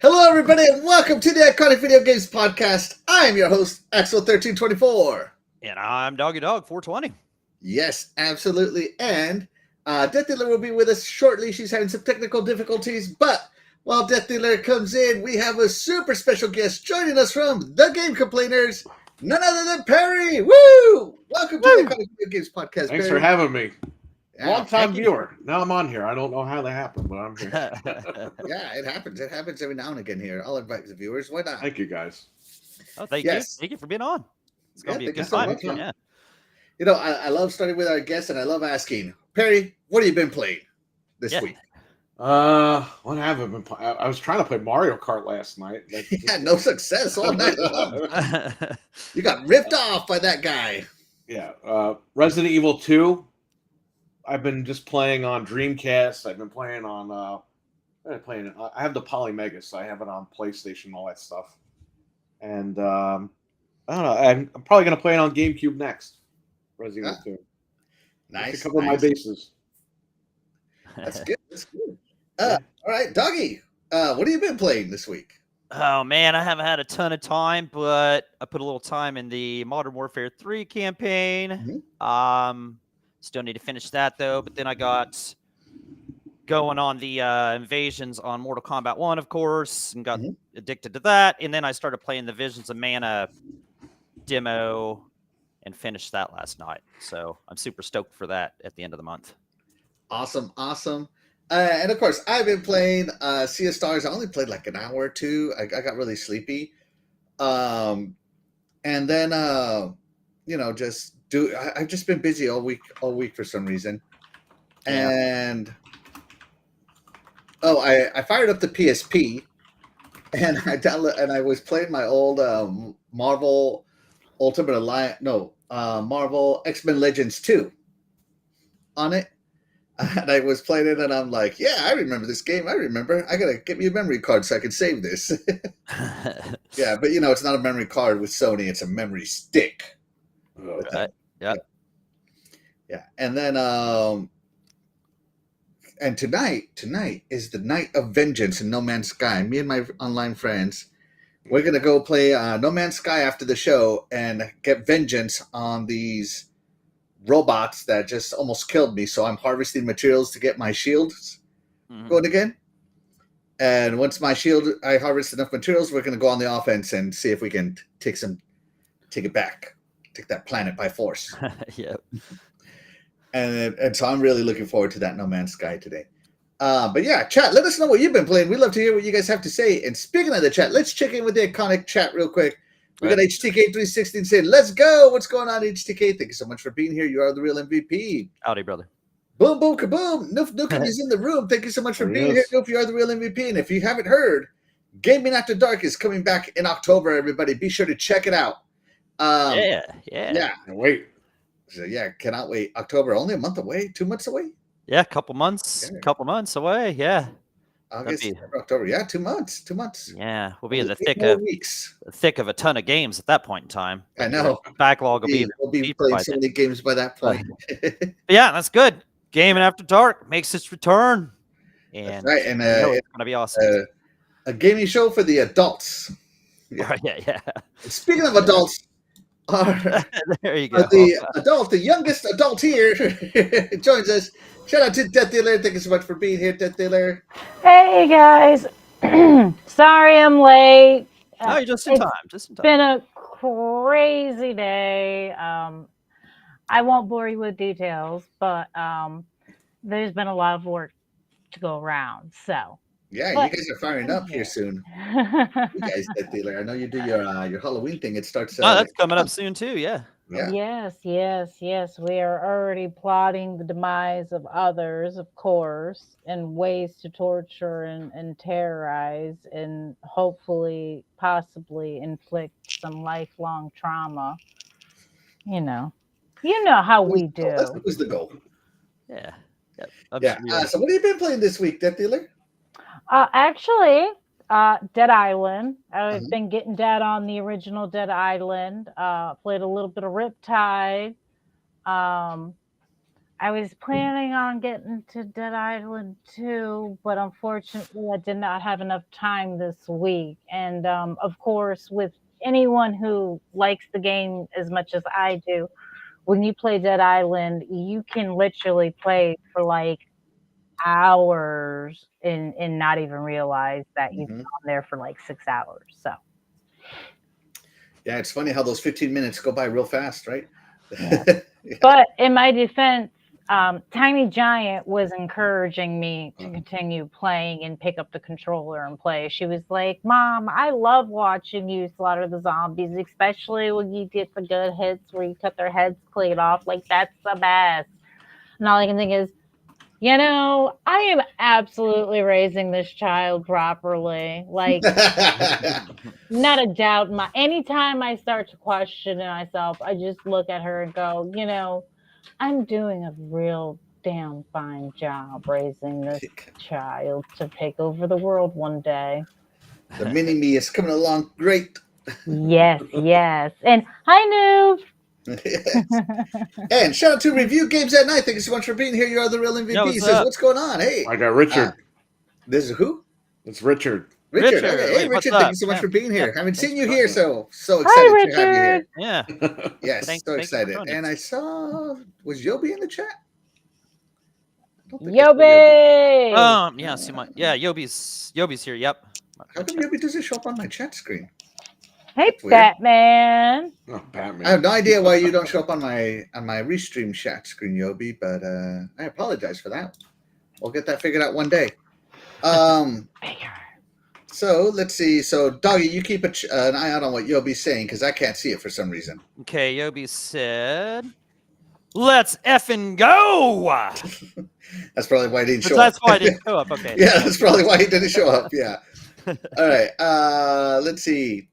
Hello, everybody, and welcome to the Iconic Video Games Podcast. I am your host, Axel1324. And I'm Doggy Dog 420. Yes, absolutely. And Death Dealer will be with us shortly. She's having some technical difficulties, but while Death Dealer comes in, we have a super special guest joining us from The Game Complainers, none other than Perry. Woo! Welcome to the Iconic Video Games Podcast, Thanks Perry. for having me. Yeah, Long-time viewer. Now I'm on here. I don't know how that happened, but I'm here. Yeah, it happens. It happens every now and again here. I'll invite the viewers. Why not? Thank you, guys. Oh, thank Yes. you. Thank you for being on. It's going to be a thank you good so time. much, man. Yeah. You know, I love starting with our guests, and I love asking, Perry, what have you been playing this Yeah. week? What have I been playing? I was trying to play Mario Kart last night. Yeah, no success all night long. You got ripped off by that guy. Yeah. Resident Evil 2. I've been just playing on Dreamcast. I've been playing on I have the Polymega, so I have it on PlayStation, all that stuff. And I don't know. I'm probably gonna play it on GameCube next. Resident Evil 2. Nice. Just to cover my bases. That's good. That's good. All right, Doggy. What have you been playing this week? Oh, man, I haven't had a ton of time, but I put a little time in the Modern Warfare 3 campaign. Still need to finish that, though. But then I got going on the invasions on Mortal Kombat 1, of course, and got addicted to that. And then I started playing the Visions of Mana demo and finished that last night. So I'm super stoked for that at the end of the month. Awesome. And of course, I've been playing Sea of Stars. I only played like an hour or two. I got really sleepy. And then, I've just been busy all week for some reason. Yeah. And I fired up the PSP, and I was playing my old Marvel Ultimate Alliance, Marvel X-Men Legends 2 on it. And I was playing it, and I'm like, yeah, I remember this game. I gotta get me a memory card so I can save this. Yeah, but it's not a memory card with Sony; it's a memory stick. Right. Yeah. And then and tonight is the night of vengeance in No Man's Sky. Me and my online friends, we're gonna go play No Man's Sky after the show and get vengeance on these robots that just almost killed me. So I'm harvesting materials to get my shields going again. And once I harvest enough materials, we're gonna go on the offense and see if we can take it back, take that planet by force. Yeah. And so I'm really looking forward to that No Man's Sky today. But yeah, chat, let us know what you've been playing. We'd love to hear what you guys have to say. And speaking of the chat, let's check in with the iconic chat real quick. We got HTK316 saying, let's go. What's going on, HTK? Thank you so much for being here. You are the real MVP. Howdy, brother. Boom, boom, kaboom. Noof is in the room. Thank you so much for being here. Noof, you are the real MVP. And if you haven't heard, Gaming After Dark is coming back in October, everybody. Be sure to check it out. Yeah. Wait. So yeah, cannot wait. October, only a month away, 2 months away. Yeah, couple months away. Yeah. August, September, October. Yeah, 2 months. 2 months. Yeah, we'll be in the thick of a ton of games at that point in time. I know. Backlog will We'll be playing so many games by that point. Yeah, that's good. Gaming After Dark makes its return. And that's right. And it's gonna be awesome. A gaming show for the adults. Yeah. And speaking of adults, there you go. The youngest adult here joins us. Shout out to Death Dealer. Thank you so much for being here, Death Dealer. Hey guys, sorry I'm late. No, you're just in time. It's been a crazy day. I won't bore you with details, but there's been a lot of work to go around. So yeah, you guys are firing up here soon. You guys, Death Dealer. I know you do your Halloween thing. It starts. That's coming up soon too. Yeah. Yes. We are already plotting the demise of others, of course, and ways to torture and terrorize and hopefully, possibly inflict some lifelong trauma. You know how we do. That was the goal. Yeah. So what have you been playing this week, Death Dealer? Actually, Dead Island. I've been getting dead on the original Dead Island. Played a little bit of Riptide. I was planning on getting to Dead Island 2, but unfortunately I did not have enough time this week. And of course, with anyone who likes the game as much as I do, when you play Dead Island, you can literally play for like hours and not even realize that you've Mhm. gone there for like 6 hours. So Yeah, it's funny how those 15 minutes go by real fast, right? yeah. Yeah. But in my defense, Tiny Giant was encouraging me to continue playing and pick up the controller and play. She was like, "Mom, I love watching you slaughter the zombies, especially when you get the good hits where you cut their heads clean off. Like, that's the best." And all I can think is, I am absolutely raising this child properly. Like, not a doubt. Anytime I start to question myself, I just look at her and go, I'm doing a real damn fine job raising this child to take over the world one day. The mini me is coming along great. Yes, yes. And hi, Noob. Yes. And shout out to Review Games at Night. Thank you so much for being here. You are the real MVP. Yo, He what's says, up? "What's going on?" Hey, I got Richard. this is who? It's Richard. Richard. Richard. Okay. Wait, Hey, what's Richard. Thank up? you so much Yeah. for being here. Yeah, Haven't thanks seen you for here, joining so Hi, excited to have you here. Richard. Yeah. Yes, Thank so you for excited. joining And us. I saw, was Yobi in the chat? I don't think I saw Yobi. Yeah, see Yobi's here. Yep. How come Yobi doesn't show up on my chat screen? Hey, That's weird. Batman. Oh, Batman. I have no idea why you don't show up on my restream chat screen, Yobi, but I apologize for that. We'll get that figured out one day. So let's see. So Doggy, you keep an eye out on what Yobi's saying because I can't see it for some reason. Okay, Yobi said, "Let's effing go." That's probably why he didn't show That's up. why I didn't show up. Okay. Yeah, that's probably why he didn't show up. Yeah. All right. Let's see.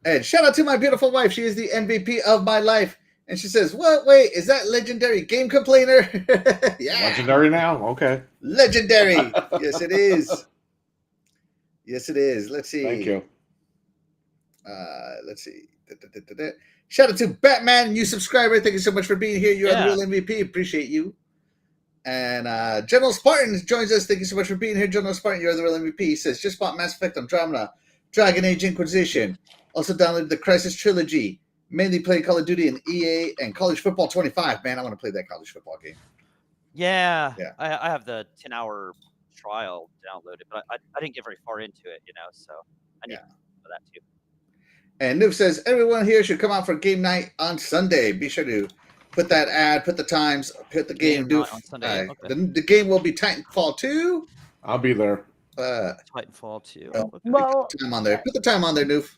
And shout out to my beautiful wife. She is the MVP of my life. And she says, "What? Wait, is that legendary game complainer?" Yeah. Legendary now? Okay. Legendary. Yes, it is. Yes, it is. Let's see. Thank you. Let's see. Shout out to Batman, new subscriber. Thank you so much for being here. You are the real MVP. Appreciate you. And General Spartan joins us. Thank you so much for being here, General Spartan. You are the real MVP. He says, "Just bought Mass Effect Andromeda, Dragon Age Inquisition. Also downloaded the Crisis Trilogy. Mainly played Call of Duty and EA and College Football 25. Man, I want to play that college football game." Yeah. Yeah. I have the 10-hour trial downloaded, but I didn't get very far into it, so I need for that too. And Noob says, "Everyone here should come out for game night on Sunday. Be sure to put that ad, put the times, put the game. Game night on Sunday. Okay. The game will be Titanfall 2. I'll be there. Titanfall 2. Well, Well, put the time on there. Put the time on there, Noob.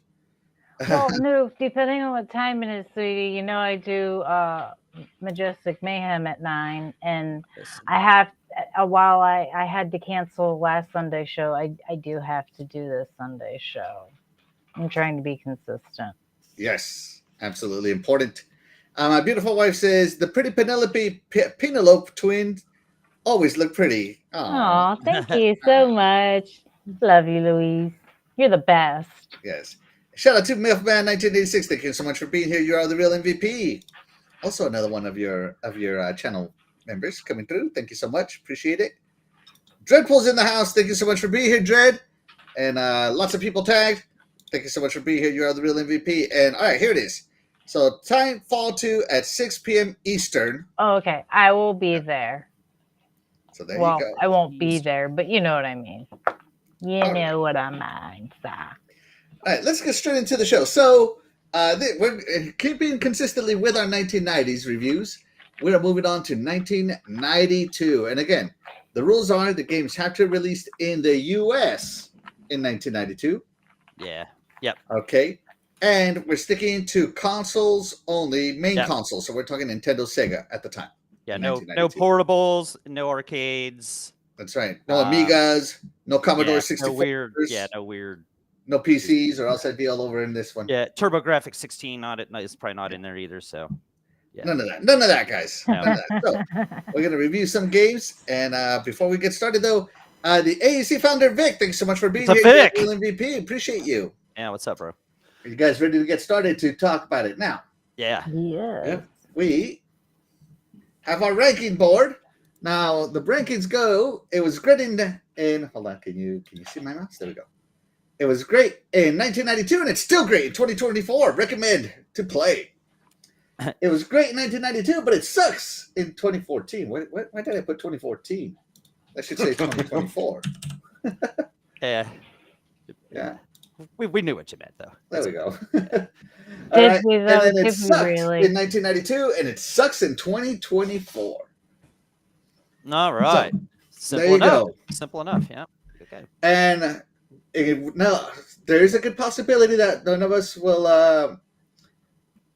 well, Noob, depending on what time it is, sweetie, I do Majestic Mayhem at 9, and I have while I had to cancel last Sunday show, I do have to do this Sunday show. I'm trying to be consistent. Yes, absolutely important. My beautiful wife says the pretty Penelope twins always look pretty. Oh, thank you so much. Love you, Louise. You're the best. Yes. Shout out to MILFman1986. Thank you so much for being here. You are the real MVP. Also, another one of your channel members coming through. Thank you so much. Appreciate it. Dreadpool's in the house. Thank you so much for being here, Dread. And lots of people tagged. Thank you so much for being here. You are the real MVP. And all right, here it is. So Titanfall 2 at 6 p.m. Eastern. Oh, okay. I will be there. So there you go. I won't be there, but you know what I mean. You know what I mean, sir. All right, let's get straight into the show. So we're keeping consistently with our 1990s reviews. We're moving on to 1992. And again, the rules are the games have to be released in the U.S. in 1992. Yeah. Yep. Okay. And we're sticking to consoles only, main consoles. So we're talking Nintendo, Sega at the time. Yeah, no portables, no arcades. That's right. No Amigas, no Commodore 64. No weird. No PCs, or else I'd be all over in this one. Yeah, TurboGrafx 16 is probably not in there either. So yeah. None of that, guys. No. None of that. So we're gonna review some games, and before we get started, though, the AEC founder Vic, thanks so much for being here. Vic? MVP, appreciate you. Yeah, what's up, bro? Are you guys ready to get started to talk about it now? Yeah. Yeah. We have our ranking board. Now the rankings go. It was great in hold on. Can you see my mouse? There we go. It was great in 1992, and it's still great in 2024. Recommend to play. It was great in 1992, but it sucks in 2014. Why did I put 2014? I should say 2024. Yeah. Yeah. We knew what you meant, though. There we go. All Did right. we, And though? then it Did we sucked really? in 1992, and it sucks in 2024. All right. there you go. Simple enough. Yeah. Okay. And now there is a good possibility that none of us will,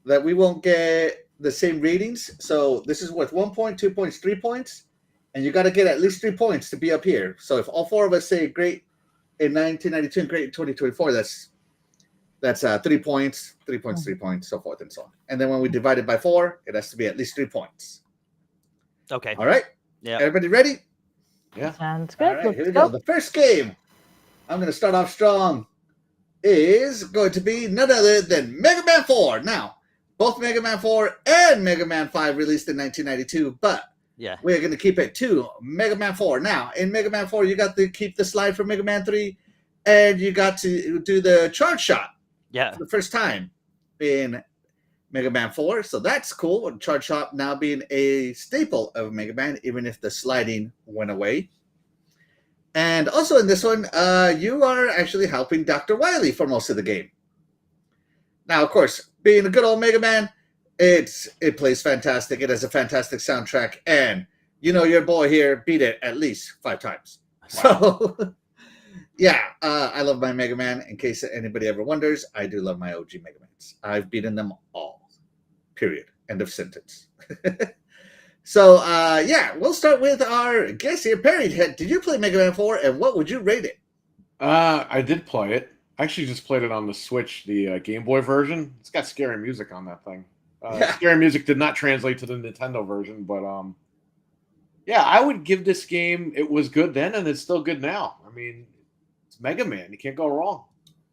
that we won't get the same readings. So this is worth 1 point, 2 points, 3 points, and you got to get at least 3 points to be up here. So if all four of us say great in 1992 and great in 2024, that's 3 points, 3 points, 3 points, so forth and so on. And then when we divide it by 4, it has to be at least 3 points. Okay. All right. Yeah. Everybody ready? Yeah. Sounds good. All right, Let's here we go. go. The first game, I'm going to start off strong, is going to be none other than Mega Man 4. Now, both Mega Man 4 and Mega Man 5 released in 1992, but Yeah. we're going to keep it to Mega Man 4. Now, in Mega Man 4, you got to keep the slide from Mega Man 3, and you got to do the charge shot Yeah. for the first time in Mega Man 4. So that's cool. Charge shot now being a staple of Mega Man, even if the sliding went away. And also in this one, you are actually helping Dr. Wily for most of the game. Now, of course, being a good old Mega Man, it plays fantastic. It has a fantastic soundtrack, and you know your boy here beat it at least 5 times. Wow. So, yeah, I love my Mega Man. In case anybody ever wonders, I do love my OG Mega Mans. I've beaten them all. Period. End of sentence. So, yeah, we'll start with our guest here, Perry. Did you play Mega Man 4, and what would you rate it? I did play it. I actually just played it on the Switch, the Game Boy version. It's got scary music on that thing. Yeah. Scary music did not translate to the Nintendo version, but yeah, I would give this game. It was good then, and it's still good now. I mean, it's Mega Man. You can't go wrong.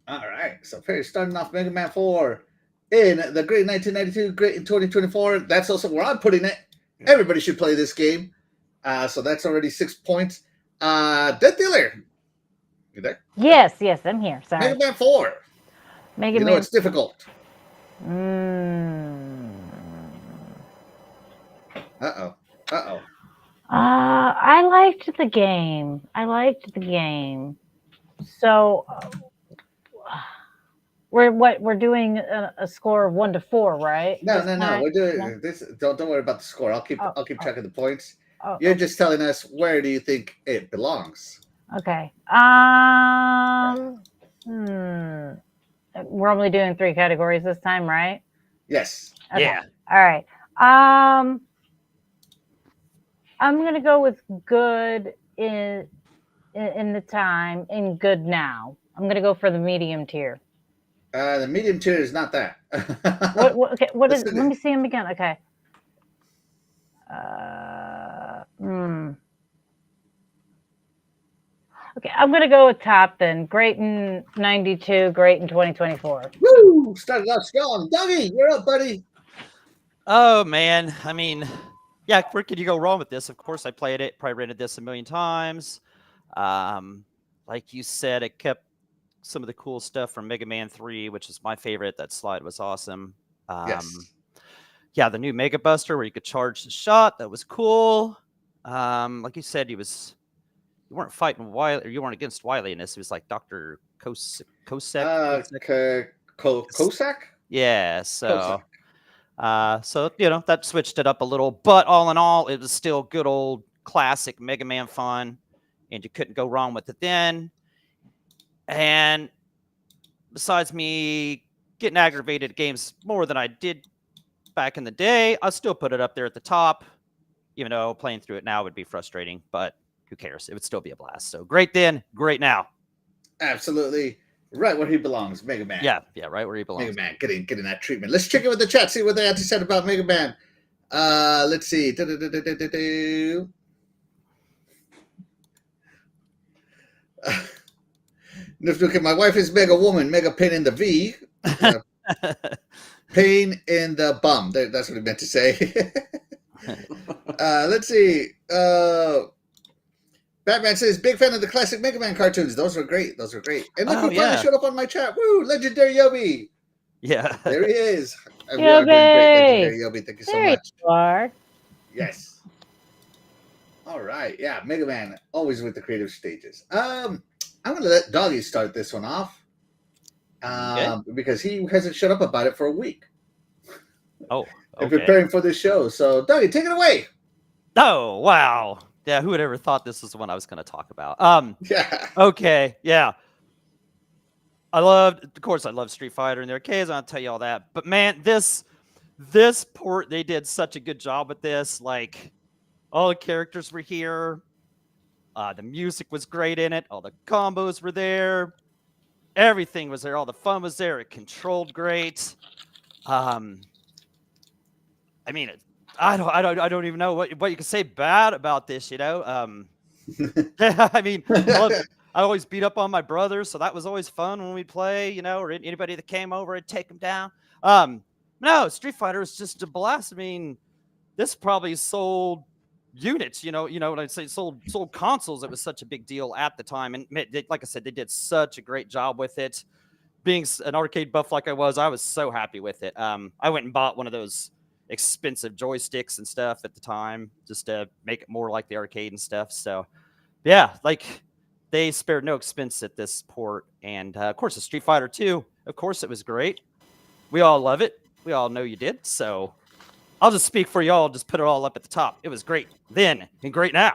All right, so Perry starting off Mega Man 4 in the great 1992, great in 2024. That's also where I'm putting it. Yeah. Everybody should play this game. So that's already 6 points. Death Dealer, you there? Yes, I'm here. Sorry. Mega Man 4. Mega You know Man. it's difficult. Uh-oh. I liked the game. So we're doing a score of 1 to 4, right? No. This time? We're doing No? this. Don't worry about the score. I'll keep track of the points. Oh, You're just telling us where do you think it belongs. okay. We're only doing 3 categories this time, right? Yes. Okay. Yeah. All right. I'm gonna go with good in the time and good now. I'm gonna go for the medium tier. The medium tier is not that. What okay, what is? Listen Let to- me see him again. Okay. Okay, I'm gonna go with top then. Great in 92, great in 2024. Woo! Started off strong. Dougie, you're up, buddy. Oh man, I mean, yeah, where could you go wrong with this? Of course, I played it, probably rented this a million times. Like you said, it kept some of the cool stuff from Mega Man 3, which is my favorite. That slide was awesome. Yes. Yeah, the new Mega Buster where you could charge the shot, that was cool. Like you said, you weren't fighting Wily, or you weren't against Wily in this. It was like Dr. Kosek. Cossack? Yeah, so Cossack. so that switched it up a little, but all in all, it was still good old classic Mega Man fun, and you couldn't go wrong with it then. And besides me getting aggravated at games more than I did back in the day, I still put it up there at the top, even though playing through it now would be frustrating, but who cares? It would still be a blast. So great then, great now. Absolutely. Right where he belongs, Mega Man. Yeah, right where he belongs. Mega Man, getting that treatment. Let's check in with the chat, see what they had to say about Mega Man. Let's see. Look at my wife is Mega Woman, Mega Pain in the V. Pain in the bum. That's what he meant to say. Let's see. Batman says, big fan of the classic Mega Man cartoons. Those were great. Those were great. And look who finally showed up on my chat. Woo! Legendary Yobi. Yeah. There he is. We are doing great, Legendary Yobi. Thank you so much. You are. Yes. All right. Yeah, Mega Man, always with the creative stages. I'm going to let Doggy start this one off because he hasn't shut up about it for a week. Oh, and preparing for this show. So, Doggy, take it away. Oh, wow. Yeah, who would ever thought this was the one I was going to talk about? Yeah. Okay, yeah. I love Street Fighter in the arcades. I'll tell you all that. But man, this port, they did such a good job with this. Like, all the characters were here. The music was great in it. All the combos were there. Everything was there. All the fun was there. It controlled great. I mean, I don't even know what you can say bad about this. You know, I mean, I always beat up on my brothers, so that was always fun when we play. You know, or anybody that came over, I'd take them down. No, Street Fighter is just a blast. I mean, this probably sold units. You know, when I say sold consoles, it was such a big deal at the time. And like I said, they did such a great job with it. Being an arcade buff like I was so happy with it. I went and bought one of those expensive joysticks and stuff at the time just to make it more like the arcade and stuff. So yeah, like they spared no expense at this port. And of course, the Street Fighter 2, of course, it was great. We all love it. We all know you did. So I'll just speak for y'all. Just put it all up at the top. It was great then and great now.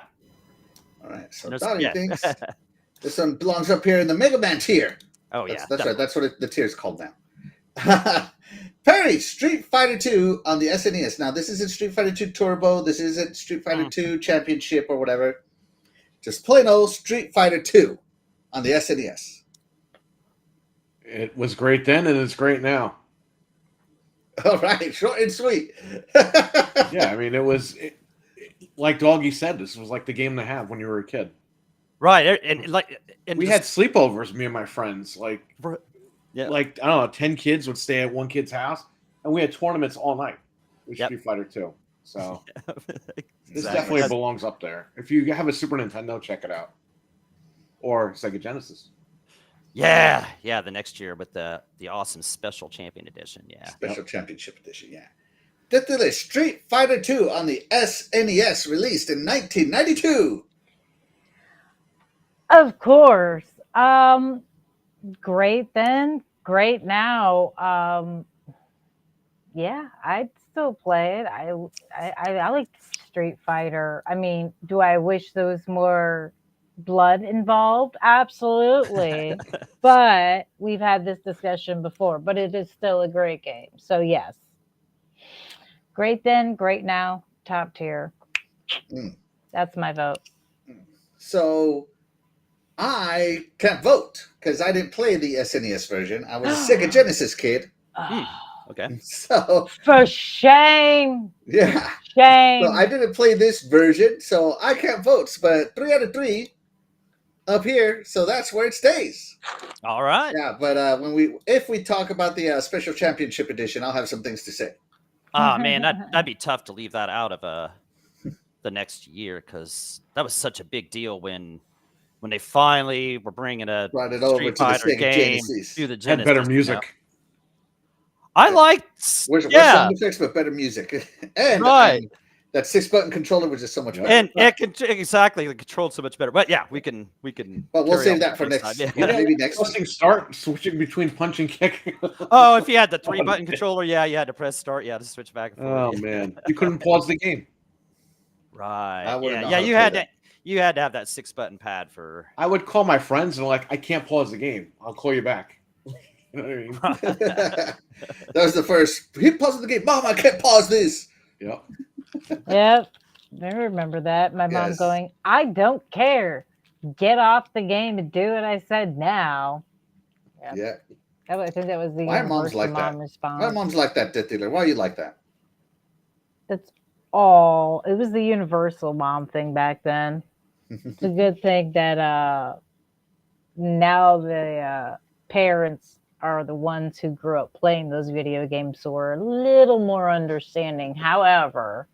All right. So Donnie thinks this one belongs up here in the Mega Man tier. Oh, yeah. That's right. That's what the tier is called now. Perry, Street Fighter 2 on the SNES. Now, this isn't Street Fighter 2 Turbo. This isn't Street Fighter 2 Championship or whatever. Just plain old Street Fighter 2 on the SNES. It was great then, and it's great now. All right, short and sweet. Yeah, I mean, like Doggy said, this was like the game to have when you were a kid. Right, and we had sleepovers, me and my friends. Like, yeah, like I don't know, 10 kids would stay at one kid's house, and we had tournaments all night with Street Fighter 2. So this definitely belongs up there. If you have a Super Nintendo, check it out, or Sega Genesis. Yeah, the next year with the awesome Special Champion Edition. Yeah, Special Championship Edition. Yeah. This is Street Fighter 2 on the SNES, released in 1992. Of course. Great then, great now. Yeah, I'd still play it. I like Street Fighter. I mean, do I wish there was more blood involved? Absolutely. But we've had this discussion before, but it is still a great game. So yes. Great then, great now, top tier. That's my vote. So I can't vote because I didn't play the SNES version. I was a Sega Genesis kid. Okay. So for shame. Yeah. Shame. So I didn't play this version, so I can't vote. But 3 out of 3 up here, so that's where it stays. All right. Yeah, but if we talk about the Special Championship Edition, I'll have some things to say. Oh man, that'd be tough to leave that out of the next year because that was such a big deal when they finally were bringing brought it over Street to Fighter the game Genesis. to the Genesis. Had better music. You know? I liked worse sound effects, but better music. And that 6-button controller was just so much better. And it controlled so much better. But yeah, we can. But we'll save that for next. Maybe next. Start switching between punch and kick. Oh, if you had the 3-button controller, you had to press start. Yeah, to switch back and forth. Oh man, you couldn't pause the game. Right. Yeah. You had to have that 6-button pad for. I would call my friends and I can't pause the game. I'll call you back. You know what I mean? That was the first. He paused the game. Mom, I can't pause this. Yep. Yep. I remember that. My mom going, I don't care. Get off the game and do what I said now. Yep. Yeah. I think that was the mom's like mom that. response. My mom's like that, Death Dealer. Why are you like that? That's all. It was the universal mom thing back then. It's a good thing that now the parents are the ones who grew up playing those video games, so we're a little more understanding. However,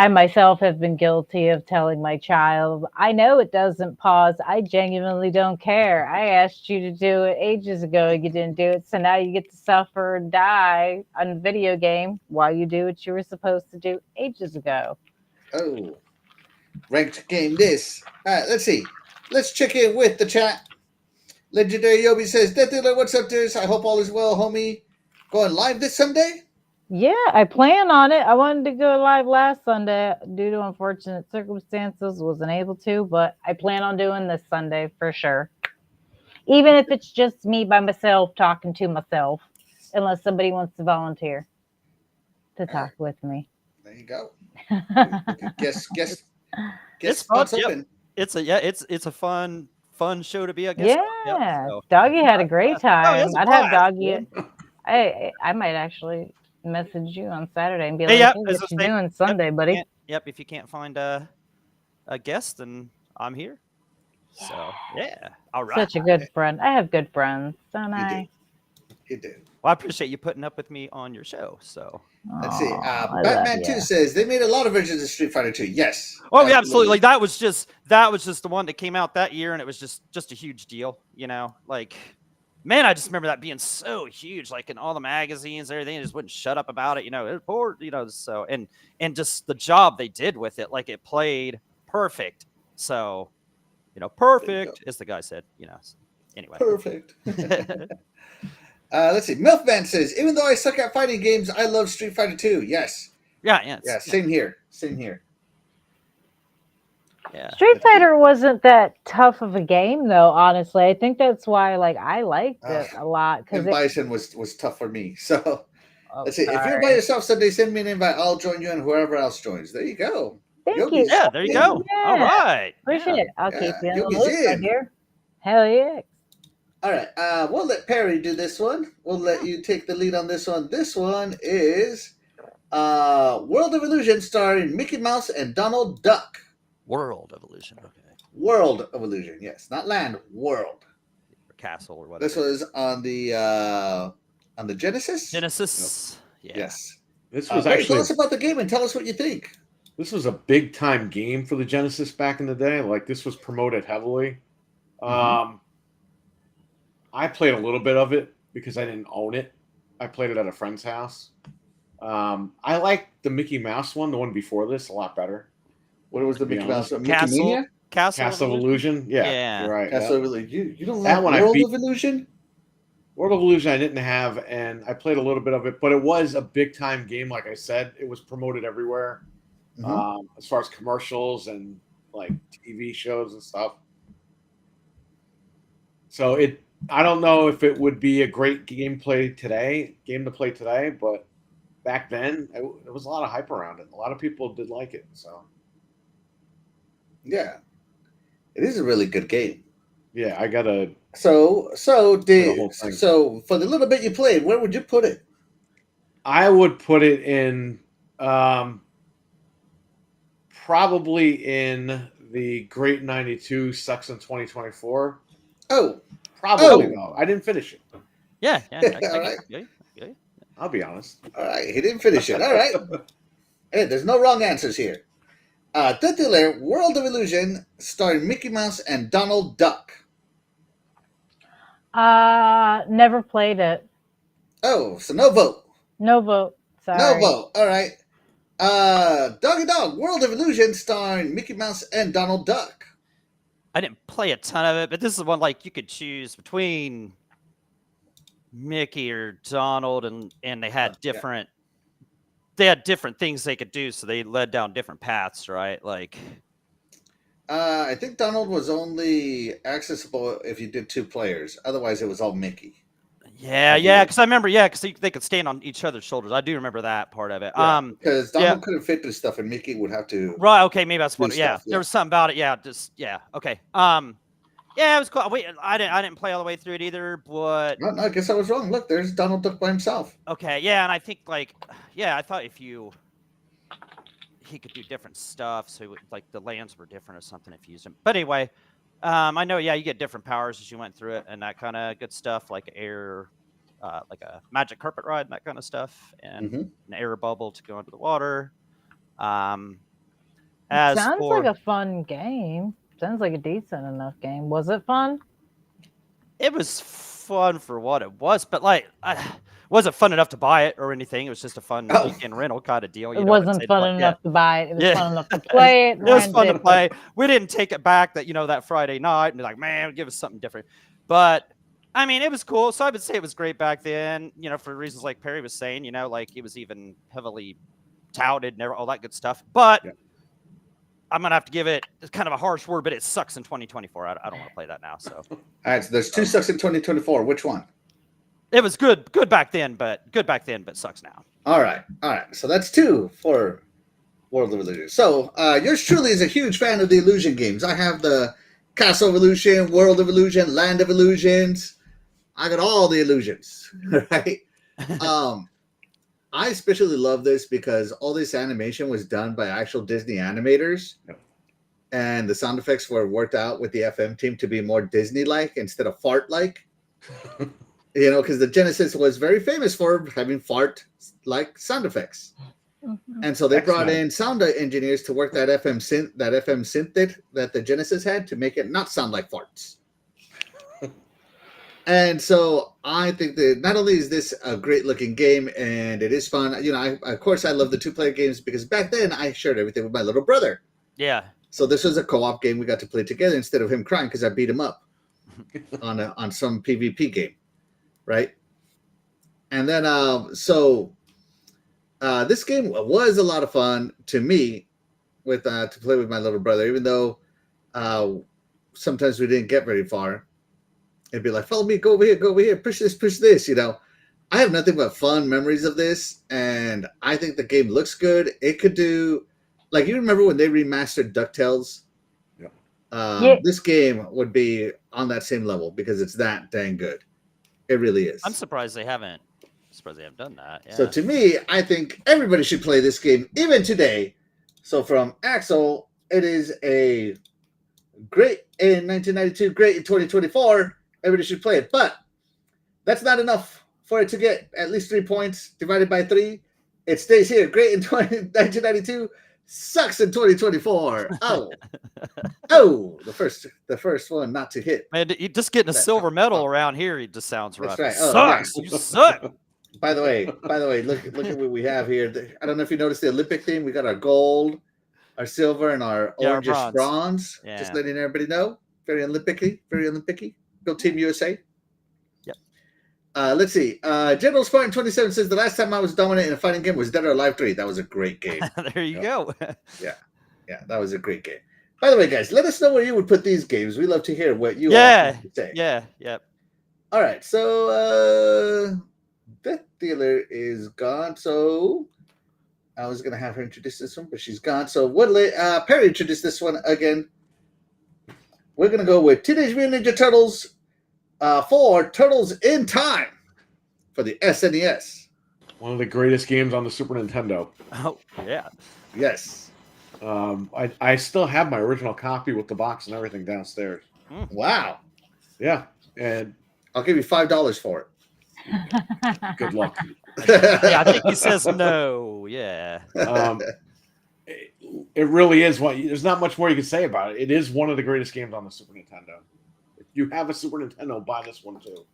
I myself have been guilty of telling my child, I know it doesn't pause. I genuinely don't care. I asked you to do it ages ago. You didn't do it. So now you get to suffer and die on a video game while you do what you were supposed to do ages ago. Oh, ranked game this. All right, let's see. Let's check in with the chat. Legendary Yobi says, Deathdealer, what's up, dudes? I hope all is well, homie. Going live this Sunday? Yeah, I plan on it. I wanted to go live last Sunday due to unfortunate circumstances, wasn't able to, but I plan on doing this Sunday for sure. Even if it's just me by myself talking to myself, unless somebody wants to volunteer to talk with me. There you go. Guess It's spots fun. Yep. open. It's a fun show to be, I guess. Yeah, so. Doggy had a great time. it's a I'd have blast, Doggy. I might actually message you on Saturday and be Hey, like, yep, "Hey, as what I you say, doing Sunday, buddy?" If you can't find a guest, then I'm here. So yeah, all right. Such a good friend. I have good friends, don't You I? do. You do. Well, I appreciate you putting up with me on your show. So Let's see. Aw, I love Batman ya. 2 says they made a lot of versions of Street Fighter 2. Yes. oh yeah, absolutely. Like that was just the one that came out that year, and it was just a huge deal. Like man, I just remember that being so huge, like in all the magazines, everything. They just wouldn't shut up about it. It was poor, so and just the job they did with it, like it played perfect. So, perfect, as the guy said. Anyway, Perfect. Let's see. Milfman says, even though I suck at fighting games, I love Street Fighter 2. Yes. yeah. Same here. Same here. Yeah. Street Fighter wasn't that tough of a game, though. Honestly, I think that's why, like, I liked it a lot And Bison was tough for me. So let's see. If you're by sorry. yourself Sunday, send me an invite. I'll join you, and whoever else joins. There you go. Thank you. Yeah, there you go. Yeah. All right. Appreciate it. I'll keep you in the Yogi's loop right in. here. Hell yeah. All right. We'll let Perry do this one. We'll let you take the lead on this one. This one is World of Illusion starring Mickey Mouse and Donald Duck. World of Illusion. Okay. World of Illusion. Yes, not land. World. Or Castle or whatever. This was on the Genesis. Genesis. Yeah. Yes. This was Perry, actually tell us about the game and tell us what you think. this was a big time game for the Genesis back in the day. Like this was promoted heavily. I played a little bit of it because I didn't own it. I played it at a friend's house. I liked the Mickey Mouse one, the one before this, a lot better. What was the Mickey Mouse? Mickey Castle. Mania? Castle of Illusion? Yeah. You're right. Castle yeah. of Illusion. You don't That like one I World beat. of Illusion? World of Illusion I didn't have, and I played a little bit of it, but it was a big time game. Like I said, it was promoted everywhere, as far as commercials and like TV shows and stuff. So I don't know if it would be a great game to play today, but back then there was a lot of hype around it. A lot of people did like it. So Yeah. It is a really good game. yeah, I gotta. So for the little bit you played, where would you put it? I would put it in probably in the Great 92 Sucks in 2024. Oh, Probably though. I didn't finish it. Yeah. All right. Yeah. I'll be honest. All right, he didn't finish it. All right. Hey, there's no wrong answers here. Deathdealer, World of Illusion, starring Mickey Mouse and Donald Duck. Never played it. Oh, so no vote. No vote. Sorry. No vote. All right. Doggy Dog, World of Illusion, starring Mickey Mouse and Donald Duck. I didn't play a ton of it, but this is one like you could choose between Mickey or Donald, and they had different things they could do, so they led down different paths, right? Like I think Donald was only accessible if you did 2 players. Otherwise, it was all Mickey. Yeah, because I remember, because they could stand on each other's shoulders. I do remember that part of it. Because Donald couldn't fit through stuff, and Mickey would have to. Right. Okay. Maybe that's what. stuff, There was something about it. Yeah. Okay. Yeah, it was cool. Wait, I didn't play all the way through it either, but No, I guess I was wrong. Look, there's Donald Duck by himself. okay. Yeah, and I think I thought he could do different stuff, so like the lands were different or something if you used them. But anyway. I know, you get different powers as you went through it and that kind of good stuff, like air, like a magic carpet ride and that kind of stuff, and an air bubble to go into the water. As Sounds for like a fun game. Sounds like a decent enough game. Was it fun? it was fun for what it was, but like wasn't fun enough to buy it or anything. It was just a fun weekend rental kind of deal. It You know, wasn't fun enough to buy it. It was Yeah. fun enough to play it. It was rent fun to it. play. We didn't take it back that Friday night and be like, man, give us something different. But I mean, it was cool. So I would say it was great back then, for reasons like Perry was saying, like it was even heavily touted and all that good stuff. But I'm going to have to give it kind of a harsh word, but it sucks in 2024. I don't want to play that now. So, All right, so there's two sucks in 2024. Which one? it was good back then, but sucks now. All right. So that's 2 for World of Illusion. So yours truly is a huge fan of the Illusion games. I have the Castle of Illusion, World of Illusion, Land of Illusions. I got all the illusions, right? I especially love this because all this animation was done by actual Disney animators. Yep. And the sound effects were worked out with the FM team to be more Disney-like instead of fart-like. Because the Genesis was very famous for having fart-like sound effects. Mhm. And so they brought Excellent. in sound engineers to work that FM synth that the Genesis had to make it not sound like farts. And so I think that not only is this a great looking game and it is fun, of course I love the 2-player games because back then I shared everything with my little brother. Yeah. So this was a co-op game we got to play together instead of him crying because I beat him up on some PvP game, right? And then this game was a lot of fun to me with to play with my little brother, even though sometimes we didn't get very far. It'd be like, follow me, go over here, push this. I have nothing but fun memories of this, and I think the game looks good. It could do, like, you remember when they remastered DuckTales? Yeah. This game would be on that same level because it's that dang good. It really is. I'm surprised they haven't done that. Yeah. So to me, I think everybody should play this game, even today. So from Axel, it is a great in 1992, great in 2024. Everybody should play it. But that's not enough for it to get at least 3 points divided by 3. It stays here. Great in 1992, sucks in 2024. The first one not to hit. Man, you just getting a silver medal around here. It just sounds rough. That's It right. sucks. You suck. By the way, look at what we have here. I don't know if you noticed the Olympic theme. We got our gold, our silver, and our orange bronze. Yeah. Just letting everybody know. Very Olympic-y. Go Team USA. Yep. Let's see. General Spartan 27 says the last time I was dominant in a fighting game was Dead or Alive 3. That was a great game. There you go. Yeah, that was a great game. By the way, guys, let us know where you would put these games. We love to hear what you all have to say. Yeah. Yep. All right, so Death Dealer is gone. So I was gonna have her introduce this one, but she's gone. So Perry introduced this one again. We're gonna go with Teenage Mutant Ninja Turtles 4 Turtles in Time for the SNES. One of the greatest games on the Super Nintendo. Oh yeah. Yes. I still have my original copy with the box and everything downstairs. Wow. Yeah, and I'll give you $5 for it. Good luck. Yeah, I think he says no. Yeah. It really is. There's not much more you can say about it. It is one of the greatest games on the Super Nintendo. If you have a Super Nintendo, buy this one too.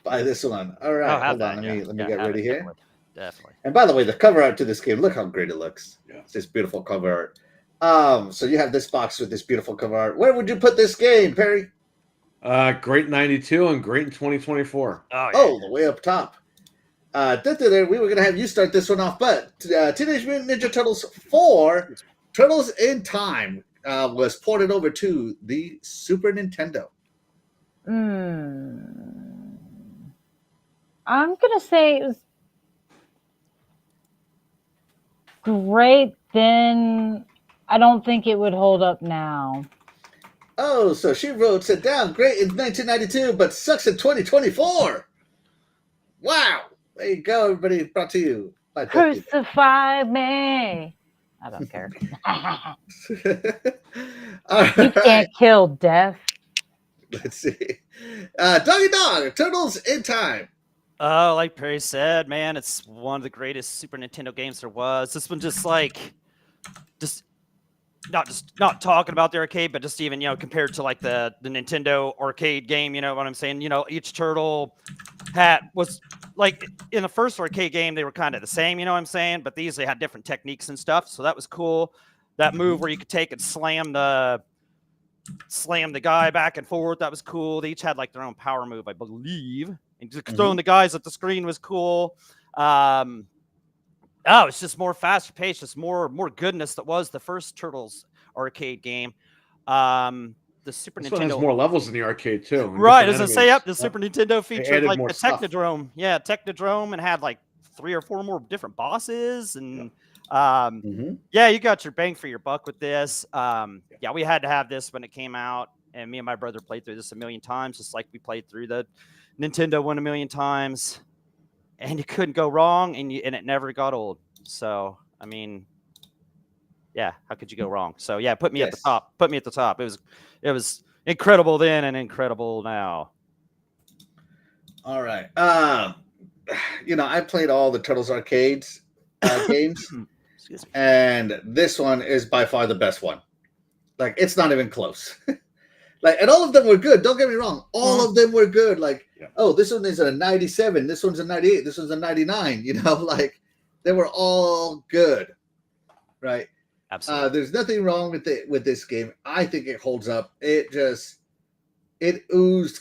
Buy this one. All right. Hold on. Let me get ready here. Definitely. And by the way, the cover art to this game, look how great it looks. Yeah. It's just beautiful cover art. So you have this box with this beautiful cover art. Where would you put this game, Perry? Great in 92 and great in 2024. Oh, the way up top. We were going to have you start this one off, but Teenage Mutant Ninja Turtles 4 Turtles in Time was ported over to the Super Nintendo. I'm going to say it was great then. I don't think it would hold up now. Oh, so she said down great in 1992, but sucks in 2024. Wow. There you go, everybody. Brought to you by Crucify me. I don't care. You can't kill death. Let's see. Doggy Dog, Turtles in Time. Oh, like Perry said, man, it's one of the greatest Super Nintendo games there was. This one just not talking about the arcade, but just even compared to like the Nintendo arcade game. You know what I'm saying? Each turtle was like in the first arcade game they were kind of the same. You know what I'm saying? But these they had different techniques and stuff, so that was cool. That move where you could take and slam the guy back and forth, that was cool. They each had like their own power move, I believe. And just throwing the guys at the screen was cool. It's just more faster paced, just more goodness that was the first Turtles arcade game. The Super This Nintendo one has more levels in the arcade too. and right, different as I say, enemies. the Super Nintendo featured added like more a stuff. Technodrome. Yeah, Technodrome, and had like 3 or 4 more different bosses. And yeah, you got your bang for your buck with this. Yeah, we had to have this when it came out, and me and my brother played through this a million times, just like we played through the Nintendo one a million times. And you couldn't go wrong, and it never got old. So, I mean, yeah, how could you go wrong? So, yeah, put me at the top. Put me at the top. It was incredible then and incredible now. All right. I played all the Turtles arcades games, Excuse me. and this one is by far the best one. Like, it's not even close. Like, and all of them were good. Don't get me wrong. All of them were good. Like, this one is a 97. This one's a 98. This one's a 99. Like, they were all good. Right? Absolutely. There's nothing wrong with this game. I think it holds up. It oozed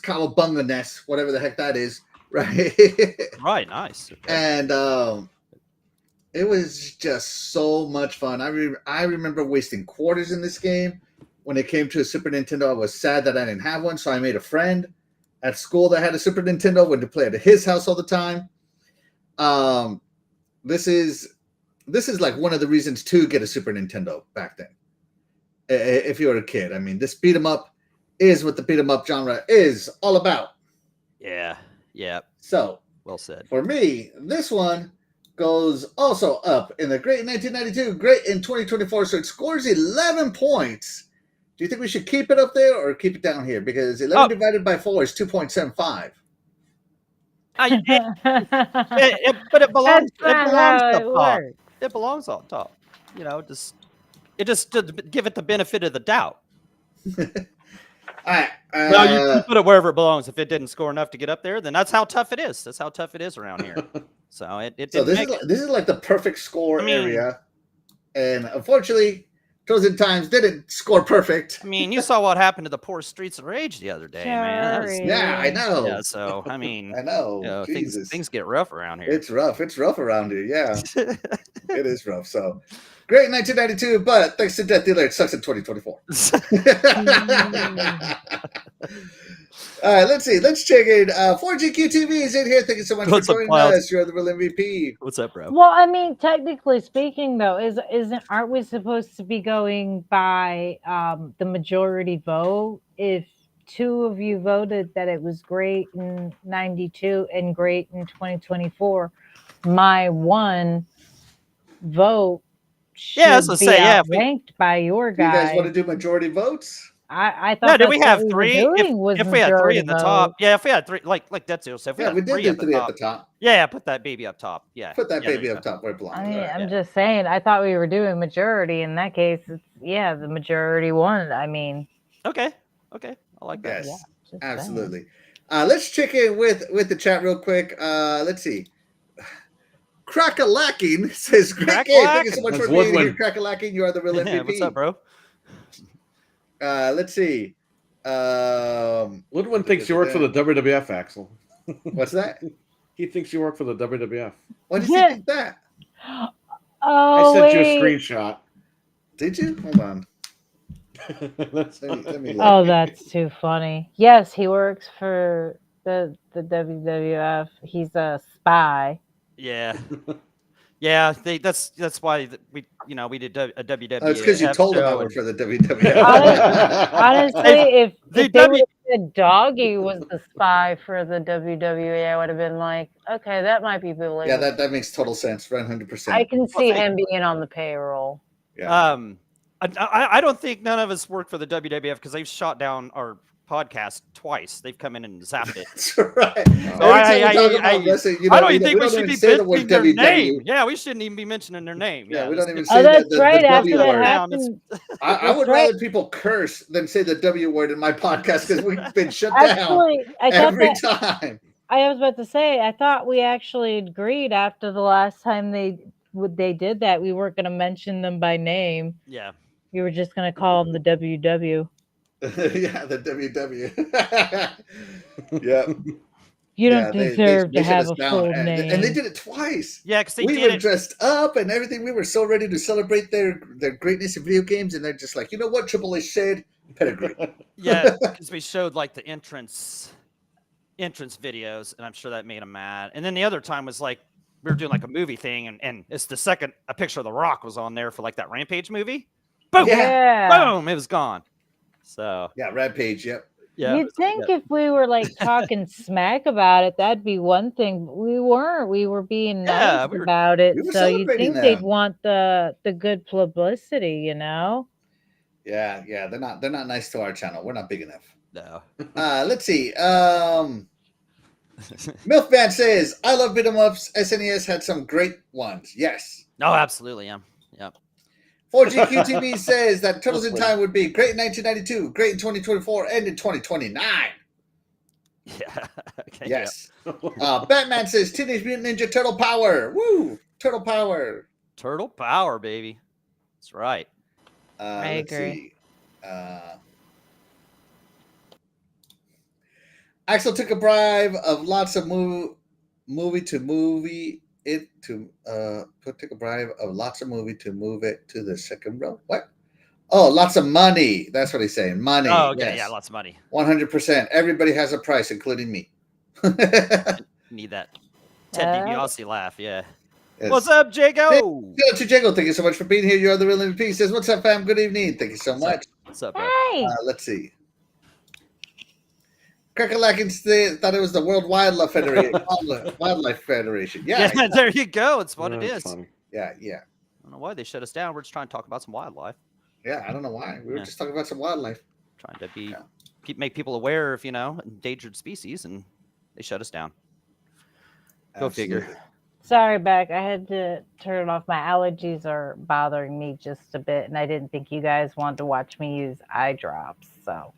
cowabunga-ness, whatever the heck that is. Right? Right. Nice. Okay. And it was just so much fun. I remember wasting quarters in this game. When it came to a Super Nintendo, I was sad that I didn't have one, so I made a friend at school that had a Super Nintendo. Went to play at his house all the time. This is like one of the reasons to get a Super Nintendo back then. If you were a kid, I mean, this beat 'em up is what the beat 'em up genre is all about. Yeah. Yeah. So, well said. For me, this one goes also up in the great in 1992, great in 2024. So it scores 11 points. Do you think we should keep it up there or keep it down here? Because 11 divided by 4 is 2.75. But it belongs. Up top. It belongs on top. Just to give it the benefit of the doubt. All right. No, you put it wherever it belongs. If it didn't score enough to get up there, then that's how tough it is. That's how tough it is around here. So this is like the perfect score area, and unfortunately, Chosen Times didn't score perfect. I mean, you saw what happened to the poor Streets of Rage the other day, man. Yeah, I know. Yeah, so I mean, I know. Things get rough around here. It's rough. It's rough around here. Yeah, it is rough. So great in 1992, but thanks to Death Dealer, it sucks in 2024. All right, let's see. Let's check in. 4GQ TV is in here. Thank you so much for joining us. You're the real MVP. What's up, bro? Well, I mean, technically speaking, though, aren't we supposed to be going by the majority vote? If 2 of you voted that it was great in 92 and great in 2024, my 1 vote should be ranked by your guys. You guys want to do majority votes? I thought. No, did we have 3? If we had 3 at the top, if we had 3, like Dead Zero said, we did 3 at the top. Yeah, put that baby up top. Yeah, put that baby up top where it belongs. I mean, I'm just saying. I thought we were doing majority. In that case, it's, the majority won. I mean. Okay, I like that. Yes, absolutely. Let's check in with the chat real quick. Let's see. Crackalacking says, "Great game. Thank you so much for being here, Crackalacking. You are the real MVP." What's up, bro? Let's see. Ludwin thinks you work for the WWF, Axel. What's that? He thinks you work for the WWF. Why did you think that? Oh, I sent you a screenshot. Did you? Hold on. let me look. Oh, that's too funny. Yes, he works for the WWF. He's a spy. Yeah. Yeah, that's why we did a WWE. Oh, it's because you told him I worked for the WWF. Honestly, if Doggy was the spy for the WWE, I would have been like, okay, that might be believable. Yeah, that makes total sense. 100%. I can see him being on the payroll. Yeah. I don't think none of us work for the WWF because they've shot down our podcast twice. They've come in and zapped it. That's right. So Every time we talk about wrestling, I don't even think we don't should even be say the word mentioning their WW. name. Yeah, we shouldn't even be mentioning their name. Yeah, we let's don't even get- say Oh, that's the right. After W that word. happened, I That's would right. rather people curse than say the W word in my podcast because we've been shut down actually, I thought every that time. I was about to say, I thought we actually agreed after the last time they did that we weren't going to mention them by name. Yeah. We were just going to call them the WW. Yeah, the WW. Yeah. You don't Yeah, deserve to shut have us a down. full And name. they did it twice. Yeah, because they We did were it. dressed up and everything. We were so ready to celebrate their greatness in video games, and they're just like, you know what? Triple H said pedigree. Yeah, because we showed like the entrance videos, and I'm sure that made them mad. And then the other time was like we were doing like a movie thing, and it's the second a picture of The Rock was on there for like that Rampage movie. Boom, Yeah. boom, it was gone. So Yeah, Rampage. Yep. yeah, You'd think if we were like talking smack about it, that'd be one thing. But we weren't. We were being nice about it. we were So you'd celebrating think they'd them. want the good publicity, you know? Yeah, they're not nice to our channel. We're not big enough. no. Let's see. Milfman says, I love beat 'em ups. SNES had some great ones. Yes. No, absolutely, yeah. 4GQTV says that Turtles in Time would be great in 1992, great in 2024, and in 2029. Yeah. Okay, Yes. Batman says Teenage Mutant Ninja Turtle Power. Woo! Turtle Power. yeah. Turtle power, baby. That's right. I Let's agree. see. Axel took a bribe of lots of took a bribe of lots of movie to move it to the second row. What? Oh, lots of money. That's what he's saying. Money. Oh, okay, yes. yeah, lots of money. 100%. Everybody has a price, including me. Need that Ted DiBiase laugh, yeah. Yes. What's up, Jago? Hello to Jago. Thank you so much for being here. You're the real MVP. He says, what's up, fam? Good evening. Thank you so much. What's up, bro? Hey. Let's see. Crackalackins thought it was the World Wildlife Federation. Yeah. Yeah, there you go. It's what it That's is. funny. Yeah. I don't know why they shut us down. We're just trying to talk about some wildlife. Yeah, I don't know why. We were Yeah. just talking about some wildlife. Trying to make people aware of, endangered species, and they shut us down. Go figure. Absolutely. Sorry, Beck. I had to turn it off. My allergies are bothering me just a bit, and I didn't think you guys wanted to watch me use eye drops. So,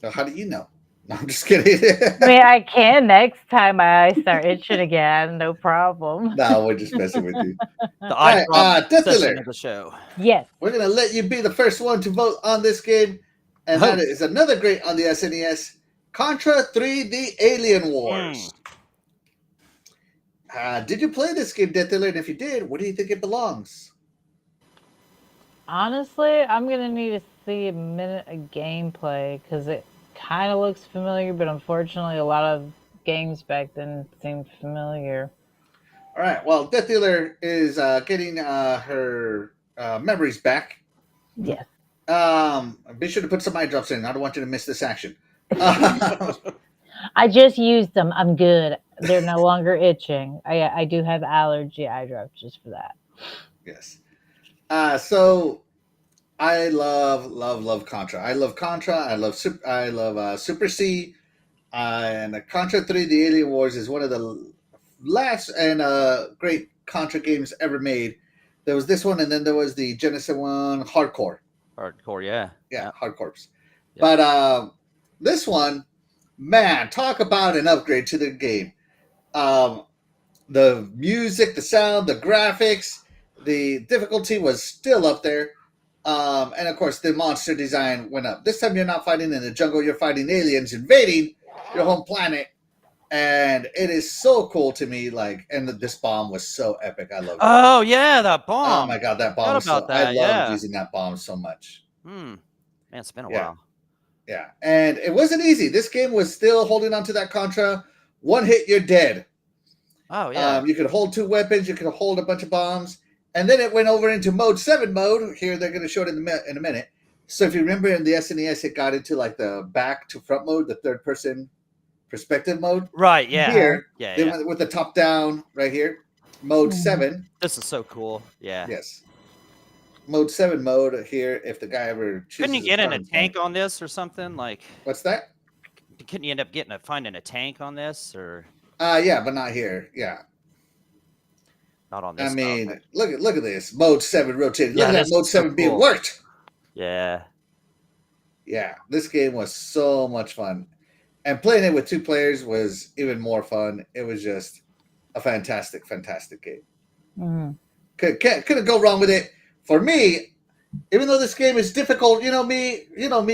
How do you know? No, I'm just kidding. I mean, I can next time my eyes start itching again. No problem. No, we're just messing with you. The eye drop Death session Alert. of the show. Yes. We're going to let you be the first one to vote on this game. And that is another great on the SNES, Contra 3 The Alien Wars. Did you play this game, Death Alert? And if you did, where do you think it belongs? Honestly, I'm going to need to see a minute of gameplay because it kind of looks familiar, but unfortunately, a lot of games back then seemed familiar. All right. Well, Death Dealer is getting her memories back. Yes. Be sure to put some eye drops in. I don't want you to miss this action. I just used them. I'm good. They're no longer itching. I do have allergy eye drops just for that. Yes. So I love Contra. I love Contra. I love Super C. And Contra 3 The Alien Wars is one of the last and great Contra games ever made. There was this one, and then there was the Genesis one, Hardcore. Hardcore, yeah. Hardcorps. Yeah. But this one, man, talk about an upgrade to the game. The music, the sound, the graphics, the difficulty was still up there. And of course, the monster design went up. This time you're not fighting in the jungle, you're fighting aliens invading your home planet. And it is so cool to me. And this bomb was so epic. I love it. Oh, yeah, that bomb. Oh my god, that bomb was I love using that bomb so much. Man, it's been a while. Yeah, and it wasn't easy. This game was still holding on to that Contra. One hit, you're dead. Oh, yeah. You could hold two weapons. You could hold a bunch of bombs. And then it went over into mode 7 mode. Here, they're going to show it in a minute. So if you remember in the SNES, it got into the back to front mode, the third person perspective mode. Right, yeah. Here, they went with the top down right here, mode 7. This is so cool. Yeah. Yes. mode 7 mode here. If the guy ever chooses, Couldn't you get in a starting tank point. on this or something? Like, What's that? couldn't you end up finding a tank on this or Yeah, but not here. Yeah, not on I this? Oh, mean, okay. look at this mode 7 rotating. Yeah, Look at that this mode is so 7 being cool. worked. Yeah. Yeah, this game was so much fun, and playing it with 2 players was even more fun. It was just a fantastic game. Mhm. Couldn't go wrong with it. For me, even though this game is difficult, you know me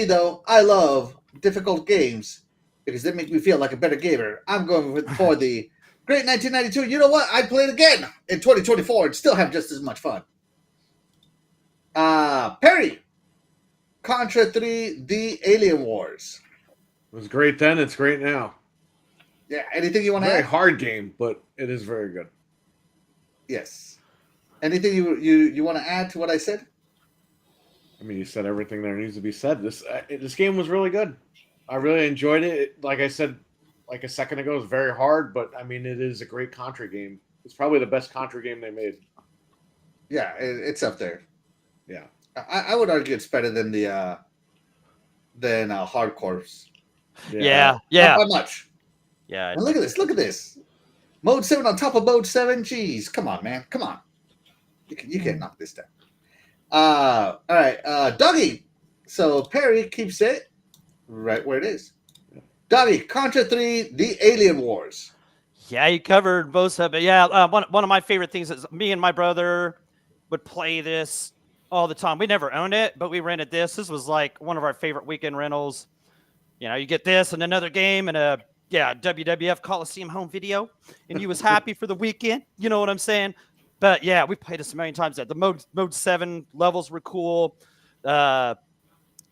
though, I love difficult games because they make me feel like a better gamer. I'm going for the great 1992. You know what? I played again in 2024 and still have just as much fun. Perry, Contra 3, The Alien Wars. It was great then. It's great now. Yeah, anything you want to Very add? hard game, but it is very good. Yes. Anything you want to add to what I said? I mean, you said everything there needs to be said. This game was really good. I really enjoyed it. Like I said, like a second ago, it's very hard, but I mean, it is a great Contra game. It's probably the best Contra game they made. Yeah, it's up there. Yeah, I would argue it's better than the Hardcores. Yeah. Not by much. Yeah. And look at this. Mode 7 on top of mode 7. Jeez, come on, man. Come on. You can knock this down. All right. Dougie. So Perry keeps it right where it is. Dougie, Contra 3, The Alien Wars. Yeah, you covered most of it. Yeah, one of my favorite things is me and my brother would play this all the time. We never owned it, but we rented this. This was like one of our favorite weekend rentals. You know, you get this and another game and a WWF Coliseum home video, and you was happy for the weekend. You know what I'm saying? But yeah, we played this a million times. The mode 7 levels were cool. The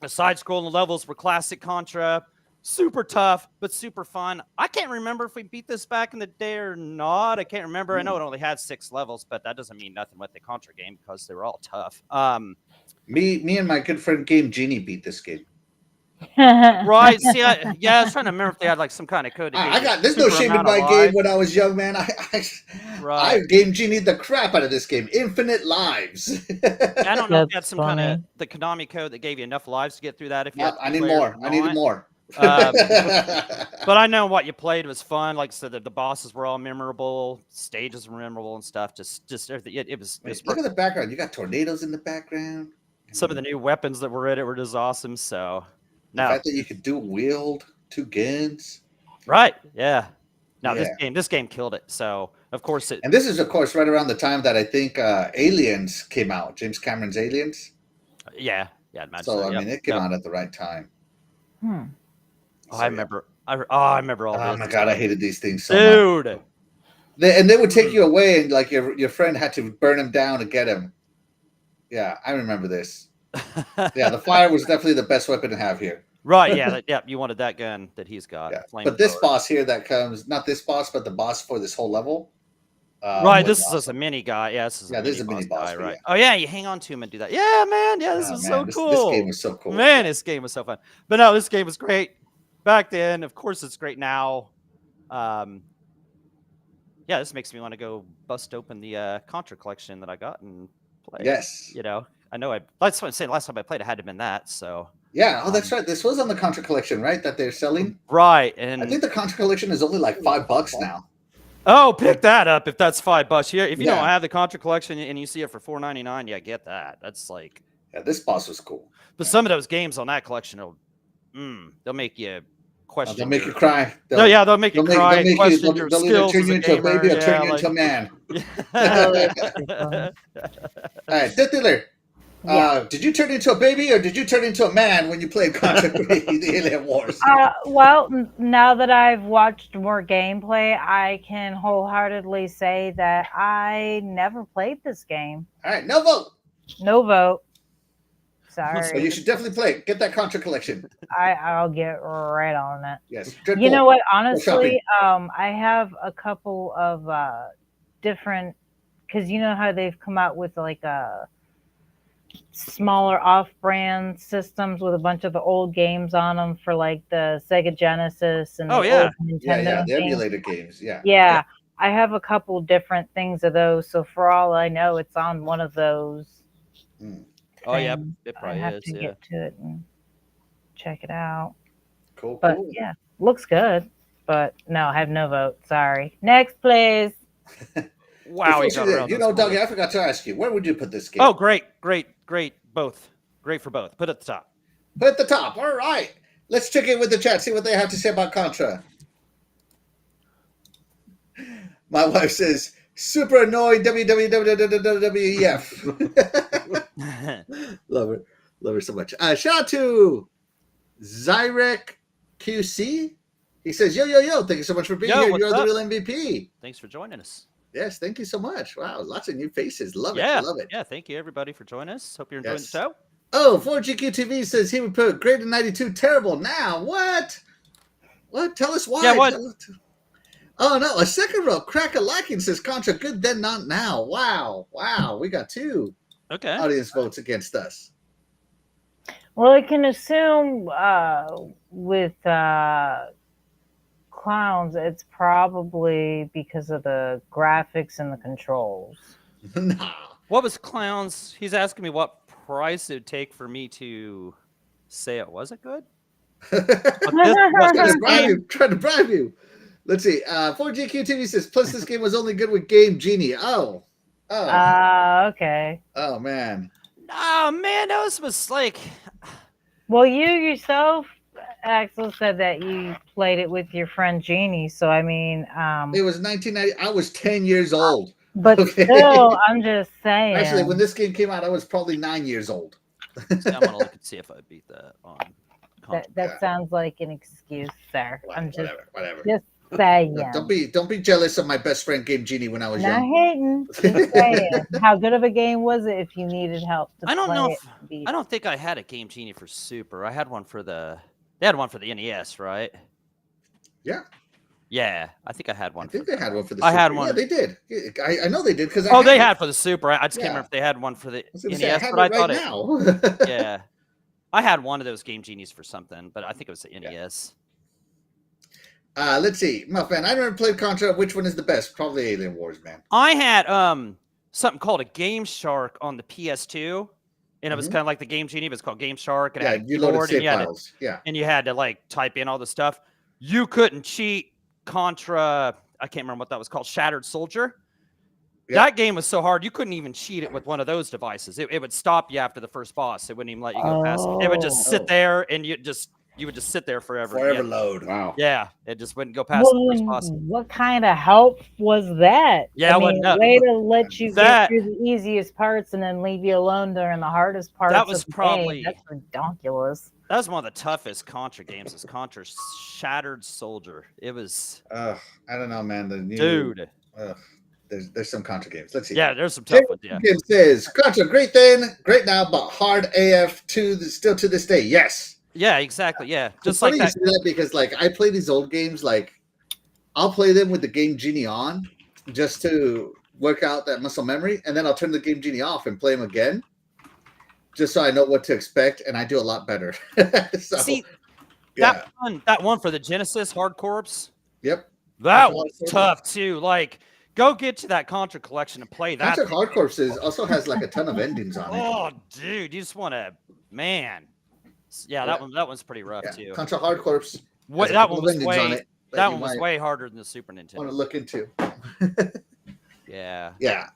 side-scrolling levels were classic Contra. Super tough, but super fun. I can't remember if we beat this back in the day or not. I can't remember. I know it only had 6 levels, but that doesn't mean nothing with the Contra game because they were all tough. Me and my good friend Game Genie beat this game. Right. See, I was trying to remember if they had like some kind of code. I got there's no shame in my game when I was young, man. I Game Genie the crap out of this game. Infinite lives. I don't know if you had That's some kind funny. of the Konami code that gave you enough lives to get through that. If you Yep, had I need 2 players more. or I needed not. more. But I know what you played was fun. Like I said, the bosses were all memorable, stages were memorable and stuff. Just everything. It was. Wait, look at the background. You got tornadoes in the background. Some of the new weapons that were in it were just awesome. So, The fact that you could dual wield 2 guns. Right. Yeah. Now Yeah. this game killed it. So of course it. And this is, of course, right around the time that I think Aliens came out. James Cameron's Aliens. Yeah. I'd imagine So I Yep, mean, it came yep. out at the right time. Oh, So, I remember. I remember all Oh this. my god, I hated these things so much. Dude. They would take you away, and like your friend had to burn him down to get him. Yeah, I remember this. Yeah, the fire was definitely the best weapon to have here. Right. Yeah. You wanted that gun that he's got. Yeah. Flamethrower. But this boss here that comes, not this boss, but the boss for this whole level. Right. was This is awesome. just a mini guy. Yeah. This is a mini boss guy. but Right. yeah. Oh yeah. You hang on to him and do that. Yeah, man. Yeah. This Oh, is man, so this cool. game was so cool. Man, this game was so fun. But no, this game was great back then. Of course, it's great now. Yeah, this makes me want to go bust open the Contra collection that I got and play. Yes. You know, I know that's what I'm saying. Last time I played, it had to have been that. So. Yeah. Oh, that's right. This was on the Contra collection, right? That they're selling. Right. And I think the Contra collection is only like $5 now. oh, pick that up if that's $5. Yeah, if you Yeah. don't have the Contra collection and you see it for $4.99, yeah, get that. That's like. Yeah, this boss was cool. But some of those games on that collection will, they'll make you question. They'll make you cry. No, yeah, they'll make you cry. They'll Question your they'll either skills turn as you a into a gamer. baby or turn Yeah, you into a man. Oh, that's pretty funny. All right, Death Dealer. Yeah. Did you turn into a baby or did you turn into a man when you played Contra 3, The Alien Wars? Well, now that I've watched more gameplay, I can wholeheartedly say that I never played this game. All right, no vote. No vote. So Sorry. you should definitely play it. Get that Contra collection. I'll get right on it. Yes. You know what? shopping. Honestly, I have a couple of different, because you know how they've come out with like smaller off-brand systems with a bunch of the old games on them for like the Sega Genesis and Oh, the yeah. old Nintendo Yeah, the games. emulator games. Yeah. Yeah, I have a couple different things of those. So for all I know, it's on one of those Oh yeah, things. it I probably have is. to Yeah. get to it and check it out. Cool. But yeah, looks good. But no, I have no vote. Sorry. Next, please. Wow, he got around those Dougie, bullets. I forgot to ask you, where would you put this game? Oh, great. Both. Great for both. Put it at the top. Put at the top. All right. Let's check in with the chat, see what they have to say about Contra. My wife says, super annoying WWF. Love her. Love her so much. Shout out to Zyrek QC. He says, yo. Thank you so much for being here. what's You're the up? real MVP. Thanks for joining us. Yes, thank you so much. Wow, lots of new faces. Love it. Yeah. Love it. Yeah, thank you everybody for joining us. Hope you're enjoying Yes. the show. Oh, 4GQ TV says he would put great in 92, terrible now. What? What? Tell us why. Yeah, what? Oh, no. A second row. Crack a liking says Contra good, then not now. Wow. We got 2 Okay. audience votes against us. Well, I can assume with clowns, it's probably because of the graphics and the controls. Nah. What was Clowns? He's asking me what price it would take for me to say it wasn't good. Trying to bribe you. Let's see. 4GQ TV says, plus this game was only good with Game Genie. Oh. Okay. Oh, man. Oh man, that was like. Well, you yourself, Axel, said that you played it with your friend Jeannie. So I mean, It was 1990. I was 10 years old. but Okay. still, I'm just saying. Actually, when this game came out, I was probably 9 years old. See, I'm gonna look and see if I beat that on. that sounds like an excuse, sir. I'm just Whatever. just saying. Don't be jealous of my best friend Game Genie when I was Not young. hating. Just saying. How good of a game was it if you needed help to I don't play know. it and beat I don't think I had a Game Genie for Super. I had one for the. They had one for the NES, right? Yeah. Yeah, I think I had one. I think they had one for the I Super. had one. Yeah, they did. I know they did because Oh, they had for the Super. I just can't Yeah. remember if they had one for the I was gonna NES, say, I have but I it thought right now. Yeah, I had one of those Game Genies for something, but I think it was the NES. Let's see, Muffin. I never played Contra. Which one is the best? Probably Alien Wars, man. I had something called a Game Shark on the PS2, and it was kind of like the Game Genie, but it's called Game Shark. And it had a you loaded keyboard, save and files. and you had to like type in all the stuff. You couldn't cheat Contra. I can't remember what that was called. Shattered Soldier. Yeah. That game was so hard you couldn't even cheat it with one of those devices. It would stop you after the first boss. It wouldn't even let you go past it. It would just sit there, and you would just sit there forever. Forever load. Wow. Yeah, it just wouldn't go past the first boss. What kind of help was that? Yeah, I mean, way to let you get through the easiest parts and then leave you alone during the hardest parts. That was of the probably game. That's ridiculous. That was one of the toughest Contra games. Is Contra Shattered Soldier? It was. I don't know, man. The new, dude. There's some Contra games. Let's see. Yeah, there's some tough ones. Yeah. Game says Contra great then, great now, but hard AF still to this day. Yes. Yeah, exactly. Yeah, just It's like funny that. You say that because like I play these old games, like I'll play them with the Game Genie on just to work out that muscle memory, and then I'll turn the Game Genie off and play them again, just so I know what to expect, and I do a lot better. So, see, yeah. that one for the Genesis Hard Corps. Yep. That was tough too. Like, go get to that Contra collection and play that. Contra Hard Corps also has like a ton of endings on it. Oh, dude, you just want to, man. Yeah, that one's pretty rough too. Contra Hard Corps. That one was way. That one was way harder than the Super Nintendo. Want to look into? Yeah. Yeah.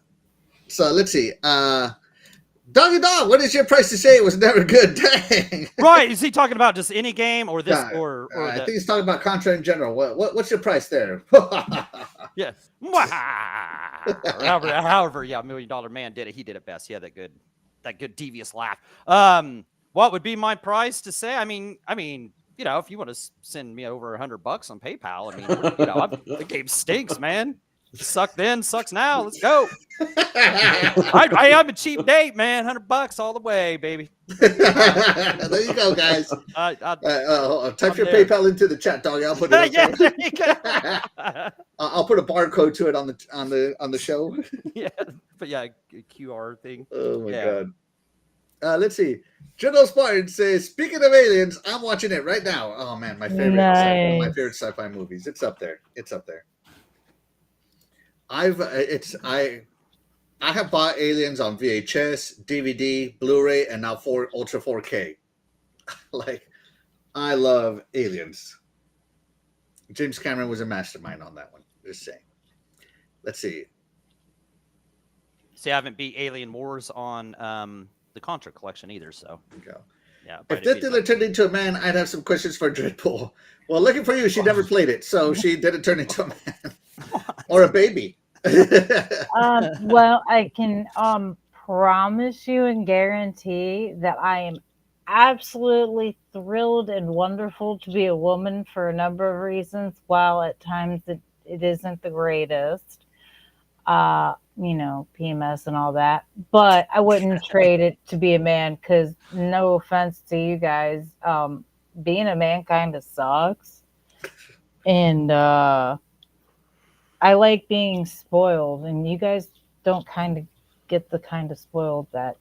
So let's see. Doggy Dog, what is your price to say it was never good? Dang. Right? Is he talking about just any game or this or I think he's talking about Contra in general. What's your price there? Yeah. However, yeah, $1 Million Man did it. He did it best. He had that good devious laugh. What would be my price to say? I mean, you know, if you want to send me over $100 on PayPal, I mean, you know, the game stinks, man. Suck then, sucks now. Let's go. I'm a cheap date, man. $100 all the way, baby. There you go, guys. Type your PayPal into the chat, dog. I'll put it. Yeah, there you go. I'll put a barcode to it on the show. Yeah, but yeah, QR thing. Oh my god. Let's see. General Spartan says, "Speaking of aliens, I'm watching it right now." Oh man, my favorite, one of my favorite sci-fi movies. It's up there. I I have bought Aliens on VHS, DVD, Blu-ray, and now Ultra 4K. Like, I love Aliens. James Cameron was a mastermind on that one. Just saying. Let's see. See, I haven't beat Alien Wars on the Contra collection either, so Go. yeah. If Death Dealer turned into a man, I'd have some questions for Dreadpool. Well, looking for you, she never played it, so she didn't turn into a man or a baby. Well, I can promise you and guarantee that I am absolutely thrilled and wonderful to be a woman for a number of reasons. While at times it isn't the greatest, PMS and all that, but I wouldn't trade it to be a man, because no offense to you guys, being a man kind of sucks. And I like being spoiled, and you guys don't kind of get the kind of spoiled that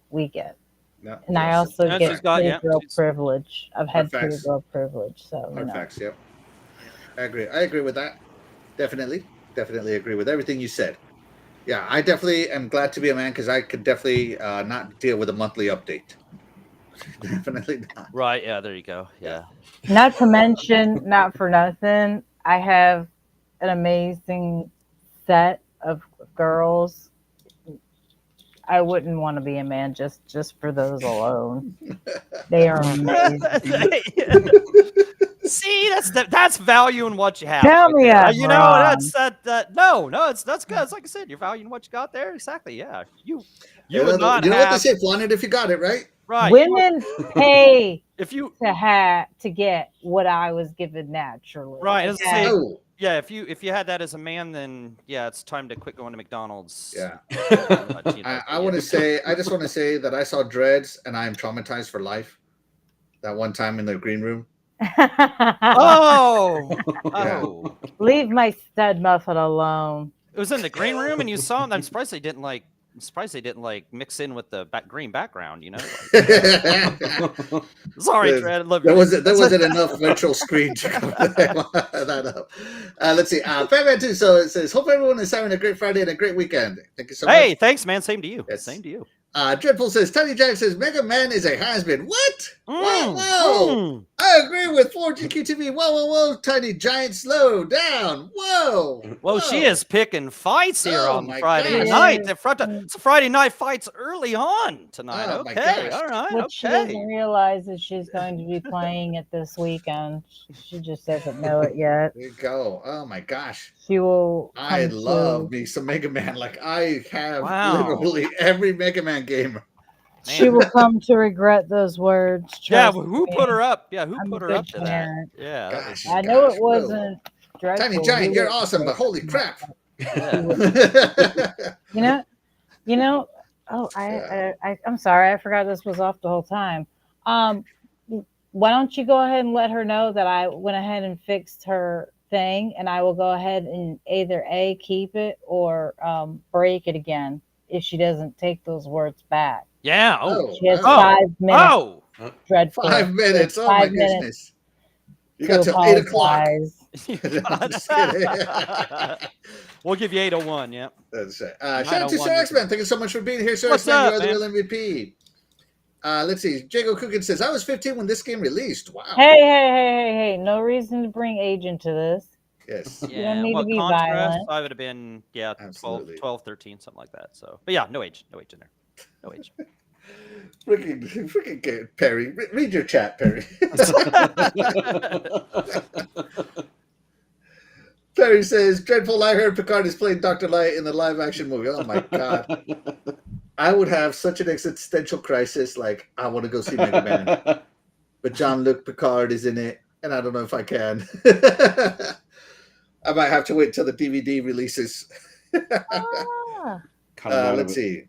we get. No, And I also And get she's got- pretty yeah, girl she's- privilege. I've had Hard pretty facts. girl privilege, so Hard facts, yep. I agree with that. Definitely agree with everything you said. Yeah, I definitely am glad to be a man, because I could definitely not deal with a monthly update. Definitely not. Right, yeah, there you go. Yeah. Not to mention, not for nothing, I have an amazing set of girls. I wouldn't want to be a man just for those alone. They are amazing. See, that's value in what you have. Tell me there. I'm wrong. No, that's good. It's like I said, you're valuing what you got there. Exactly. Yeah. You would not you know have what they say, flaunt it if you got it, right? right. Women pay If you to get what I was given naturally. right, as I say, Oh, yeah. If you had that as a man, then yeah, it's time to quit going to McDonald's. yeah. Pretty much, I want to say, I just want to say that I saw Dreads and I am traumatized for life. That one time in the green room. Oh, Yeah. oh. Leave my stud muffin alone. It was in the green room, and you saw him. I'm surprised they didn't mix in with the green background. Sorry, There- Fred. Love There you. wasn't enough virtual screen to cover that up. Let's see. Batman 2. So it says, hope everyone is having a great Friday and a great weekend. Thank you so much. Hey, thanks, man. Same to you. Yes. Same to you. Dreadful says, Tiny Jack says, Mega Man is a has-been. What? Whoa, whoa. Mm. I agree with 4GQTV. Whoa. Tiny Giant, slow down. Whoa. Well, she is picking fights here Oh on my Friday gosh. night. It's a Friday night fights early on tonight. Oh my Okay, gosh. all right, What she doesn't okay. realize is she's going to be playing it this weekend. She just doesn't know it yet. There you go. Oh my gosh. She will. I come love to- me some Mega Man. Like, I have Wow. literally every Mega Man game. She will come to regret those words. Yeah, trust who me. put her up? Yeah, who I'm put a her up good to that? parent. Yeah, that was- Gosh. I know gosh, it wasn't dreadful. Tiny Giant, He you're was- awesome, but holy crap. yeah. You know. Oh, I'm sorry. I forgot this was off the whole time. Why don't you go ahead and let her know that I went ahead and fixed her thing, and I will go ahead and either A, keep it, or break it again if she doesn't take those words back. Yeah. Oh. She has Oh. 5 minutes. Oh. Dreadful. 5 minutes. Oh my 5 minutes goodness. You to got till 8 o'clock. apologize. I'm just kidding. We'll give you 801. Yeah. That's right. Shout out to 901 Sir X-Man. Thank you so much for being here, Sir What's X-Man. You up, are the man? real MVP. Let's see. Jago Cookin says, I was 15 when this game released. Wow. Hey! No reason to bring age into this. Yes. You don't need to be Contra, violent. I would have been 12, Absolutely. 12, 13, something like that. So, but yeah, no age in there. No age. Freaking Perry. Read your chat, Perry. Perry says, Dreadful, I heard Picard is playing Dr. Light in the live action movie. Oh my God. I would have such an existential crisis. Like, I want to go see Mega Man. But Jean-Luc Picard is in it, and I don't know if I can. I might have to wait till the DVD releases. Ah. Let's see.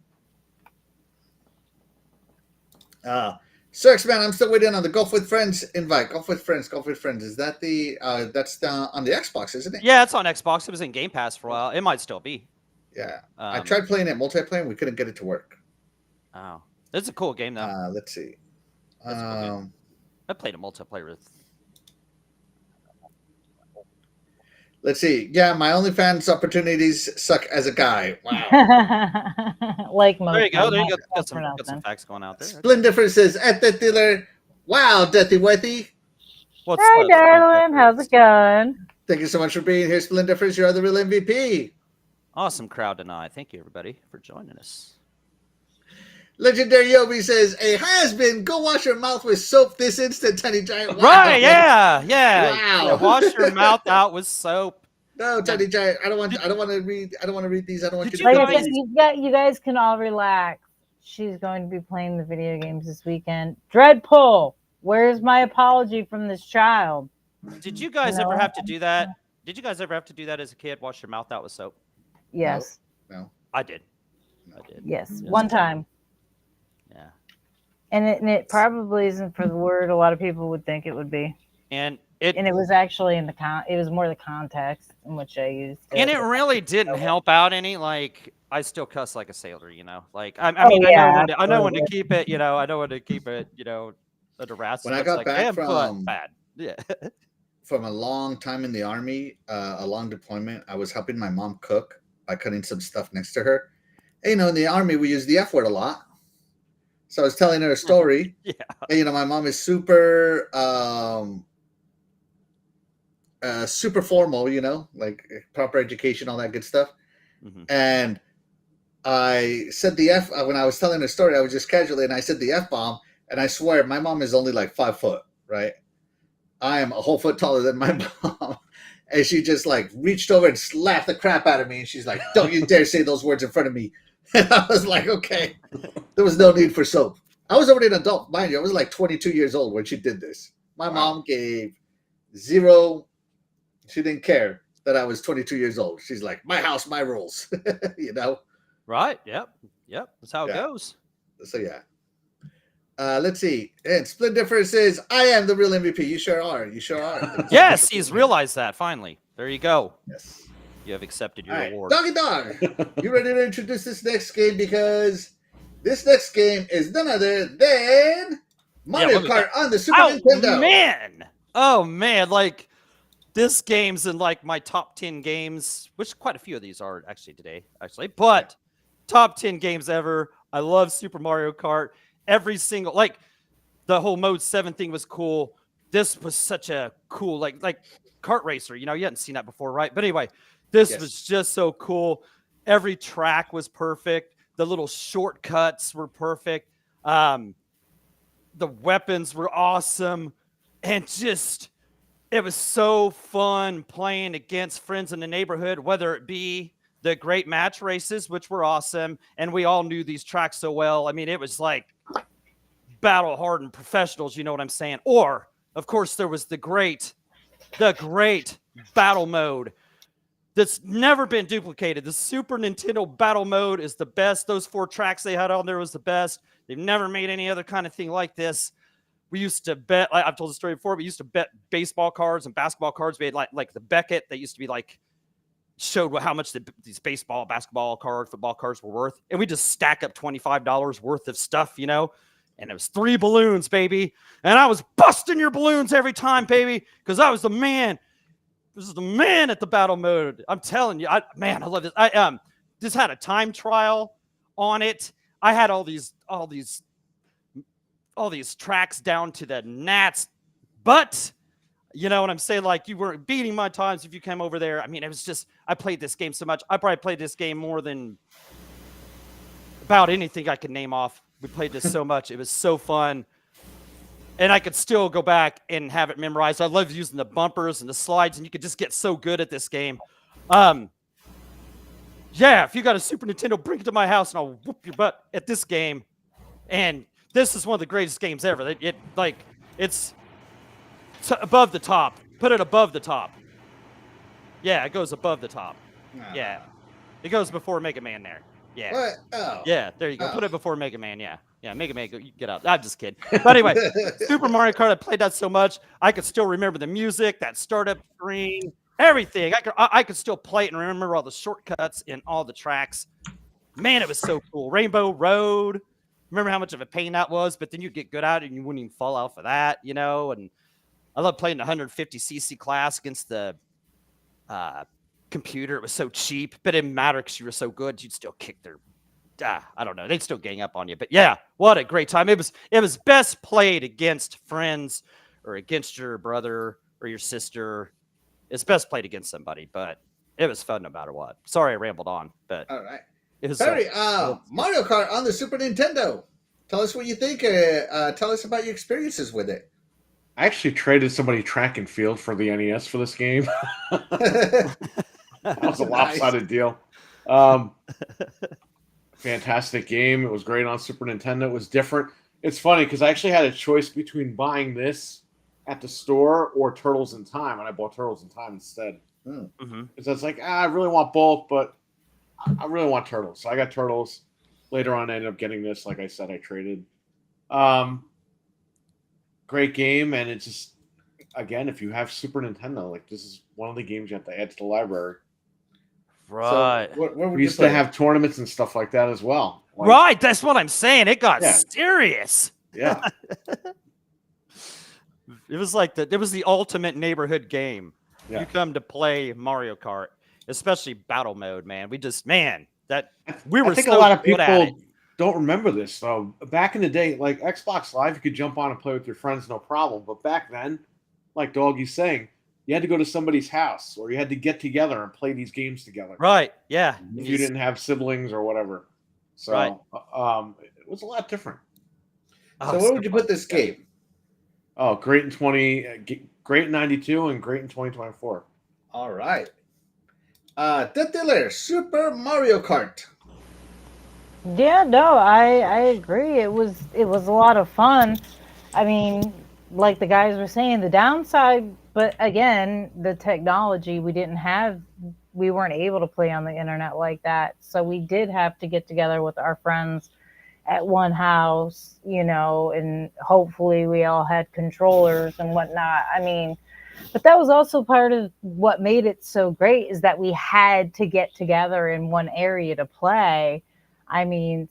Sir X-Man, I'm still waiting on the Golf with Friends invite. Golf with Friends. Is that that's on the Xbox, isn't it? Yeah, it's on Xbox. It was in Game Pass for a while. It might still be. Yeah. I tried playing it multiplayer. We couldn't get it to work. Oh, it's a cool game though. Let's see. That's a cool game. I played a multiplayer with. Let's see. Yeah, my OnlyFans opportunities suck as a guy. Wow. Like most. There you go. men, There you go. not Got for some nothing. facts going out there. Splinter says at the dealer. Wow, Deathy Wethy. What's Hi, up, darling. Splinter? How's it going? Thank you so much for being here, Splinter. You're the real MVP. Awesome crowd tonight. Thank you, everybody, for joining us. Legendary Yobi says, a has-been, go wash your mouth with soap this instant, Tiny Giant. Wow. Right, yeah. Wow. Yeah, wash your mouth out with soap. No, Tiny Giant, I don't want to read these. I don't want you to Like you I said, guys- you guys can all relax. She's going to be playing the video games this weekend. Dreadpool, where's my apology from this child? Did you guys ever have to do that? Did you guys ever have to do that as a kid? Wash your mouth out with soap? Yes. No. I did. Yes. One time. Yeah. And it probably isn't for the word a lot of people would think it would be. And it was actually it was more the context in which I used it. And it really didn't help out any. Like, I still cuss like a sailor, you know. Like, I know when to keep it, you know. I know when to keep it, you know, under wraps. When I got back from bad, yeah, from a long time in the army, a long deployment, I was helping my mom cook by cutting some stuff next to her. And, you know, in the army, we use the F word a lot. So I was telling her a story. Yeah. And, you know, my mom is super super formal, you know, like proper education, all that good stuff. Mm-hmm. And I said the F when I was telling her story, I was just casually, and I said the F bomb, and I swear my mom is only like 5 foot, right? I am a whole foot taller than my mom. And she just like reached over and slapped the crap out of me. And she's like, don't you dare say those words in front of me. And I was like, okay, there was no need for soap. I was already an adult, mind you. I was like 22 years old when she did this. My mom gave zero. She didn't care that I was 22 years old. She's like, my house, my rules, you know? Right. Yep. That's how it goes. So, yeah. Let's see. And Split says, I am the real MVP. You sure are. You sure are. Yes, he's realized that finally. There you go. Yes. You have accepted your reward. Doggy Dog, you ready to introduce this next game? Because this next game is none other than Mario Kart on the Super Nintendo. Oh, man. Like, this game's in, like, my top 10 games, which quite a few of these are actually today, But top 10 games ever. I love Super Mario Kart. Every single, like, the whole Mode 7 thing was cool. This was such a cool, like kart racer. You know, you hadn't seen that before, right? But anyway, this was just so cool. Every track was perfect. The little shortcuts were perfect. The weapons were awesome. And just, it was so fun playing against friends in the neighborhood, whether it be the great match races, which were awesome. And we all knew these tracks so well. I mean, it was like battle hardened professionals, you know what I'm saying? Or, of course, there was the great battle mode that's never been duplicated. The Super Nintendo battle mode is the best. Those 4 tracks they had on there was the best. They've never made any other kind of thing like this. We used to bet, I've told the story before, we used to bet baseball cards and basketball cards. We had like the Beckett that used to be like, showed how much these baseball, basketball cards, football cards were worth. And we just stack up $25 worth of stuff, you know? And it was 3 balloons, baby. And I was busting your balloons every time, baby, because I was the man. This is the man at the battle mode. I'm telling you, I love this. I just had a time trial on it. I had all these tracks down to the gnats, but you know what I'm saying? Like, you weren't beating my times if you came over there. I mean, it was just, I played this game so much. I probably played this game more than about anything I could name off. We played this so much. It was so fun. And I could still go back and have it memorized. I love using the bumpers and the slides, and you could just get so good at this game. Yeah, if you got a Super Nintendo, bring it to my house, and I'll whoop your butt at this game. And this is one of the greatest games ever. It's above the top. Put it above the top. Yeah, it goes above the top. Yeah. It goes before Mega Man there. Yeah. What? Oh. Yeah, there you go. Put it before Mega Man, yeah. Yeah, Mega Man, you get out. I'm just kidding. But anyway, Super Mario Kart, I played that so much. I could still remember the music, that startup screen, everything. I could still play it and remember all the shortcuts in all the tracks. Man, it was so cool. Rainbow Road. Remember how much of a pain that was, but then you'd get good at it and you wouldn't even fall off of that, you know? And I love playing the 150cc class against the computer. It was so cheap, but it didn't matter because you were so good. You'd still kick their. I don't know. They'd still gang up on you. But yeah, what a great time. It was best played against friends or against your brother or your sister. It's best played against somebody, but it was fun no matter what. Sorry I rambled on, but All right. it was Barry, Mario Kart on the Super Nintendo. Tell us what you think. Tell us about your experiences with it. I actually traded somebody track and field for the NES for this game. That was a lopsided deal. Fantastic game. It was great on Super Nintendo. It was different. It's funny because I actually had a choice between buying this at the store or Turtles in Time, and I bought Turtles in Time instead. Because I was like, I really want both, but I really want Turtles. So I got Turtles. Later on, I ended up getting this. Like I said, I traded. Great game, and it's just, again, if you have Super Nintendo, like this is one of the games you have to add to the library. right. So, where would We you used play to it? have tournaments and stuff like that as well. Like, Right, that's what I'm saying. It got Yeah. serious. Yeah. It was like it was the ultimate neighborhood game. Yeah. You come to play Mario Kart, especially battle mode, man. We just that I were think so a lot of good at it. people don't remember this though. Back in the day, like Xbox Live, you could jump on and play with your friends, no problem. But back then, like Doggie's saying, you had to go to somebody's house or you had to get together and play these games together. Right, yeah. If you didn't have siblings or whatever. So Right. It was a lot different. So where would you put this game? Oh, great in great in 92 and great in 2024. All right. The Diller, Super Mario Kart. Yeah, no, I agree. It was a lot of fun. I mean, like the guys were saying, the downside, but again, the technology we weren't able to play on the internet like that. So we did have to get together with our friends at one house, and hopefully we all had controllers and whatnot. I mean, but that was also part of what made it so great is that we had to get together in one area to play. I mean,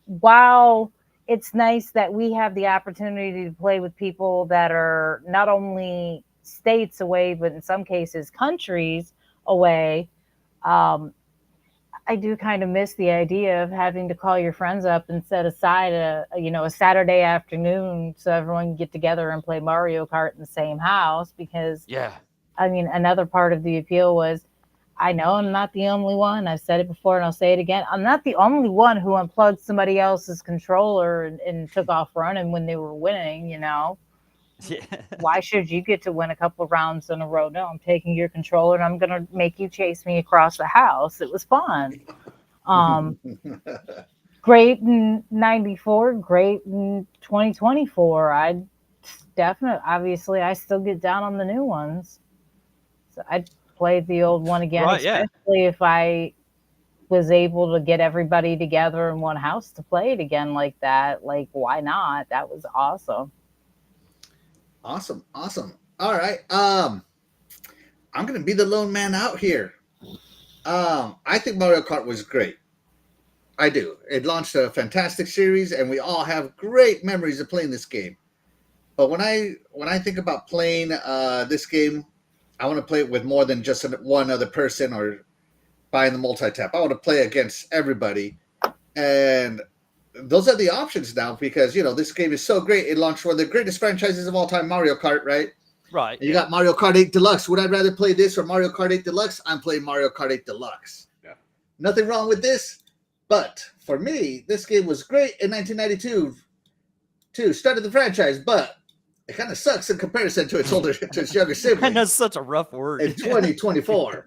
while it's nice that we have the opportunity to play with people that are not only states away, but in some cases countries away, I do kind of miss the idea of having to call your friends up and set aside a Saturday afternoon so everyone can get together and play Mario Kart in the same house. Because I mean, another part of the appeal was, I know I'm not the only one. I've said it before and I'll say it again. I'm not the only one who unplugged somebody else's controller and took off running when they were winning, Yeah. Why should you get to win a couple of rounds in a row? No, I'm taking your controller and I'm going to make you chase me across the house. It was fun. Great in 94, great in 2024. Obviously, I still get down on the new ones. So I'd play the old one again, Right, yeah. especially if I was able to get everybody together in one house to play it again like that. Like, why not? That was awesome. Awesome. All right. I'm gonna be the lone man out here. I think Mario Kart was great. I do. It launched a fantastic series, and we all have great memories of playing this game. But when I think about playing this game, I want to play it with more than just one other person or buying the multi-tap. I want to play against everybody, and those are the options now because this game is so great. It launched one of the greatest franchises of all time, Mario Kart, right? Right. And you got Mario Kart 8 Deluxe. Would I rather play this or Mario Kart 8 Deluxe? I'm playing Mario Kart 8 Deluxe. Yeah. Nothing wrong with this, but for me, this game was great in 1992 to started the franchise, but it kind of sucks in comparison to its younger sibling. That's such a rough word. In 2024.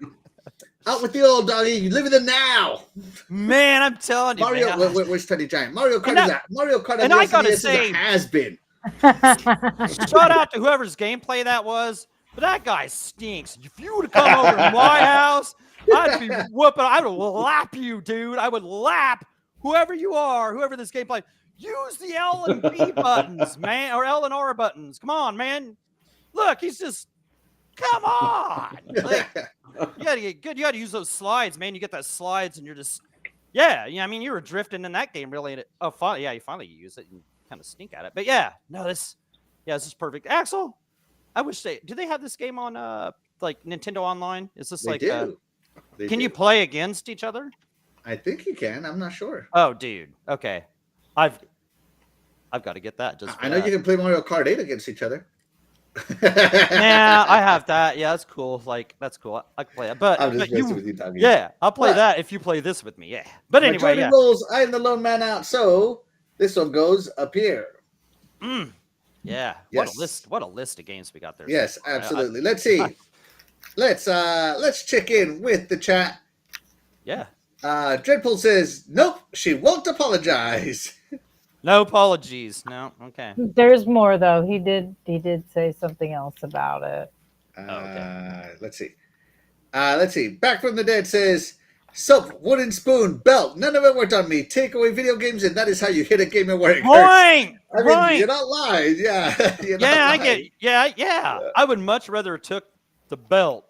Out with the old doggy. You live in the now. Man, I'm telling you, Mario, man. where's Teddy Giant? Mario Kart Mario Kart and I gotta say, has been. Shout out to whoever's gameplay that was, but that guy stinks. If you would have come over to my house, I'd be whooping. I would lap you, dude. I would lap whoever you are, whoever this gameplay. Use the L and B buttons, man, or L and R buttons. Come on, man. Look, he's just. Come on. Like, you gotta get good. You gotta use those slides, man. You get that slides, and you're just. Yeah. I mean, you were drifting in that game, really. You finally use it and kind of stink at it. But this is perfect. Axel, I wish do they have this game on like Nintendo Online? Is this They like do. They can do. you play against each other? I think you can. I'm not sure. Oh, dude. Okay. I've got to get that just for I know that. you can play Mario Kart 8 against each other. Yeah, I have that. Yeah, that's cool. Like that's cool. I can play it. But, I'm just but messing with you, Tommy. yeah, I'll play But- that if you play this with me. Yeah. But anyway, Majority yeah. rules. I am the lone man out. So this one goes up here. Yeah. Yes. What a list! What a list of games we got there. Yes, so far. absolutely. Let's see. Let's check in with the chat. Yeah. Dreadpool says, "Nope, she won't apologize." No apologies. No. Okay. There's more though. He did say something else about it. Okay. Let's see. Let's see. Back from the Dead says, "Soap, wooden spoon, belt. None of it worked on me. Take away video games, and that is how you hit a game and where it hurts." Point. I mean, Right. you're not lying. Yeah. You're not Yeah, I lying. get. Yeah. I would much rather have took the belt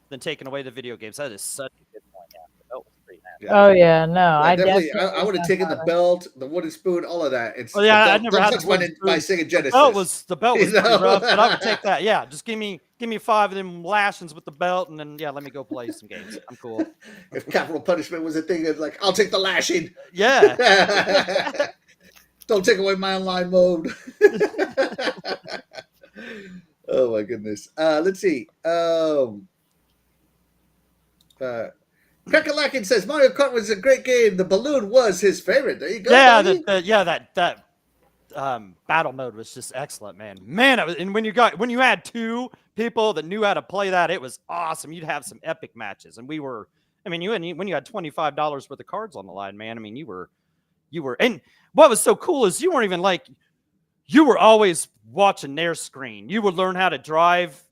than taking away the video games. That is such a good point. Yeah, the belt was pretty nasty. Yeah. Oh yeah, no, Yeah, I definitely. definitely I would have taken the belt, the wooden spoon, all of that. It's Oh yeah, the I belt, never don't had touch the my, wooden my spoon. Sega Genesis. The belt was You pretty know? rough, but I would take that. Yeah, just give me 5 of them lashings with the belt, and then let me go play some games. I'm cool. If capital punishment was a thing, it's like, I'll take the lashing. Yeah. Don't take away my online mode. Oh my goodness. Let's see. Crackalakin says Mario Kart was a great game. The balloon was his favorite. There you go. Yeah, buddy. that battle mode was just excellent, man. And when you had 2 people that knew how to play that, it was awesome. You'd have some epic matches, and when you had $25 worth of cards on the line, man. I mean, you were, and what was so cool is you weren't even like, you were always watching their screen. You would learn how to drive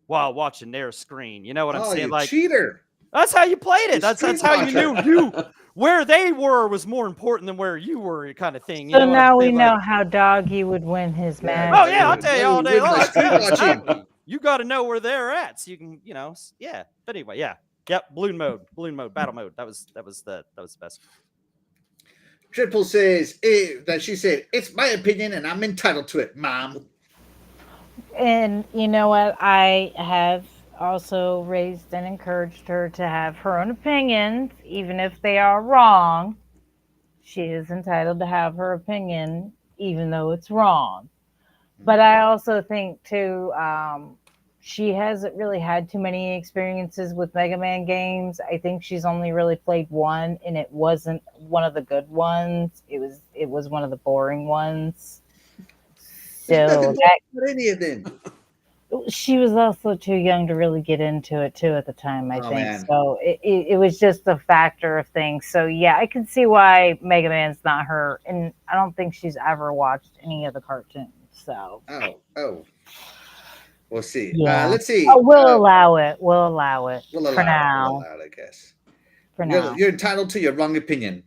while watching their screen. You know what I'm saying? You Like, cheater. that's how you played it. You That's street how you watcher. knew where they were was more important than where you were, kind of thing. You So know what I'm now we saying? know Like, how Doggy would win his Yeah. match. oh yeah, I'll tell you all day With long. my street Yeah, watching. exactly. You got to know where they're at, so you can, yeah. But anyway, yeah, yep. Balloon mode, battle mode. That was the best. Triple says that she said, "It's my opinion and I'm entitled to it, Mom." And you know what? I have also raised and encouraged her to have her own opinions, even if they are wrong. She is entitled to have her opinion, even though it's wrong. But I also think, too, she hasn't really had too many experiences with Mega Man games. I think she's only really played one, and it wasn't one of the good ones. It was one of the boring ones. So Not any of them. she was also too young to really get into it too at the time, I Oh, think. man. So it was just a factor of things. So yeah, I can see why Mega Man's not her, and I don't think she's ever watched any of the cartoons. So Oh. We'll see. yeah, Let's see. we'll allow it. We'll allow it We'll for allow now. it. We'll allow it, I guess. For now, You're entitled to your wrong opinion.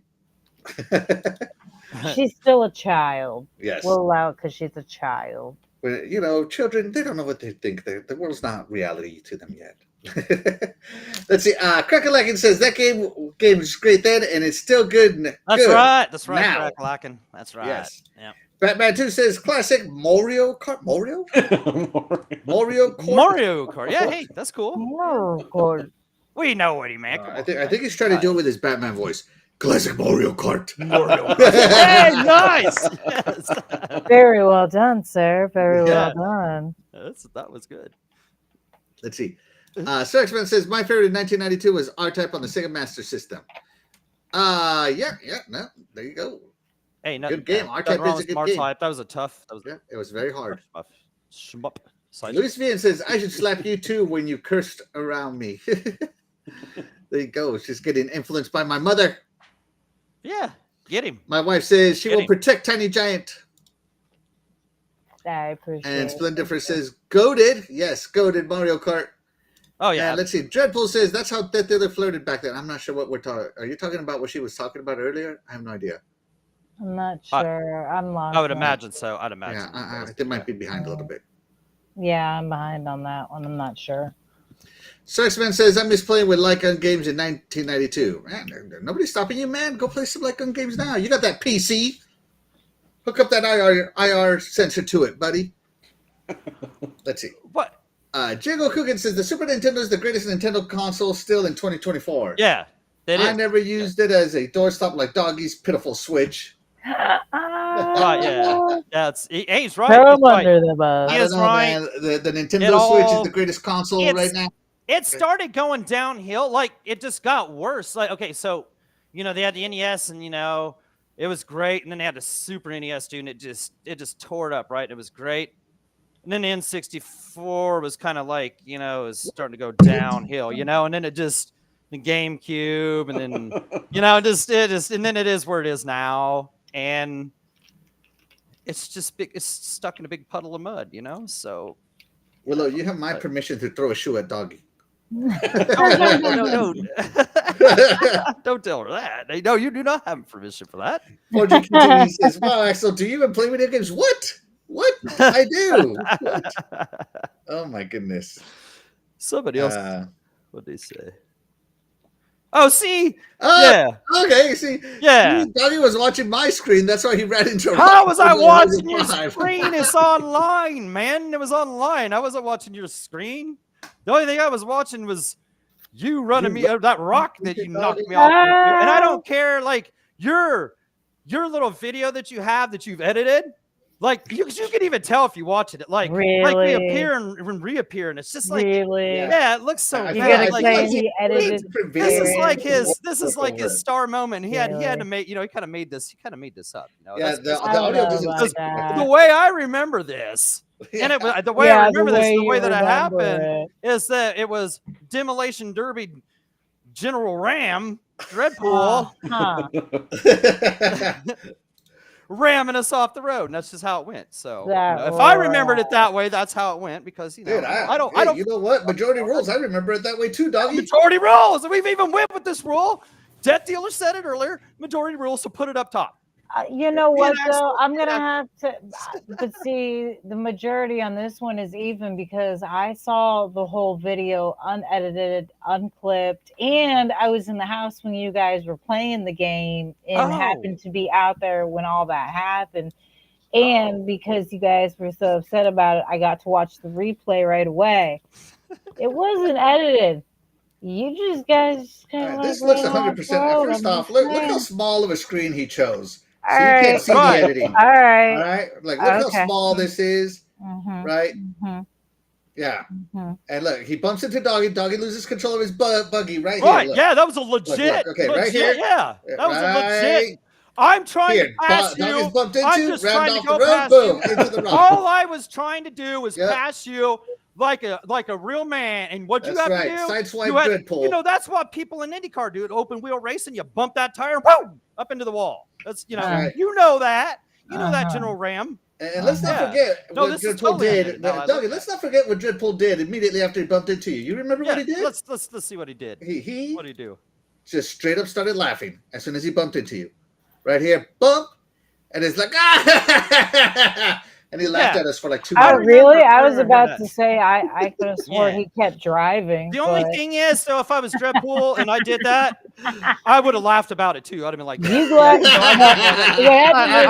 she's still a child. Yes. We'll allow it because she's a child. But, children, they don't know what they think. The world's not reality to them yet. Let's see. Crackalakin says that game is great then, and it's still good. That's good right. That's right. now. Crack-a-lackin'. That's right. Yes. Yeah. Batman 2 says classic Mario Kart. Mario Kart. Mario Kart. Yeah. Hey, that's cool. Oh, of course. We know what he meant. I think he's trying to do it with his Batman voice. Classic Mario Kart. Mario Kart. Hey, nice. Yes. Very well done, sir. Very Yeah. well done. That was good. Let's see. Sexman says my favorite in 1992 was R-Type on the Sega Master System. No, there you go. Hey, Good game. R-Type is a good game. That was a tough. Yeah, it was very hard. Shmup. Luis Vian says I should slap you too when you cursed around me. There you go. She's getting influenced by my mother. Yeah, get him. My wife says she Get will him. protect Tiny Giant. I appreciate And it. Splendifer says goated. Yes, goated Mario Kart. Oh yeah. And let's see. Dreadpool says that's how Death Dealer flirted back then. I'm not sure what we're talking. Are you talking about what she was talking about earlier? I have no idea. I'm not sure. I'm lost. I would now. imagine so. I'd imagine. Yeah, they might be behind a little bit. Yeah, I'm behind on that one. I'm not sure. Sexman says I miss playing with Lycon games in 1992. Man, nobody's stopping you, man. Go play some Lycon games now. You got that PC. Hook up that IR sensor to it, buddy. Let's see. What? Jago Coogan says the Super Nintendo is the greatest Nintendo console still in 2024. Yeah, it I is. never used it as a doorstop like Doggy's pitiful Switch. Right, yeah. That's he's right. Throw He's him right. under the bus. I He don't is know, right. man. The Nintendo Switch is the greatest console right now. It started going downhill. Like, it just got worse. Like, okay, so, they had the NES, and, it was great. And then they had the Super NES, dude, and it just tore it up, right? It was gret. And then the N64 was kind of like, it was starting to go downhill, and then the GameCube, and then, and then it is where it is now. And it's just big. It's stuck in a big puddle of mud, so. Willow, you have my permission to throw a shoe at Doggy. No. Don't tell her that. No, you do not have permission for that. 4G continues, says, wow, Axel, do you even play video games? What? I do. What? Oh, my goodness. Somebody else. What did they say? Oh, see? Yeah. Okay, see. Yeah. Doggy was watching my screen. That's why he ran into a How was I watching your screen? It's online, man. It was online. I wasn't watching your screen. The only thing I was watching was you running me that rock that you knocked me off. And I don't care, like, your little video that you have that you've edited. Like, you can even tell if you watch it. Like we appear and reappear, and it's just like, yeah, it looks so bad. You gotta like, say he edited. This is like his star moment. He had to make, he kind of made this up. Yeah, the audio doesn't. The way I remember this, and the way I remember this, the way that it happened is that it was Demolition Derby General Ram Dreadpool. Ramming us off the road, and that's just how it went. So if I remembered it that way, that's how it went. Because Dude, I don't. You know what? Majority rules. I remember it that way too, Doggy. Majority rules. We've even went with this rule. Death Dealer said it earlier. Majority rules. So put it up top. You know what, though? I'm going to have to, but see, the majority on this one is even because I saw the whole video unedited, unclipped, and I was in the house when you guys were playing the game and happened to be out there when all that happened. And because you guys were so upset about it, I got to watch the replay right away. It wasn't edited. You just guys kind of this looks 100%. First off, look how small of a screen he chose. So you can't see the editing. All right. Like, look how small this is. Right? Yeah. And look, he bumps into Doggy. Doggy loses control of his buggy right here. Look. Yeah, that was a legit. Okay, right here. Yeah, that was a legit. I'm trying to pass you. Doggy's bumped into, I'm just trying to go past boom, you. into the rock. All I was trying to do was pass you like a real man. And what you have to do, sideswipe Dreadpool. That's what people in IndyCar do at open wheel racing. You bump that tire, boom, up into the wall. That's you know that. You know that General Ram. And let's not forget what Dreadpool did. Doggy, let's not forget what Dreadpool did immediately after he bumped into you. You remember what he did? Let's see what he did. What did he do? Just straight up started laughing as soon as he bumped into you. Right here, bump, and it's like ah, and he laughed at us for like 2 minutes. Oh, really? I was about to say I could have sworn he kept driving. The only thing is, so if I was Dreadpool and I did that, I would have laughed about it too. I'd have been like, I'll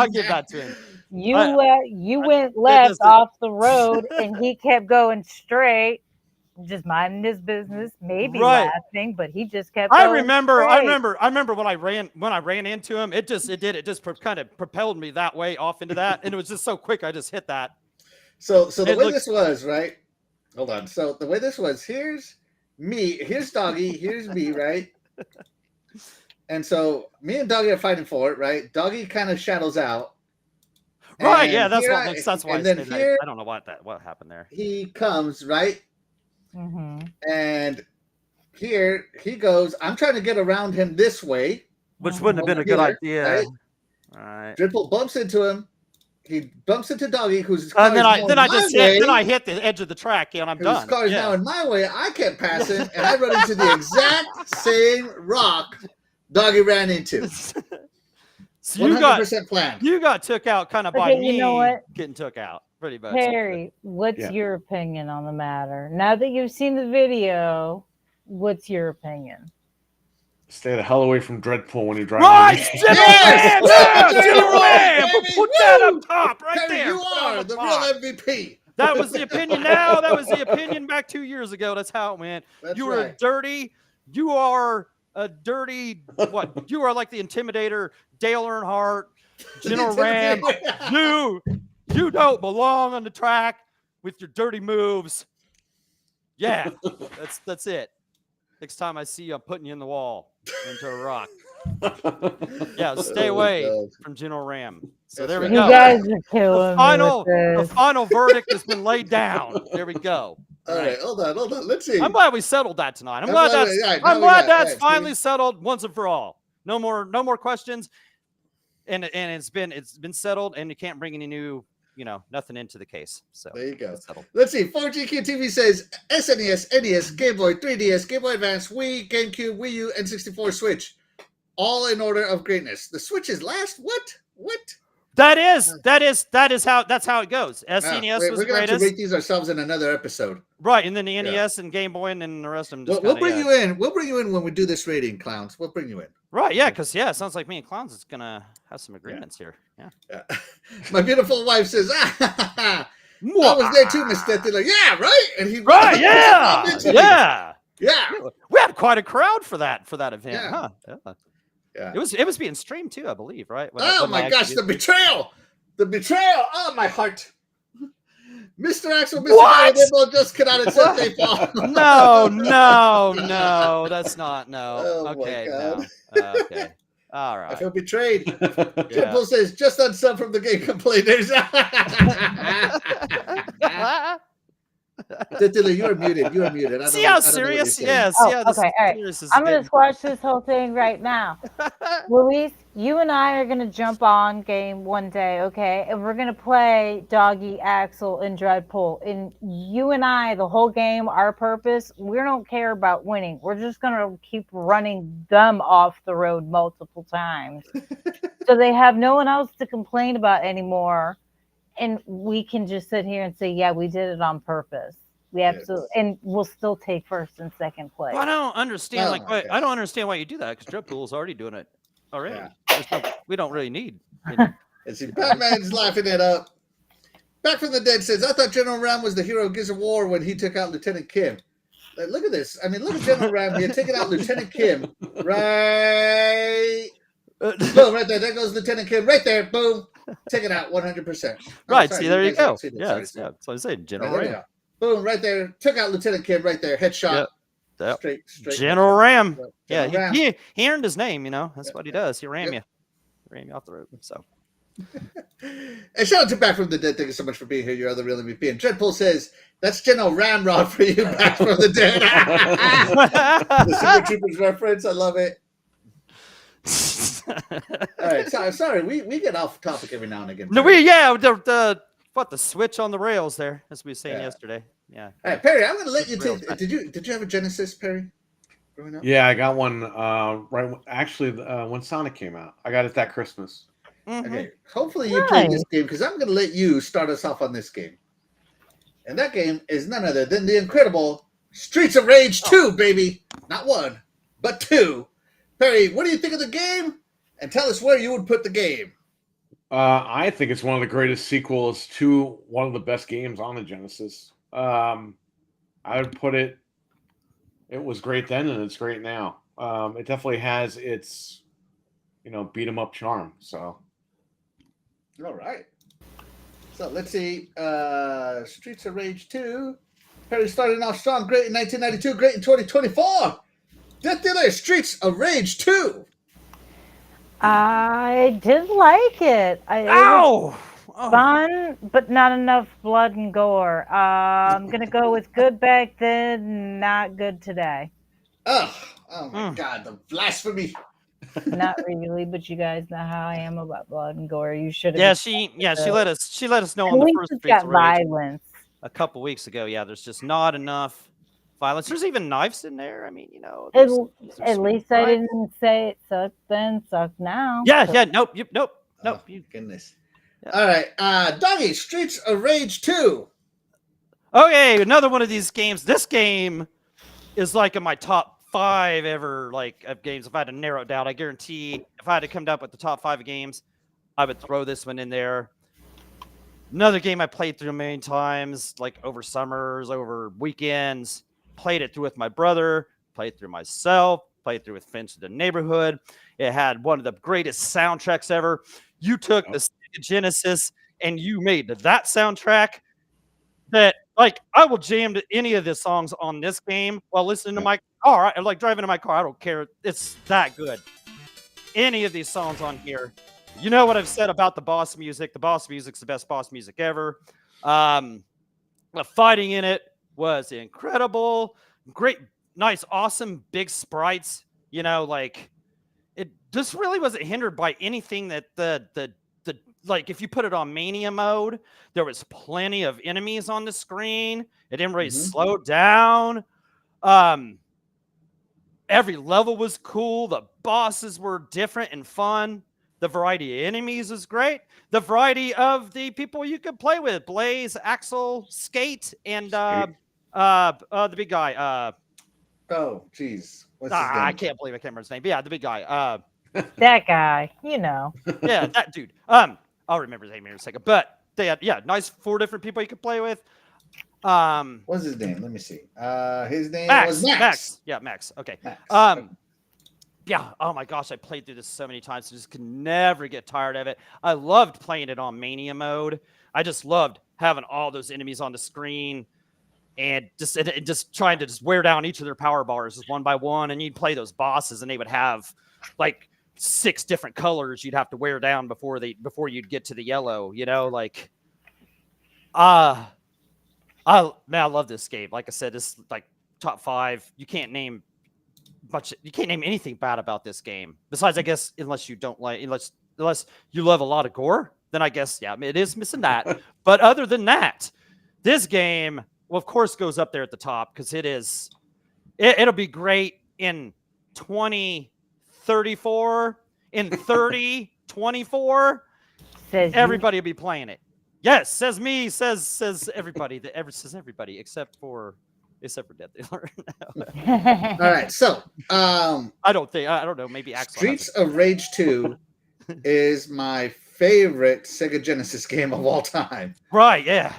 give that to him. You went left off the road, and he kept going straight, just minding his business, maybe laughing, but he just kept going I remember when I ran into him, it just kind of propelled me that way off into that, and it was just so quick. I just hit that. So the way this was, right? Hold on. So the way this was, here's me, here's Doggy, here's me, right? And so me and Doggy are fighting for it, right? Doggy kind of shadows out. Right, yeah, that's why. And then here, I don't know what happened there. He comes, right? And here he goes. I'm trying to get around him this way, which wouldn't have been a good idea. Right? All right. Dreadpool bumps into him. He bumps into Doggy, who's then I hit the edge of the track, and I'm done. His car is now in my way. I can't pass him, and I run into the exact same rock Doggy ran into. So 100% planned. You got took out kind of by me. You know what? Getting took out. Pretty much. Harry, what's your opinion on the matter? Now that you've seen the video, what's your opinion? Stay the hell away from Dreadpool when you drive. Right! General Ram! Put that up top right Harry, there. You are the real MVP. That was the opinion now. That was the opinion back 2 years ago. That's how it went. That's You were right. dirty. You are a dirty what? You are like the Intimidator, Dale Earnhardt, General Ram. You don't belong on the track with your dirty moves. Yeah, that's it. Next time I see you, I'm putting you in the wall into a rock. Yeah, stay away from General Ram. So there we You go. guys are killing The final verdict has been laid down. There we go. All right, hold on. Let's see. I'm glad we settled that tonight. I'm glad glad that's finally settled once and for all. No more questions. And it's been settled, and you can't bring any new, nothing into the case. So there you go. Settled. Let's see. 4GQ TV says SNES, NES, Game Boy, 3DS, Game Boy Advance, Wii, GameCube, Wii U, N64, Switch, all in order of greatness. The Switch is last. What? That's how it goes. SNES was we're gonna have to greatest, rate these ourselves in another episode. right? And then the NES and Game Boy, and then the rest of them. We'll bring you in. We'll bring you in when we do this rating, clowns. We'll bring you in. Right? Yeah, because it sounds like me and Clowns is gonna have some agreements here. Yeah. My beautiful wife says, I was there too, Miss Stettler. Yeah, right. And he right. Yeah. We had quite a crowd for that event, huh? Yeah. It was being streamed too, I believe, right? My gosh, the betrayal! Oh, my heart! Mr. Axel, Mr. Nibble just cut out and said they fall. No, that's not Oh, okay, my no. Okay. All right. I feel betrayed. Triple says, just unsub from the game complainers. Stettler, you're muted. See how serious? Yeah, okay, all right. I'm going to squash this whole thing right now. Luis, you and I are going to jump on game one day, okay? And we're going to play Doggy, Axel, and Dreadpool. And you and I, the whole game, our purpose, we don't care about winning. We're just going to keep running them off the road multiple times. So they have no one else to complain about anymore. And we can just sit here and say, yeah, we did it on purpose. We absolutely, and we'll still take first and second place. Well, I don't understand. I don't understand why you do that, because Dreadpool is already doing it already. Yeah. We don't really need. And see, Batman's laughing it up. Back from the Dead says, I thought General Ram was the hero of Gears of War when he took out Lieutenant Kim. Like, look at this. I mean, look at General Ram here taking out Lieutenant Kim. Right. Boom, right there. There goes Lieutenant Kim. Right there. Boom. Take it out 100%. Right. See, there you go. That's what I said. General Ram. Boom, right there. Took out Lieutenant Kim right there. Headshot. Yep. Straight. General Ram. Ram. He earned his name, That's what he does. He ran you. Ran you off the road. So. And shout out to Back from the Dead. Thank you so much for being here. Your other real MVP. And Dreadpool says, that's General Ramrod for you, Back from the Dead. The Super Troopers reference. I love it. All right, sorry, we get off topic every now and again. No, the switch on the rails there, as we were saying yesterday. Yeah. All right, Perry, I'm going to let you take. Did you have a Genesis, Perry? Growing up? Yeah, I got one when Sonic came out. I got it that Christmas. Mm-hmm. Okay, hopefully you play this game, because I'm going to let you start us off on this game. And that game is none other than the incredible Streets of Rage 2, baby. Not 1, but 2. Perry, what do you think of the game? And tell us where you would put the game. I think it's one of the greatest sequels to one of the best games on the Genesis. I would put it was great then and it's great now. It definitely has its, beat 'em up charm. So. All right. So let's see. Streets of Rage 2. Perry starting off strong, great in 1992, great in 2024. Death Dealer, Streets of Rage 2. I did like it. It was fun, but not enough blood and gore. I'm going to go with good back then, not good today. Oh my God, the blasphemy. Not really, but you guys know how I am about blood and gore. You should have. Yeah, she let us know on the first Streets of Rage violence a couple weeks ago. Yeah, there's just not enough violence. There's even knives in there. I mean, at least I didn't say it sucked then, sucked now. Yeah. Nope. Oh, goodness. Yeah. All right, Doggy, Streets of Rage 2. Okay, another one of these games. This game is like in my top 5 ever, of games. If I had to narrow it down, I guarantee if I had to come up with the top 5 of games, I would throw this one in there. Another game I played through many times, like over summers, over weekends. Played it through with my brother, played through myself, played through with friends in the neighborhood. It had one of the greatest soundtracks ever. You took the Sega Genesis and you made that soundtrack that, like, I will jam to any of the songs on this game while listening to my car. I'm like driving in my car. I don't care. It's that good. Any of these songs on here. You know what I've said about the boss music. The boss music's the best boss music ever. The fighting in it was incredible. Great, nice, awesome, big sprites. You know, like it just really wasn't hindered by anything that the like if you put it on mania mode, there was plenty of enemies on the screen. It didn't really slow down. Every level was cool. The bosses were different and fun. The variety of enemies is great. The variety of the people you could play with: Blaze, Axel, Skate, and the big guy. Oh, jeez. What's his name? I can't believe I can't remember his name. But yeah, the big guy. That guy, you know. Yeah, that dude. I'll remember his name here in a second. But they had, nice 4 different people you could play with. What's his name? Let me see. His name was Max. Yeah, Max. Okay. Max. Yeah. Oh my gosh, I played through this so many times. I just could never get tired of it. I loved playing it on mania mode. I just loved having all those enemies on the screen and just trying to just wear down each of their power bars one by one. And you'd play those bosses, and they would have like 6 different colors you'd have to wear down before you'd get to the yellow. You know, like I love this game. Like I said, this is like top 5. You can't name anything bad about this game. Besides, I guess, unless you love a lot of gore, then I guess, yeah, it is missing that. But other than that, this game, well, of course, goes up there at the top because it'll be great in 2034, in 3024. Everybody will be playing it. Yes, says me, says everybody, says everybody except for Death Dealer. All right, so I don't know, maybe Axel. Streets of Rage 2 is my favorite Sega Genesis game of all time. Right, yeah.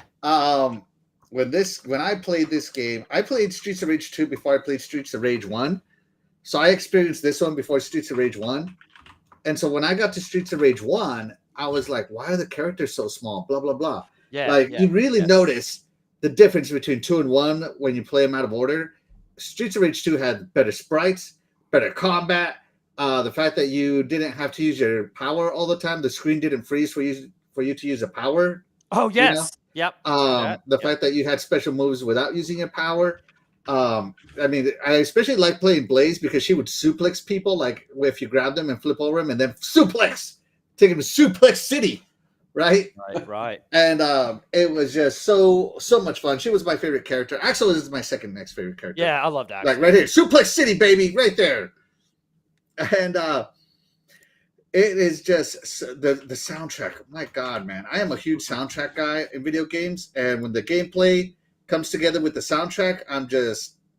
When I played this game, I played Streets of Rage 2 before I played Streets of Rage 1. So I experienced this one before Streets of Rage 1. And so when I got to Streets of Rage 1, I was like, why are the characters so small? Blah, blah, blah. Yeah. You really notice the difference between 2 and 1 when you play them out of order. Streets of Rage 2 had better sprites, better combat. The fact that you didn't have to use your power all the time, the screen didn't freeze for you to use a power. Oh, yes. You know? Yep. The fact that you had special moves without using your power. I mean, I especially like playing Blaze because she would suplex people, like if you grab them and flip over them and then suplex, take them to Suplex City. Right. And it was just so much fun. She was my favorite character. Axel is my second next favorite character. Yeah, I loved Axel. Like right here, Suplex City, baby, right there. And it is just the soundtrack. My God, man, I am a huge soundtrack guy in video games, and when the gameplay comes together with the soundtrack,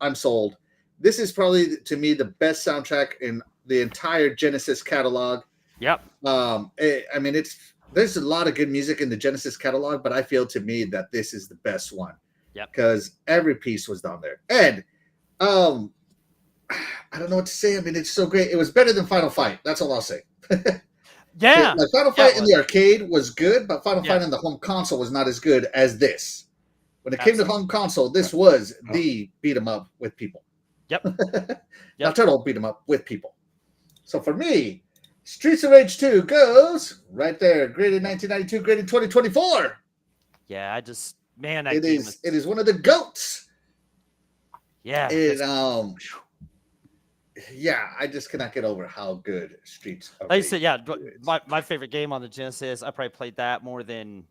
I'm sold. This is probably, to me, the best soundtrack in the entire Genesis catalog. Yep. There's a lot of good music in the Genesis catalog, but I feel to me that this is the best one. Yep. Because every piece was down there. And I don't know what to say. I mean, it's so great. It was better than Final Fight. That's all I'll say. Yeah. Like Final Fight in the arcade was good, but Final Fight on the home console was not as good as this. When it came to home console, this was the beat 'em up with people. Yep. Not turtle beat 'em up with people. So for me, Streets of Rage 2 goes right there. Graded 1992, graded 2024. Yeah, it is one of the GOATs. Yeah. I just cannot get over how good Streets of Like I Rage said, yeah, my favorite game on the Genesis, I probably played that more than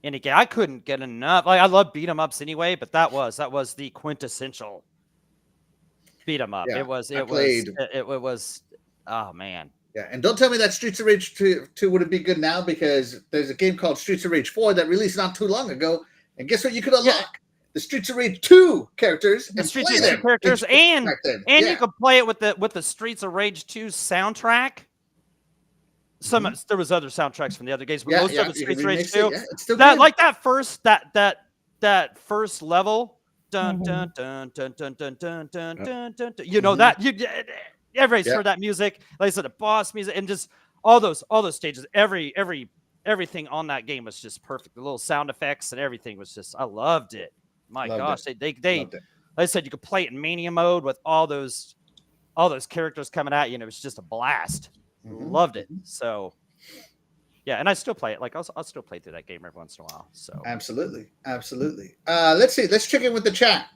any game. I couldn't get enough. Like, I love beat 'em ups anyway, but that was the quintessential beat 'em up. Yeah, it was oh man. Yeah, and don't tell me that Streets of Rage 2 wouldn't be good now, because there's a game called Streets of Rage 4 that released not too long ago, and guess what? You could unlock the Streets of Rage 2 characters and play them. You could play it with the Streets of Rage 2 soundtrack. There was other soundtracks from the other games, but Yeah, most yeah, of it you can Streets of Rage remix 2. it. Yeah, it's still That good. like that first level. Dun, Mhm. dun, dun, dun, dun, dun, dun, dun, dun, dun, dun. You know that everybody's Yeah. heard that music. Like I said, the boss music and just all those stages. Everything on that game was just perfect. The little sound effects and everything was just. I loved it. My Loved gosh, it. they Loved it. like I said, you could play it in mania mode with all those characters coming at you, and it was just a blast. Mhm. Loved it. So yeah, and I still play it. Like I'll still play through that game every once in a while. So Absolutely. Let's see. Let's check in with the chat.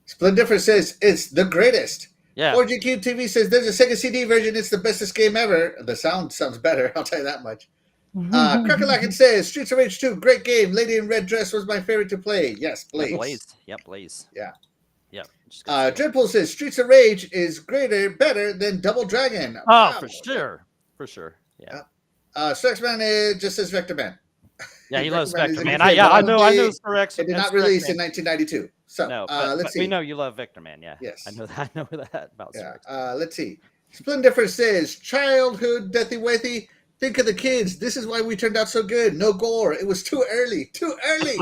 Split Difference says it's the greatest. yeah. 4GQ TV says there's a Sega CD version. It's the bestest game ever. The sound sounds better. I'll tell you that much. Crackalakin says Streets of Rage 2, great game. Lady in Red Dress was my favorite to play. Yes, Blaze. Blaze. Yep, Blaze. Yeah. Yep. Dreadpool says Streets of Rage is better than Double Dragon. Oh, Wow. for sure. Yeah. Srexman just says Vector Man. Yeah, he loves Vector Vector Man Man. is a I good know game. Srexman. It did not release in 1992. So No, let's but see. we know you love Vector Man. Yeah. Yes. I know that. I know that about Srexman. Let's see. Split Difference says childhood deathy wethy. Think of the kids. This is why we turned out so good. No gore. It was too early. Too early.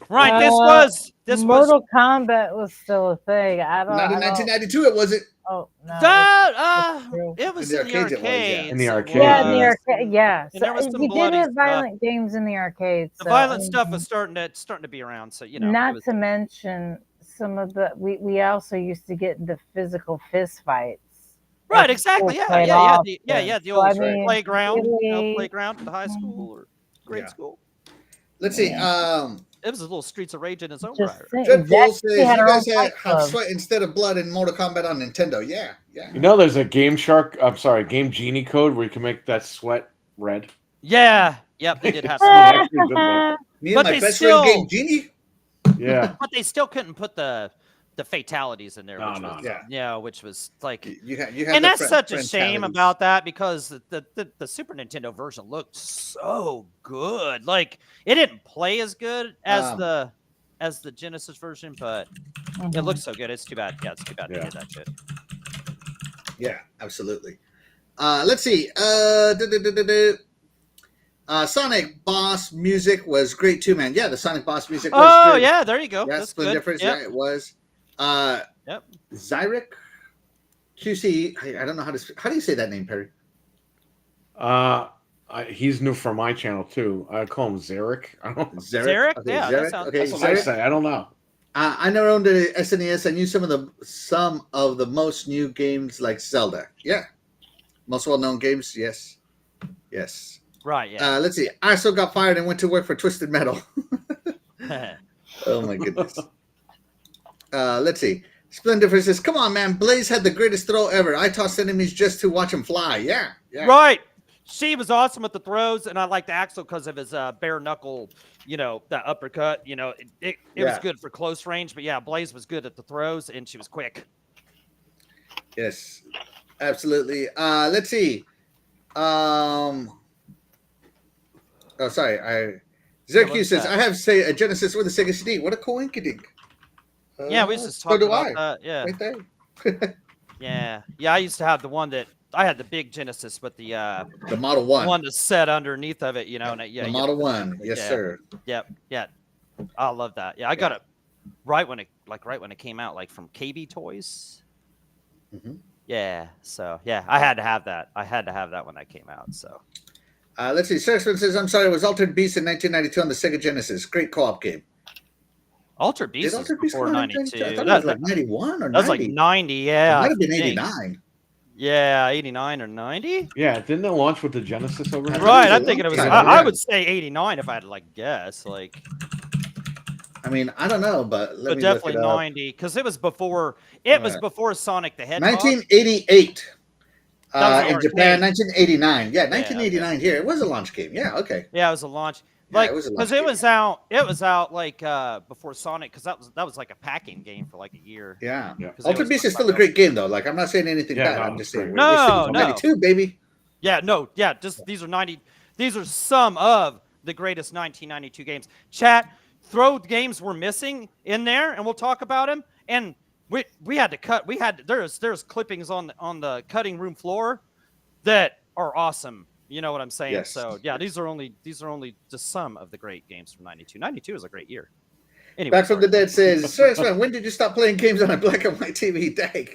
Right. This was Mortal Kombat was still a thing. I don't. Not in 1992. It wasn't. Oh no. that. true. It was In in the the arcades it was, yeah. arcades. In the it arcades. Yeah, in the was. arcade. Yeah, And there was some you did bloody have stuff. violent games in the arcades. The so, violent I stuff mean, was starting to be around. So you know. it Not was- to mention some of the we also used to get into physical fist fights. Right, At exactly. school Yeah, quite yeah. often. The So, I old mean, playground, really- playground at the high school or grade Yeah. school. Let's see. It was a little Streets of Rage in its own Just right. saying, Dreadpool exactly. says We you had our guys own fight have club. sweat instead of blood in Mortal Kombat on Nintendo. Yeah. You know, there's a Game Genie code where you can make that sweat red. Yeah. Yep. They did have It's some. actually a good one. Me and But my they best still- friend Game Genie. Yeah. But they still couldn't put the fatalities in there. No, which no, was, no. Yeah, which was like. You have And the that's such a friend shame talities. about that because the Super Nintendo version looked so good. Like it didn't play as good as the Genesis version, but it looks so good. It's too bad. Yeah, it's too bad they Yeah. did that shit. Yeah, absolutely. Let's see. Sonic Boss music was great too, man. Yeah, the Sonic Boss music was Oh good. yeah, there you go. Yeah, That's Split good. Difference. Yep. Yeah, it was. Yep. Zyric QC. I don't know how do you say that name, Perry? He's new for my channel too. I call him Zarek. I don't know. Zarek? Okay, Yeah, that Zarek. sounds- Okay, That's what I Zarek. say. I don't know. I never owned an SNES. I knew some of the most new games like Zelda. Yeah, most well-known games. Yes. Right. Yeah. Let's see. I also got fired and went to work for Twisted Metal. Oh my goodness. Let's see. Splendor says, "Come on, man! Blaze had the greatest throw ever. I tossed enemies just to watch him fly. Yeah. Right. She was awesome with the throws, and I liked Axel because of his bare knuckle, that uppercut. It was good for close range, but yeah, Blaze was good at the throws, and she was quick. Yes, absolutely. Let's see. Oh, sorry. Zerq says, "I have a Genesis with a Sega CD. What a coinkydink." Yeah, we was just so talking do about I. that. Yeah. Right there. Yeah. I used to have the one that I had the big Genesis with the The Model 1. one that's set underneath of it, and The Model 1. Yes, sir. Yep. Yeah. I love that. Yeah, I got it right when it came out, like from KB Toys. Mhm. Yeah. So yeah, I had to have that. I had to have that when that came out. So Let's see. Sexman says, "I'm sorry, it was Altered Beast in 1992 on the Sega Genesis. Great co-op game." Altered Beast Did was Altered Beast before come out in 92. 92? I thought it was like 91 or 90. That was like 90. Yeah. It might I have been think. 89. Yeah, 89 or 90. Yeah, didn't it launch with the Genesis over here? Right. was I'm a thinking it long was. time I ago. would say 89 if I had to guess. I mean, I don't know, but let But me definitely look it up. 90 because it was before. It was Right. before Sonic the Hedgehog. 1988 That was in the Japan. arcade. 1989. Yeah, okay. 1989 here. It was a launch game. Yeah, okay. Yeah, it was a launch. Yeah, Like it was a because launch it game. was out. It was out like before Sonic because that was like a packing game for like a year. Yeah. Yeah. 'Cause they Altered always Beast talk is still a about great game, though. Like, I'm not saying anything Yeah, bad. no, I'm just it's saying. great. We're sticking No, to no. 92, baby. Yeah, no, yeah. Just these are 90. These are some of the greatest 1992 games. Chat, throw games we're missing in there, and we'll talk about them. And we had to cut. There's clippings on the cutting room floor that are awesome. You know what I'm saying? Yes. So yeah, these are only just some of the great games from '92. '92 is a great year. Anyway, Back from the Dead says, Serious man, when did you stop playing games on a black and white TV? Dang.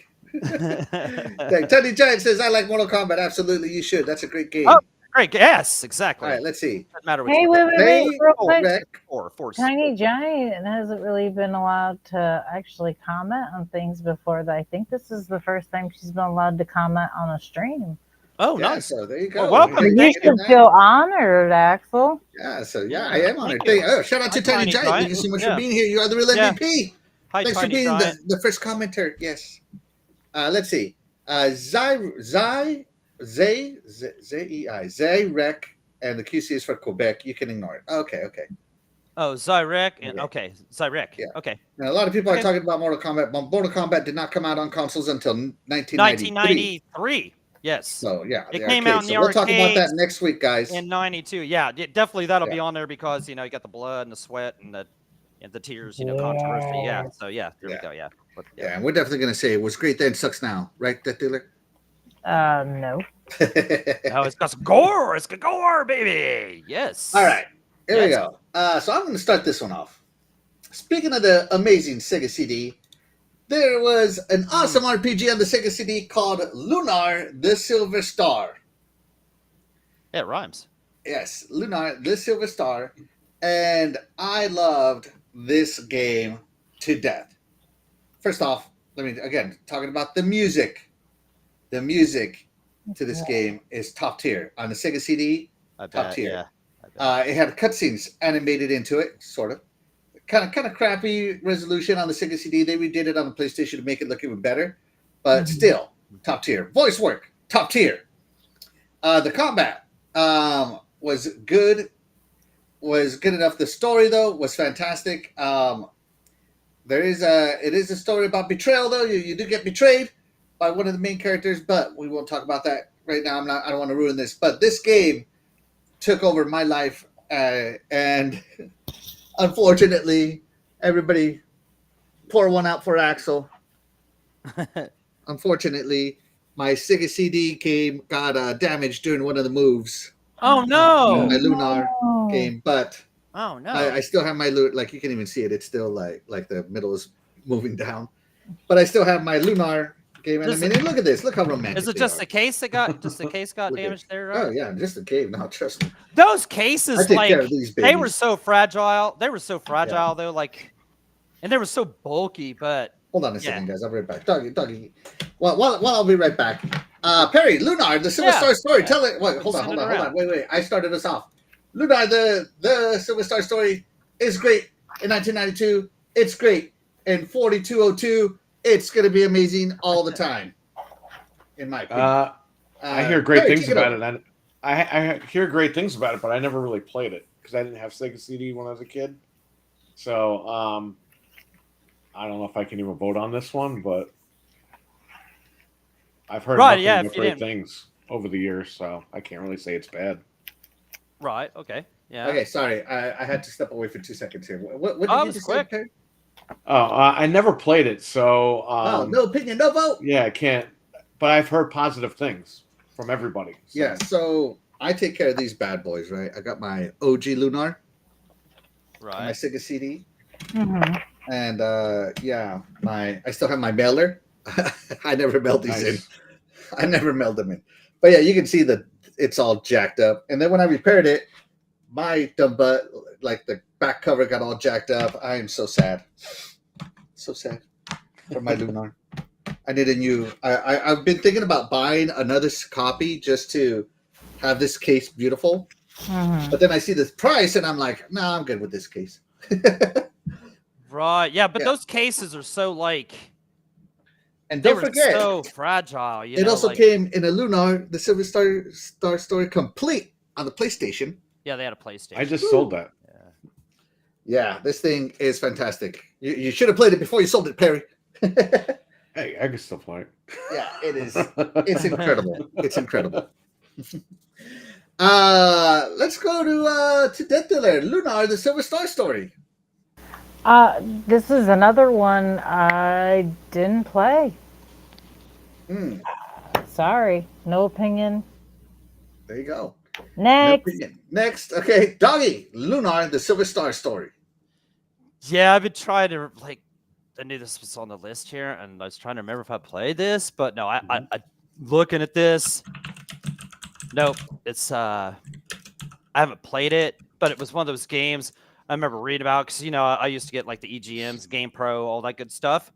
Dang. Teddy Giant says, I like Mortal Kombat. Absolutely, you should. That's a great game. Oh, great. Yes, exactly. All right, let's see. Doesn't matter what Hey, you wait, look at. real quick. Rec. Force. Tiny Giant hasn't really been allowed to actually comment on things before. I think this is the first time she's been allowed to comment on a stream. Oh, Yeah, nice. so there you go. Well, welcome. Hey, You should feel honored, Axel. Yeah, so I am honored. Thank you. Oh, shout out to Hi, Tiny Tiny Giant. Giant. Thank you so much Yeah. for being here. You are the real Yeah. MVP. Hi, Thanks Tiny for being Giant. the first commenter. Yes. Let's see. Zai Rec, and the QC is for Quebec. You can ignore it. Okay. Oh, Zyrek. And Yeah. okay, Zyrek. Yeah. Okay. Now, a lot of people Okay. are talking about Mortal Kombat, but Mortal Kombat did not come out on consoles until 1993. 1993. Yes. So, yeah. It the came arcade. out in the So we'll talk about that arcades next week, guys. in '92. Yeah, definitely that'll Yeah. be on there because you got the blood and the sweat and the tears. Controversy. Yeah. So yeah, there we go. Yeah. But, Yeah, and we're definitely going to say it was great then, sucks now. Right, that dealer? No. Oh, it's got some gore. It's got gore, baby. Yes. All right, here we Yes. go. So I'm going to start this one off. Speaking of the amazing Sega CD, there was an awesome RPG on the Sega CD called Lunar the Silver Star. Yeah, it rhymes. Yes, Lunar the Silver Star. And I loved this game to death. First off, talking about the music. The music to this game is top tier. On the Sega CD, I top bet. tier. Yeah. I bet. It had cutscenes animated into it, sort of. Kind of crappy resolution on the Sega CD. They redid it on the PlayStation to make it look even better, but still top tier. Voice work, top tier. The combat was good. Was good enough. The story though was fantastic. It is a story about betrayal though. You do get betrayed by one of the main characters, but we won't talk about that right now. I don't want to ruin this, but this game took over my life, and unfortunately, everybody pour one out for Axel. Unfortunately, my Sega CD got damaged during one of the moves. Oh no! My Lunar No. game, but Oh no! I still have my like you can even see it. It's still like the middle is moving down, but I still have my Lunar game. And look at this. Look how romantic. Is it they just are. the case that got Look at- damaged there? Right? Oh yeah, just the cave. No, trust me. Those I cases, take like care of these they were babies. so fragile. They were so fragile though, like, and they were so bulky. But Hold on a second, guys. I'll be right back. Doggy. Well, while I'll be right back. Perry, Lunar, the Silver Star story. Tell it. Wait, hold on. Wait. I started us off. Lunar, the Silver Star story is great in 1992. It's great in 4202. It's going to be amazing all the time, in my opinion. I hear great Perry, things take it about over. it. I hear great things about it, but I never really played it because I didn't have Sega CD when I was a kid. So I don't know if I can even vote on this one, but I've heard Right, nothing yeah, but if you great didn't- things over the years, so I can't really say it's bad. right, okay, yeah. Okay, sorry. I had to step away for 2 seconds here. What did Oh, it you was just quick. say, Perry? I never played it, so No opinion, no vote. yeah, I can't. But I've heard positive things from everybody. So. Yeah, so I take care of these bad boys, right? I got my OG Lunar, my Right. Sega CD, Mhm. and I still have my mailer. I never mailed these in. Nice. I never mailed them in. But yeah, you can see that it's all jacked up. And then when I repaired it, my dumb butt, like the back cover got all jacked up. I am so sad. So sad for my Lunar. I need a new. I've been thinking about buying another copy just to have this case beautiful. Mhm. But then I see this price and I'm like, nah, I'm good with this case. Right. Yeah, but Yeah. those cases are so like And they don't were forget, so fragile. it also came in a Lunar, the Silver Star story complete on the PlayStation. Yeah, they had a PlayStation. I just sold that. Yeah. Yeah, this thing is fantastic. You should have played it before you sold it, Perry. Hey, I can still play it. Yeah, it is. It's incredible. It's incredible. Let's go to Death Dealer, Lunar, the Silver Star story. This is another one I didn't play. Hmm. Sorry, no opinion. There you go. No Next. opinion. Next, okay, Doggy, Lunar, the Silver Star story. Yeah, I've been trying to like. I knew this was on the list here, and I was trying to remember if I played this, but no, I looking at this. Nope, it's I haven't played it, but it was one of those games I remember reading about because I used to get like the EGMs, Game Pro, all that good stuff,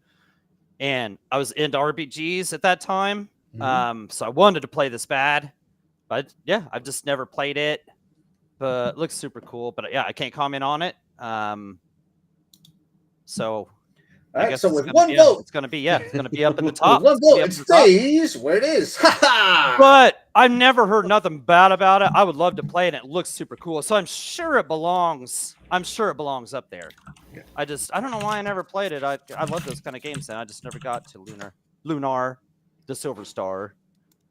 and I was into RPGs at that time. So I wanted to play this bad, but yeah, I've just never played it. But it looks super cool. But yeah, I can't comment on it. So All I right, guess so it's with gonna one be, vote, it's gonna be it's gonna be up at the with top. one It's gonna be vote, up it at the top. stays where it is. Ha ha! But I've never heard nothing bad about it. I would love to play it. And it looks super cool. So I'm sure it belongs. I'm sure it belongs up there. Yeah. I don't know why I never played it. I love those kind of games, and I just never got to Lunar, the Silver Star.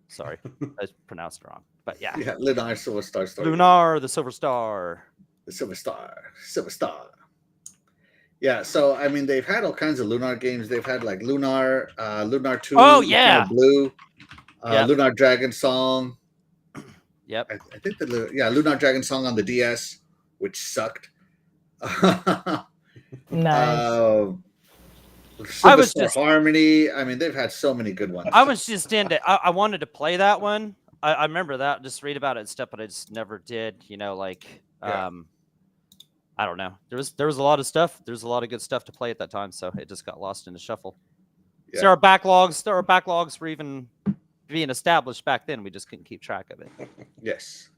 Sorry, I pronounced it wrong. But yeah, Yeah, Lunar Silver Star story. Lunar, the Silver Star. The Silver Star. Silver Star. Yeah, so I mean they've had all kinds of Lunar games. They've had like Lunar, Lunar 2, Oh, yeah. Lunar Blue, Yep. Lunar Dragon Song. Yep. I think Lunar Dragon Song on the DS, which sucked. Nice. Silver was Star just- Harmony. I mean, they've had so many good ones. I was just into. I wanted to play that one. I remember that. Just read about it and stuff, but I just never did. Yeah. I don't know. There was a lot of stuff. There's a lot of good stuff to play at that time, so it just got lost in the shuffle. Yeah. So our backlogs were even being established back then. We just couldn't keep track of it. Yes.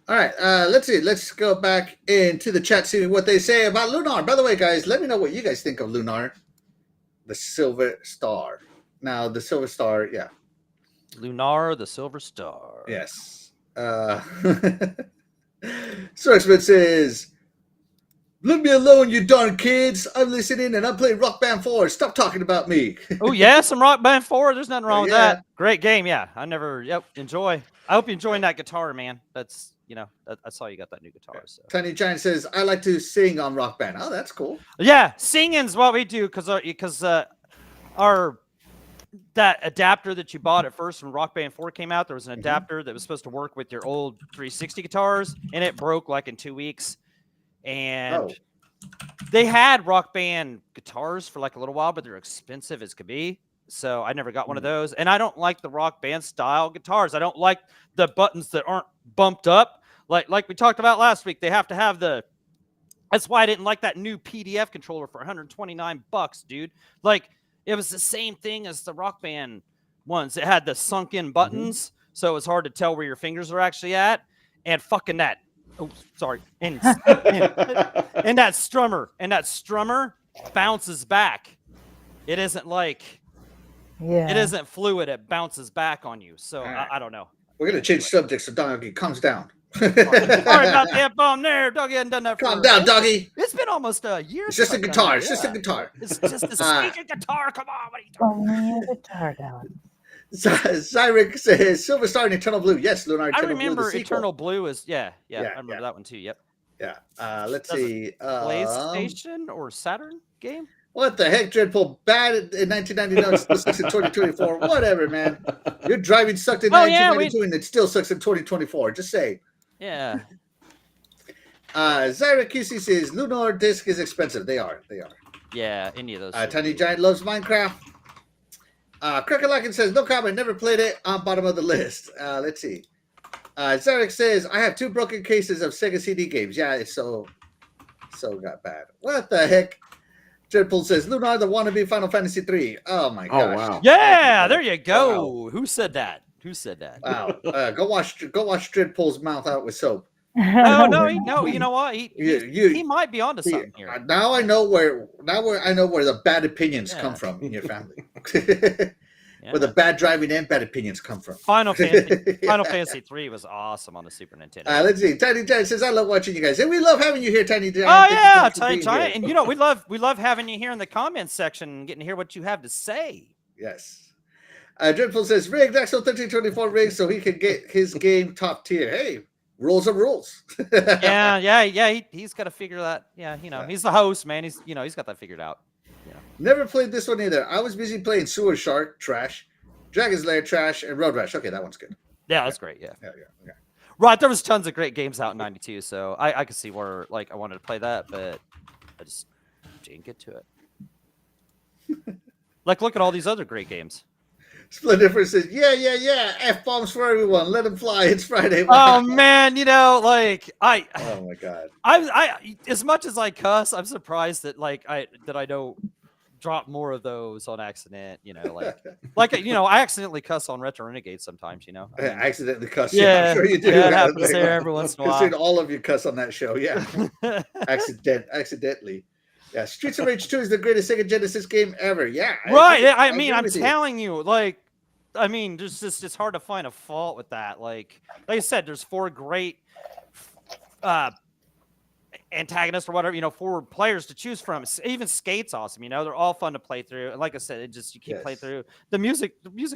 All right, let's see. Let's go back into the chat, see what they say about Lunar. By the way, guys, let me know what you guys think of Lunar, the Silver Star. Now, the Silver Star, yeah. Lunar, the Silver Star. Yes. Swordsman says, "Leave me alone, you darn kids. I'm listening and I'm playing Rock Band 4. Stop talking about me." Oh yeah, some Rock Band 4. There's nothing wrong with Yeah. that. Great game. Yeah, enjoy. I hope you're enjoying that guitar, man. That's I saw you got that new guitar. So Tiny Giant says, "I like to sing on Rock Band." Oh, that's cool. yeah, singing's what we do because our that adapter that you bought at first when Rock Band 4 came out, there was an adapter that was supposed to work with your old 360 guitars, and it broke like in 2 weeks. And they had Rock Band guitars for like a little while, but they're expensive as could be. So I never got one of those. And I don't like the Rock Band style guitars. I don't like the buttons that aren't bumped up. Like we talked about last week, they have to have that's why I didn't like that new PDF controller for $129, dude. Like, it was the same thing as the Rock Band ones. It had the sunken buttons, so it was hard to tell where your fingers are actually at. And fucking that. Oh, sorry. And that strummer bounces back. It isn't like it isn't fluid. It bounces back on you. So I don't know. We're gonna change subjects so Doggy calms down. Sorry about that bomb there. Doggy hadn't done that for Calm down, Doggy. It's been almost a year. It's just a since I've guitar. done It's it. just a Yeah. guitar. It's just a speaking guitar. Come on, what are you talking Only a guitar down. Zyric says, "Silver Star and Eternal Blue." Yes, Lunar. I Eternal remember Blue, the sequel. Eternal Blue is I Yeah, remember yeah. that one too. Yep. Yeah. Let's Does it see. PlayStation or Saturn game? What the heck, Dreadpool? Bad in 1999, still sucks in 2024. Whatever, man. Your driving sucked in Oh, yeah, 1992 and it still sucks in 2024. Just say. Yeah. Zyra QC says, Lunar disc is expensive. They are. Yeah, any of those. Tiny Giant loves Minecraft. Crackalackin says, no comment, never played it, on bottom of the list. Let's see. Zarek says, I have 2 broken cases of Sega CD games. Yeah, it's so got bad. What the heck? Dreadpool says, Lunar, the wannabe Final Fantasy 3. Oh my gosh. Oh wow. Yeah, there you go. Who said that? Wow. Go wash Dreadpool's mouth out with soap. No, you know what? He might be onto something here. Now I know where the bad opinions come from in your family. Where the bad driving and bad opinions come from. Final Fantasy 3 was awesome on the Super Nintendo. Let's see. Tiny Giant says, I love watching you guys. And we love having you here, Tiny Giant. Oh yeah, Tiny Giant. And we love having you here in the comments section and getting to hear what you have to say. Yes. Dreadful says, Rig, Daxo 1324 Rig, so he can get his game top tier. Hey, rules are rules. Yeah. He's got to figure that. Yeah, he's the host, man. He's got that figured out. Never played this one either. I was busy playing Sewer Shark, trash, Dragon's Lair, trash, and Road Rash. Okay, that one's good. Yeah, that's great. Yeah. Okay. Right, there was tons of great games out in '92, so I could see where I wanted to play that, but I just didn't get to it. Look at all these other great games. Splendifer says, yeah. F-bombs for everyone. Let them fly. It's Friday. Oh man, oh my God. I as much as I cuss, I'm surprised that I don't drop more of those on accident. I accidentally cuss on Retro Renegade sometimes. I accidentally cuss. Yeah, I'm sure you do. Yeah, it happens there every once in a while. Considering all of you cuss on that show, yeah. Accidentally. Yeah, Streets of Rage 2 is the greatest Sega Genesis game ever. Yeah. Right. I'm telling you, it's hard to find a fault with that. Like I said, there's 4 great antagonists or whatever, 4 players to choose from. Even Skate's awesome. They're all fun to play through. And like I said, you keep playing through the music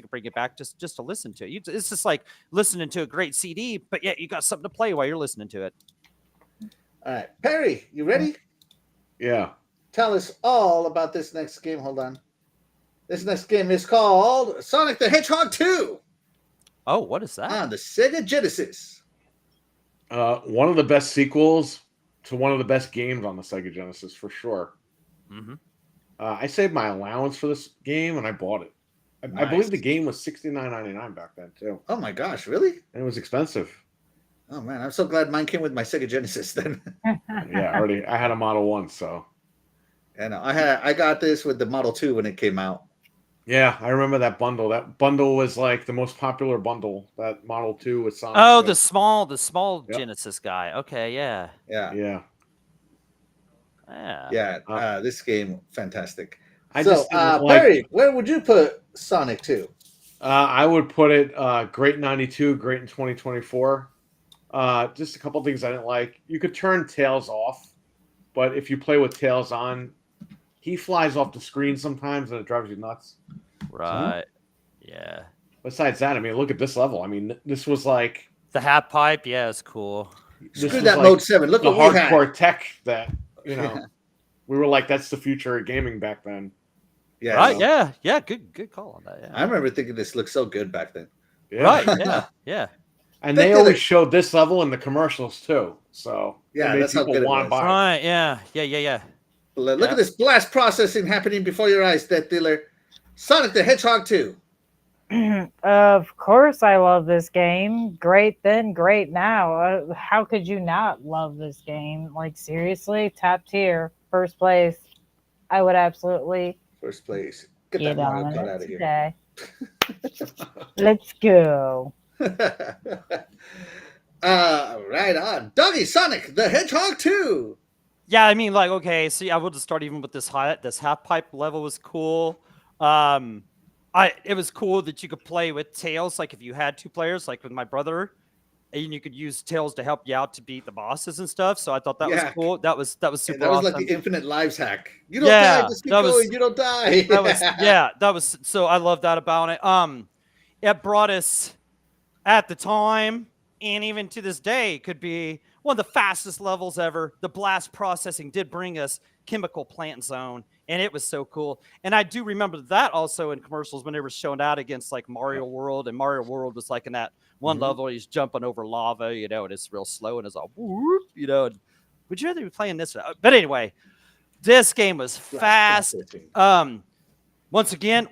bring it back just to listen to it. It's just like listening to a great CD, but yet you got something to play while you're listening to it. All right, Perry, you ready? Yeah. Tell us all about this next game. Hold on. This next game is called Sonic the Hedgehog 2. Oh, what is that? On the Sega Genesis. One of the best sequels to one of the best games on the Sega Genesis, for sure. Mm-hmm. I saved my allowance for this game, and I bought it. I believe the game was $69.99 back then, too. Oh, my gosh. Really? And it was expensive. Oh, man. I'm so glad mine came with my Sega Genesis then. Yeah, I had a Model 1, so... And I got this with the Model 2 when it came out. Yeah, I remember that bundle. That bundle was like the most popular bundle. That Model 2 with Sonic. Oh, the small Genesis guy. Okay, yeah. This game, fantastic. Perry, where would you put Sonic 2? I would put it great 92, great in 2024. Just a couple things I didn't like. You could turn Tails off, but if you play with Tails on, he flies off the screen sometimes and it drives you nuts. Right. Yeah. Besides that, look at this level. This was like... The half pipe, yeah, it's cool. Screw that Mode 7. Look the what we hardcore had. tech that, we were like, that's the future of gaming back then. Yeah. Right, yeah. Good call on that, yeah. I remember thinking this looked so good back then. Yeah. Right, yeah. And they always showed this level in the commercials, too. So, that's how good it was. Right, yeah. Look at this blast processing happening before your eyes, Death Dealer. Sonic the Hedgehog 2. Of course I love this game. Great then, great now. How could you not love this game? Like, seriously? Top tier. First place. I would absolutely... First place. Get that Mario Kart out of here. Let's go. Right on. Doggy Sonic the Hedgehog 2. Yeah, okay, so I would just start even with this half pipe level was cool. It was cool that you could play with Tails, like if you had 2 players, like with my brother, and you could use Tails to help you out to beat the bosses and stuff. So I thought that was cool. That was super awesome. That was like the infinite lives hack. You don't die, just keep going. You don't die. That was so I love that about it. It brought us at the time, and even to this day, could be one of the fastest levels ever. The blast processing did bring us Chemical Plant Zone, and it was so cool. And I do remember that also in commercials when they were shown out against like Mario World, and Mario World was like in that one level he's jumping over lava, and it's real slow and it's all whoop, would you rather be playing this? But anyway, this game was fast. Once again,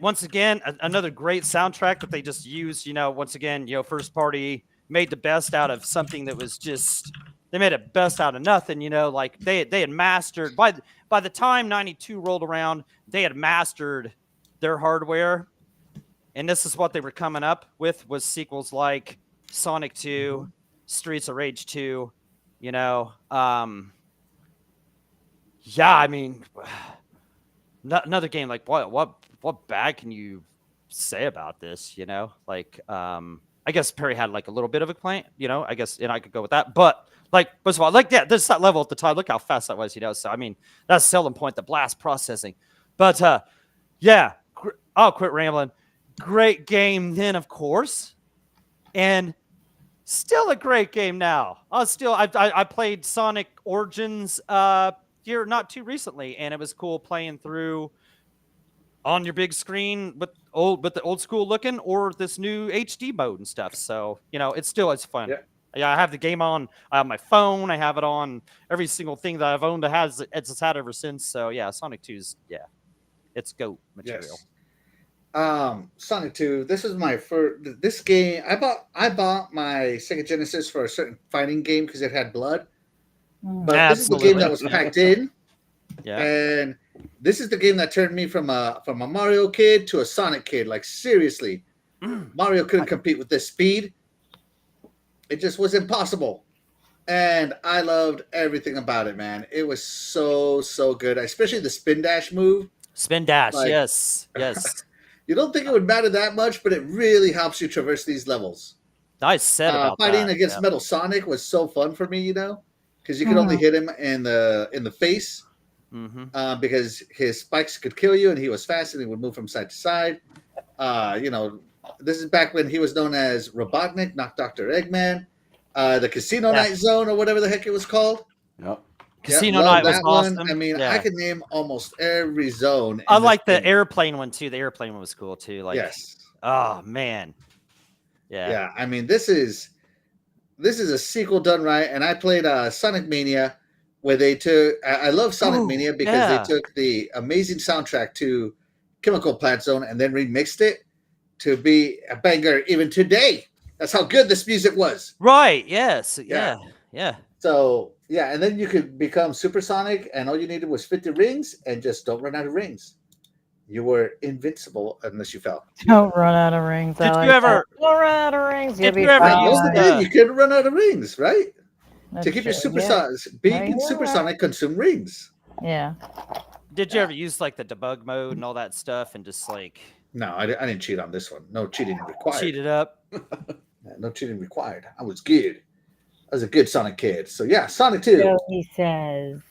another great soundtrack that they just used, once again, first party made the best out of something that was just, they made it best out of nothing, like they had mastered, by the time 92 rolled around, they had mastered their hardware. And this is what they were coming up with, was sequels like Sonic 2, Streets of Rage 2, another game, like what bad can you say about this, I guess Perry had like a little bit of a complaint, I guess, and I could go with that. But first of all, there's that level at the time. Look how fast that was, So, that's the selling point, the blast processing. But I'll quit rambling. Great game then, of course. And Still a great game now. I played Sonic Origins here not too recently, and it was cool playing through on your big screen with the old school looking or this new HD mode and stuff. So, it still is fun. Yeah, I have the game on. I have my phone. I have it on every single thing that I've owned. It's had ever since. So yeah, Sonic 2's it's GOAT material. Yes. Sonic 2. This is my first. This game I bought my Sega Genesis for a certain fighting game because it had blood. But this is the game that was packed in. Yeah. And this is the game that turned me from a Mario kid to a Sonic kid. Like seriously, Mario couldn't compete with this speed. It just was impossible. And I loved everything about it, man. It was so good, especially the spin dash move. Spin dash, Like, yes. You don't think it would matter that much, but it really helps you traverse these levels. Nice set about fighting that. against Metal Sonic was so fun for me, because you could only hit him in the face, because his spikes could kill you, and he was fast and he would move from side to side. This is back when he was known as Robotnik, not Dr. Eggman. The Casino Night Zone, or whatever the heck it was called. Yep. Casino Night was awesome. I mean, I could name almost every zone. I like the airplane one too. The airplane one was cool too. Like, yes. Oh man. Yeah. Yeah. I mean, this is a sequel done right, and I played Sonic Mania, where they took. I love Sonic Mania because they took the amazing soundtrack to Chemical Plant Zone and then remixed it to be a banger even today. That's how good this music was. Right. Yes. Yeah. So, and then you could become Supersonic, and all you needed was 50 rings, and just don't run out of rings. You were invincible unless you fell. Don't run out of rings. Did you ever? Don't run out of rings. Did you ever you couldn't run out of rings, right? That's to keep your true, supersonic, being supersonic, consume rings. Yeah. Did you ever use like the debug mode and all that stuff, and just like? No, I didn't cheat on this one. No cheating required. Cheated up. No cheating required. I was good. I was a good Sonic kid. So yeah, Sonic 2. So he says.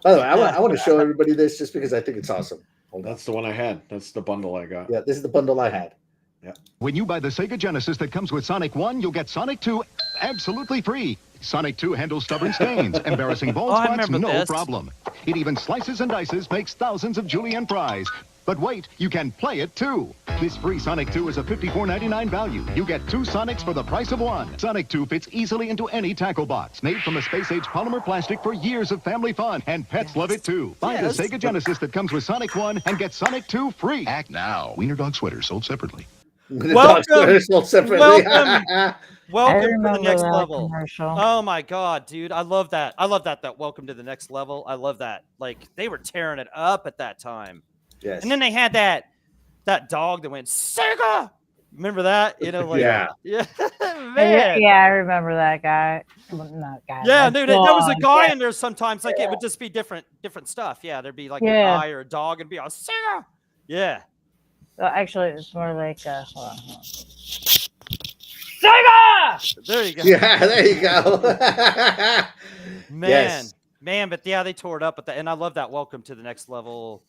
By the way, I want to show everybody this just because I think it's awesome. That's the one I had. That's the bundle I got. Yeah, this is the bundle I had. Yeah. When you buy the Sega Genesis that comes with Sonic 1, you'll get Sonic 2 absolutely free. Sonic 2 handles stubborn stains, embarrassing bald spots, no problem. It even slices and dices, makes thousands of julienne fries. But wait, you can play it too. This free Sonic 2 is a $54.99 value. You get 2 Sonics for the price of 1. Sonic 2 fits easily into any tackle box. Made from a space-age polymer plastic for years of family fun. And pets love it too. Buy the Sega Genesis that comes with Sonic 1 and get Sonic 2 free. Act now. Wiener Dog Sweater sold separately. Welcome to the next level. Commercial. Oh my god, dude. I love that. That welcome to the next level. I love that. Like, they were tearing it up at that time. Yes. And then they had that dog that went Sega. Remember that? Yeah. Man. Yeah, I remember that guy. Well, not guy. Yeah, dude, there was a guy Yeah. in there sometimes. Like, it would just be different stuff. Yeah, there'd be like a guy or a dog and be all Sega. Yeah. Well, actually, it's more like hold on. Sega! There you go. Yeah, there you go. Man, but yeah, they tore it up at that, and I love that welcome to the next level.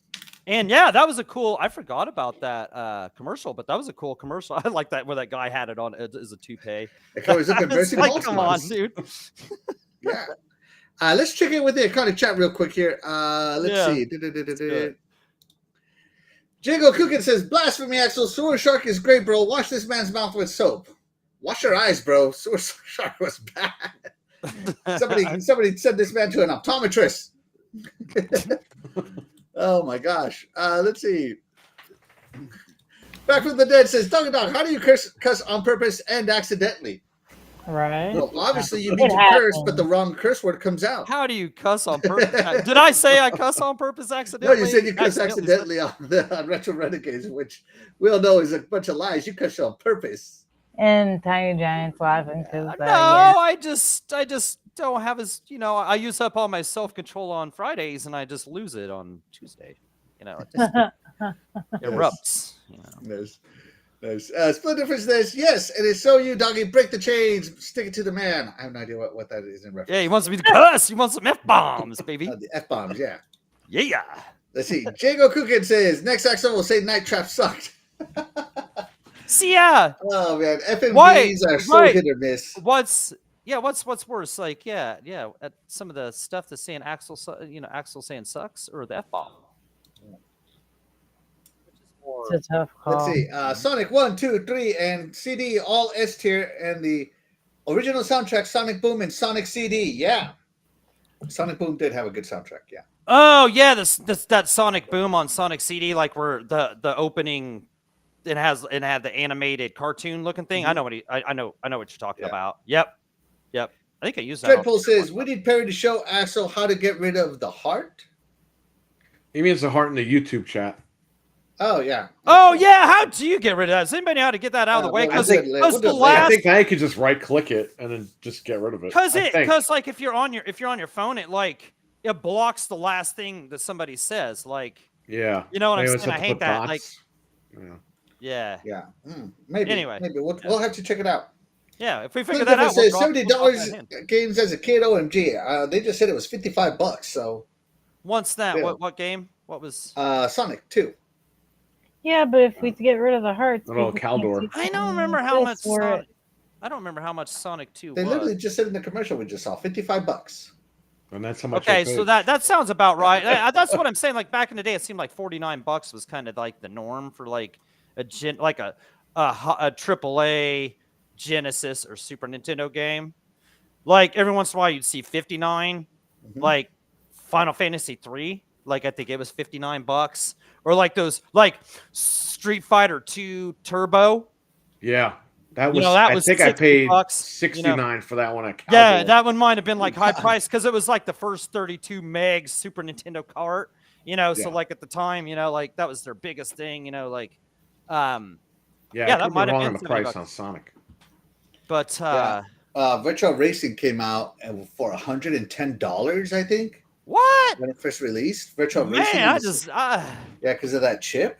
And yeah, that was a cool. I forgot about that commercial, but that was a cool commercial. I like that where that guy had it on as a toupee. Like, come on, dude. Yeah. Let's check in with the Iconic chat real quick here. Let's see. Jago Cookin says, "Blasphemy, Axel. Sewer Shark is great, bro. Wash this man's mouth with soap. Wash your eyes, bro. Sewer Shark was bad. Somebody sent this man to an optometrist." Oh my gosh. Let's see. Back from the Dead says, "Dog, how do you cuss on purpose and accidentally?" Right. Well, obviously you need to curse, but the wrong curse word comes out. How do you cuss on purpose? Did I say I cuss on purpose accidentally? No, you said you cuss accidentally on Retro Renegades, which we all know is a bunch of lies. You cuss on purpose. And Tiny Giant's laughing because I just don't have as I use up all my self-control on Fridays and I just lose it on Tuesday. It just erupts. Nice. Split Difference says, "Yes, it is so you, doggy. Break the chains. Stick it to the man." I have no idea what that is in reference. Yeah, he wants me to cuss. He wants some F-bombs, baby. The F-bombs, yeah. Yeah. Let's see. Jago Cookin says, "Next Axel will say Night Trap sucked." See, yeah. Oh man, FMVs Right, are so right. hit or miss. What's worse? Like, yeah, at some of the stuff that's saying Axel, Axel saying sucks, or the F-bomb. It's a tough Let's call. see. Sonic 1, 2, 3, and CD all S tier, and the original soundtrack Sonic Boom and Sonic CD. Yeah, Sonic Boom did have a good soundtrack. Yeah. Oh yeah, that Sonic Boom on Sonic CD, like where the opening, it had the animated cartoon looking thing. I know I know what you're talking about. Yep. I think I used that. Dreadpool says we need Perry to show Axel how to get rid of the heart. He means the heart in the YouTube chat. Oh yeah. Oh yeah, how do you get rid of that? Does anybody know how to get that out of the way? We'll Because do the it later. I last, think I could just right click it and then just get rid of it. because like if you're on your phone, it blocks the last thing that somebody says. Like, yeah, you know what Maybe I'm it's saying? I have to hate put that. dots. Like, Yeah. yeah. Maybe. Anyway. Maybe we'll have to check it out. Yeah, if we figure that out, says we'll $70 games as a kid. OMG. They just said it was $55. So once that, yeah. what game? What was? Sonic 2. Yeah, but if we get rid of the hearts, Little people can't Caldor. see I don't remember how much Sonic. I don't remember how much Sonic 2 They was. literally just said in the commercial we just saw $55. And that's how much. Okay, so that sounds about right. That's what I'm saying. Like back in the day, it seemed like $49 was kind of like the norm for like a AAA Genesis or Super Nintendo game. Like every once in a while, you'd see 59. Like Final Fantasy 3. Like I think it was $59, or like those like Street Fighter 2 Turbo. Yeah. That was, that was I think I paid $60, $69 for that one at Cowboy. Yeah, that one might have been like high price because it was like the first 32 meg Super Nintendo cart, so like at the time, like that was their biggest thing, like that might have been the price on Sonic. But Virtual Racing came out for $110, I think. What? When it first released, Virtual Racing. because of that chip.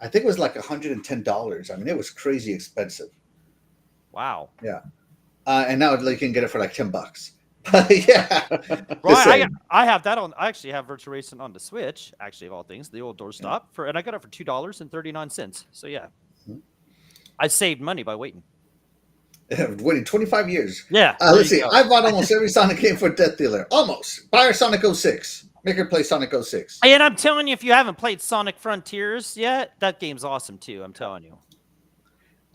I think it was like $110. I mean, it was crazy expensive. Wow. Yeah. And now you can get it for like $10. Yeah. Right. I have that on. I actually have Virtual Racing on the Switch. Actually, of all things, the old doorstop and I got it for $2.39. So yeah, I saved money by waiting. Waiting 25 years. Yeah. Let's see. I bought almost every Sonic game for Death Dealer. Almost. Buy her Sonic 06. Make her play Sonic 06. And I'm telling you, if you haven't played Sonic Frontiers yet, that game's awesome too. I'm telling you.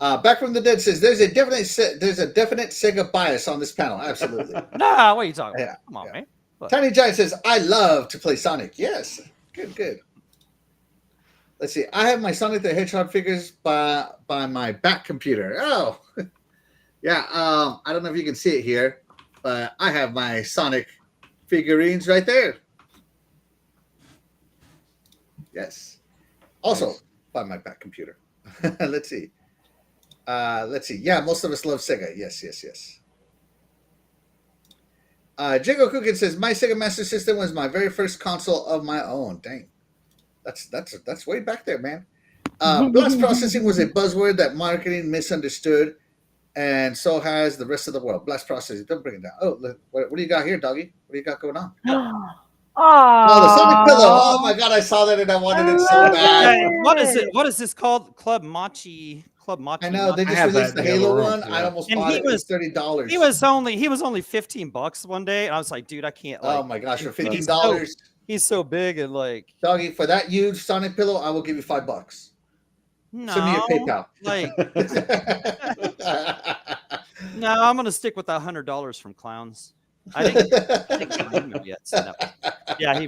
Back from the Dead says there's a definite Sega bias on this panel. Absolutely. Nah, what are you talking about? Come on, man. Look. Tiny Giant says I love to play Sonic. Yes. Good. Let's see. I have my Sonic the Hedgehog figures by my back computer. Oh. Yeah. I don't know if you can see it here, but I have my Sonic figurines right there. Yes. Also by my back computer. Let's see. Yeah, most of us love Sega. Yes. Jago Cookin says my Sega Master System was my very first console of my own. Dang, that's way back there, man. Blast processing was a buzzword that marketing misunderstood, and so has the rest of the world. Blast processing. Don't bring it down. Oh, what do you got here, doggy? What do you got going on? Oh, the Sonic pillow. Oh my God, I saw that and I wanted it so bad. What is it? What is this called? Club Machi. I know they just released the Halo one. Yeah. I almost bought it. It was $30. He was only $15 one day, and I was like, dude, I can't. Like, oh my gosh, for $15. He's so big and like doggy for that huge Sonic pillow. I will give you $5. No, send me your PayPal. Like, no, I'm gonna stick with that $100 from Clowns. I think yet. So no. Yeah, he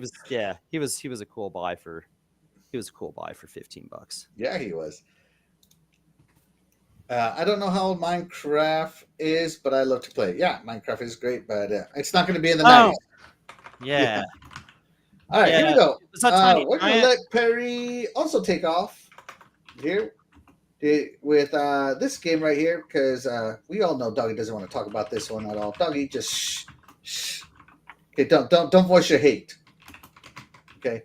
was a cool buy for. He was a cool buy for $15. Yeah, he was. I don't know how old Minecraft is, but I love to play it. Yeah, Minecraft is great, but it's not going to be in the 90s. Yeah. All right, here we go. We're going to let Perry also take off here with this game right here because we all know Doggy doesn't want to talk about this one at all. Doggy, just shh. Okay, don't voice your hate. Okay.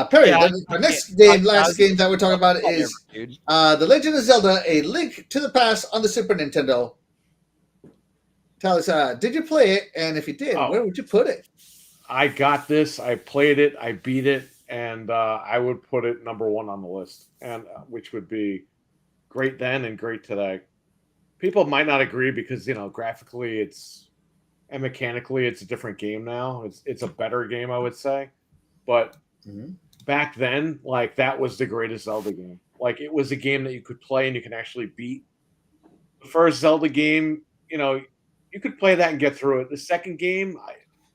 Perry, the next game, last game that we're talking about is The Legend of Zelda: A Link to the Past on the Super Nintendo. Tell us, did you play it? And if you did, where would you put it? I got this. I played it. I beat it, and I would put it number one on the list, and which would be great then and great today. People might not agree because graphically and mechanically it's a different game now. It's a better game, I would say. But back then, like, that was the greatest Zelda game. Like, it was a game that you could play and you can actually beat. The first Zelda game, you could play that and get through it. The second game,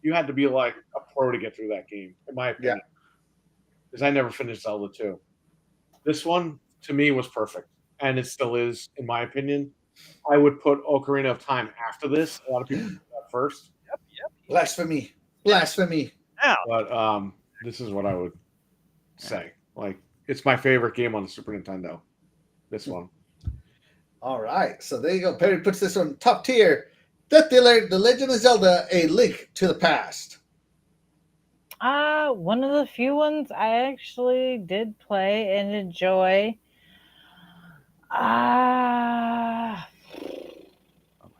you had to be like a pro to get through that game, in my opinion. Because I never finished Zelda 2. This one, to me, was perfect. And it still is, in my opinion. I would put Ocarina of Time after this. A lot of people do that first. Yep. Blasphemy. Now, But this is what I would say. Like, it's my favorite game on the Super Nintendo. This one. All right. So there you go. Perry puts this on top tier. The Legend of Zelda: A Link to the Past. One of the few ones I actually did play and enjoy.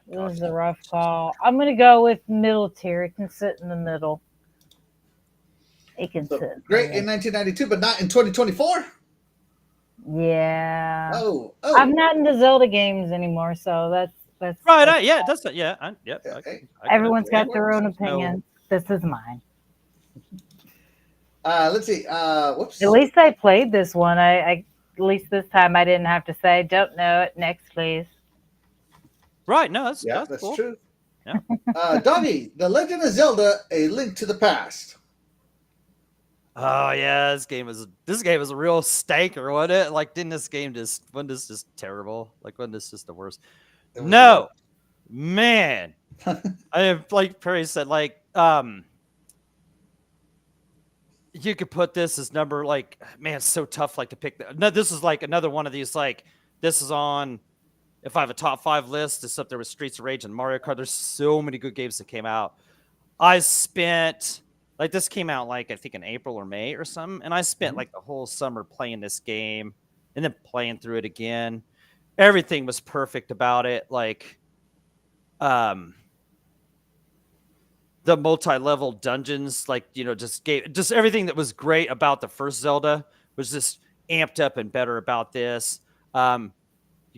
This is a rough call. I'm gonna go with middle tier. It can sit in the middle. It can sit. Great in 1992, but not in 2024. Yeah. Oh. I'm not into Zelda games anymore, so that's right. Everyone's got their own opinion. This is mine. Let's see. Whoops. At least I played this one. I at least this time I didn't have to say, "Don't know it." Next, please. Right. No, that's cool. True. Yeah. Doggy, The Legend of Zelda: A Link to the Past. Oh yeah, this game is a real stanker, wasn't it? Like, wasn't this just terrible? Like, wasn't this just the worst? No, man. I have, like Perry said, like, you could put this as number, like, man, it's so tough, like, to pick. No, this is like another one of these, like, this is on. If I have a top 5 list, it's up there with Streets of Rage and Mario Kart. There's so many good games that came out. I spent. Like, this came out, like, I think in April or May or something. And I spent, like, the whole summer playing this game and then playing through it again. Everything was perfect about it. Like, the multi-level dungeons, like, just everything that was great about the first Zelda was just amped up and better about this. You got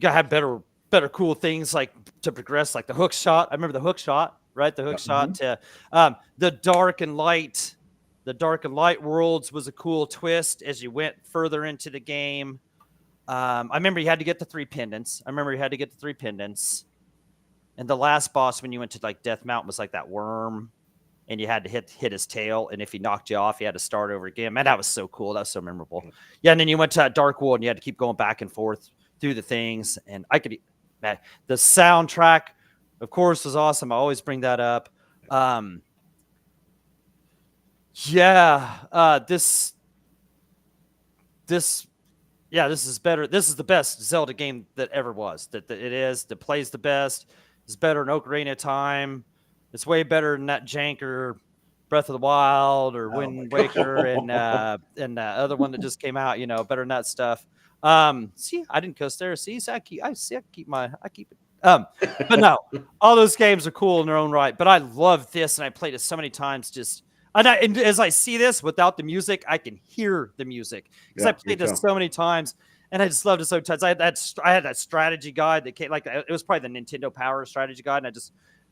to have better cool things, like, to progress, like the hook shot. I remember the hook shot. Right, the hook shot to the dark and light worlds was a cool twist as you went further into the game. I remember you had to get the 3 pendants. And the last boss, when you went to, like, Death Mountain, was like that worm, and you had to hit his tail. And if he knocked you off, you had to start over again. Man, that was so cool. That was so memorable. Yeah, and then you went to that dark world, and you had to keep going back and forth through the things. And the soundtrack, of course, was awesome. I always bring that up. This is better. This is the best Zelda game that ever was. That it is. That plays the best. It's better than Ocarina of Time. It's way better than that janker Breath of the Wild or Wind Waker and the other one that just came out. Better than that stuff. See, I didn't cuss there. See, so I keep it. But no, all those games are cool in their own right. But I love this, and I played it so many times. And as I see this without the music, I can hear the music because I played this so many times, and I just loved it so much. I had that strategy guide that came, like, it was probably the Nintendo Power strategy guide, and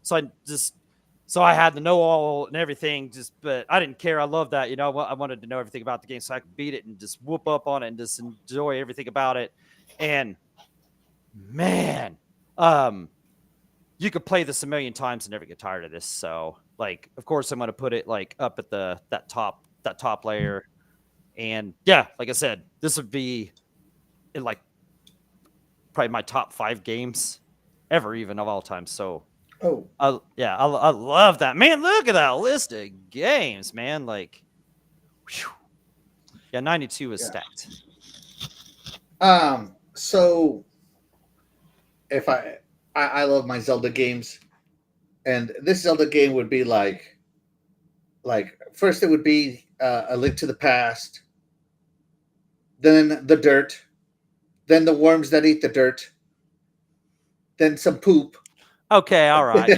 so I had to know all and everything. But I didn't care. I loved that. I wanted to know everything about the game so I could beat it and just whoop up on it and just enjoy everything about it. And man. You could play this a million times and never get tired of this. So, like, of course, I'm going to put it, like, up at that top layer. And yeah, like I said, this would be in, like, probably my top 5 games ever, even of all time. So, I love that, man. Look at that list of games, man. Like, whew. Yeah, 92 is stacked. So. If I love my Zelda games, and this Zelda game would be like first it would be A Link to the Past, then the dirt, then the worms that eat the dirt, then some poop. Okay, all right.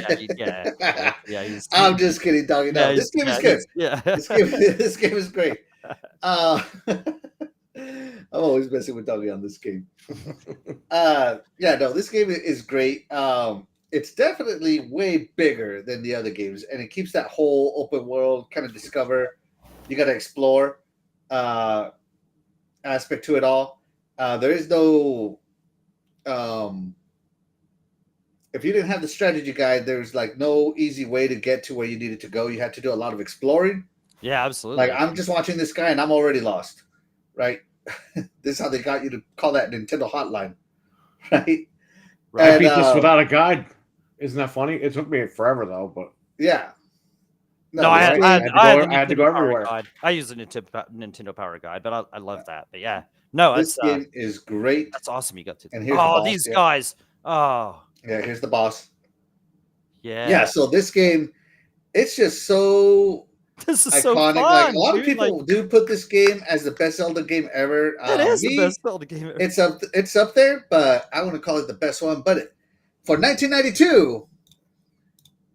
I'm just kidding, doggy. No, this game is good. This game is great. I'm always messing with Doggy on this game. This game is great. It's definitely way bigger than the other games, and it keeps that whole open world kind of discover. You got to explore aspect to it all. There is no. If you didn't have the strategy guide, there's like no easy way to get to where you needed to go. You had to do a lot of exploring. Yeah, absolutely. Like I'm just watching this guy and I'm already lost, right? This is how they got you to call that Nintendo hotline, right? I beat this without a guide. Isn't that funny? It took me forever though, but yeah. No, I had to go everywhere. Guide. I use the Nintendo Power Guide, but I love that. But yeah, no, this game is great. That's awesome. You got to. And here's the boss, these guys. Oh, yeah. Here's the boss. Yeah. So this game, it's just so this is iconic. So fun, like a lot of people do put this game as the best Zelda game ever. It is the best Zelda game ever. It's up there, but I want to call it the best one. But for 1992.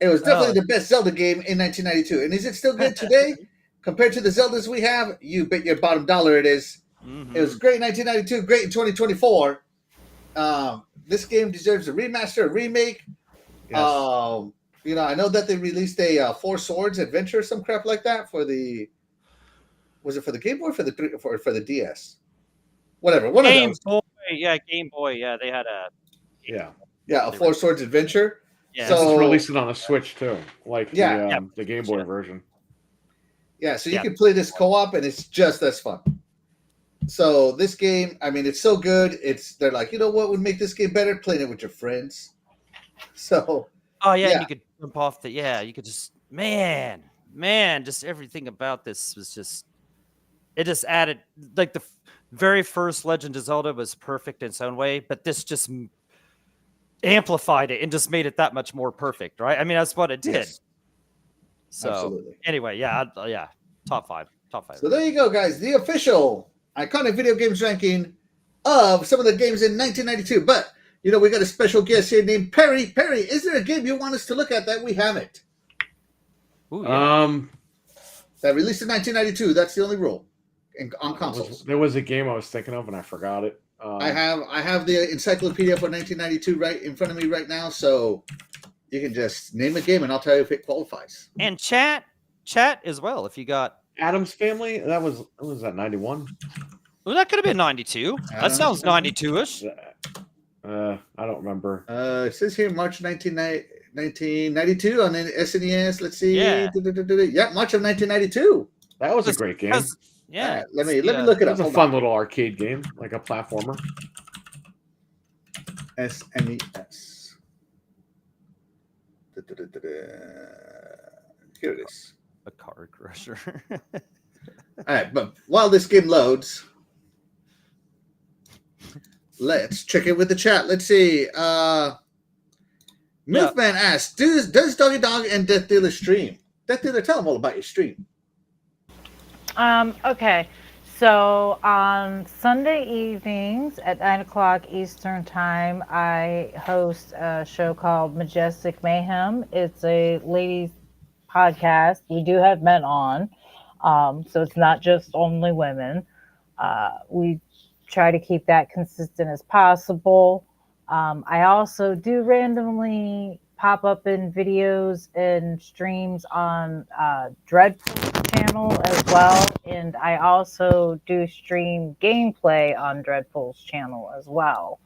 It was definitely the best Zelda game in 1992. And is it still good today? Compared to the Zeldas we have, you bet your bottom dollar it is. Mm-hmm. It was great in 1992, great in 2024. This game deserves a remaster, a remake. Yes. I know that they released a Four Swords adventure, some crap like that for the. Was it for the Game Boy or for the DS? Whatever. Game Boy. Yeah, Game Boy. Yeah, they had a. A Four Swords adventure. Yeah, so it's released it on a Switch too, like the Game Boy version. Yeah, so you can play this co-op, and it's just as fun. So this game, I mean, it's so good. They're like, you know what would make this game better? Playing it with your friends. So. And you could jump off you could just man, just everything about this was just. It just added like the very first Legend of Zelda was perfect in its own way, but this just. Amplified it and just made it that much more perfect, right? I mean, that's what it did. Yes. So absolutely. Anyway, top five. So there you go, guys. The official iconic video games ranking of some of the games in 1992. But we got a special guest here named Perry. Perry, is there a game you want us to look at that we haven't? Ooh, yeah. That released in 1992. That's the only rule on consoles. There was a game I was thinking of and I forgot it. I have the encyclopedia for 1992 right in front of me right now, so you can just name a game and I'll tell you if it qualifies. And chat as well. If you got Adam's Family, was that 91? Well, that could have been 92. That sounds 92ish. I don't remember. It says here March 1992 on the SNES. Let's see. Yeah, March of 1992. That was a great game. Yeah, let me look it up. It was a fun little arcade game, like a platformer. SNES. Here it is. A car crusher. All right, but while this game loads, let's check in with the chat. Let's see. Milkman asks, does Doggy Dog and Death Dealer stream? Death Dealer, tell them all about your stream. Okay, so on Sunday evenings at 9 o'clock Eastern Time, I host a show called Majestic Mayhem. It's a ladies' podcast. We do have men on, so it's not just only women. We try to keep that consistent as possible. I also do randomly pop up in videos and streams on Dreadpool's channel as well, and I also do stream gameplay on Dreadpool's channel as well.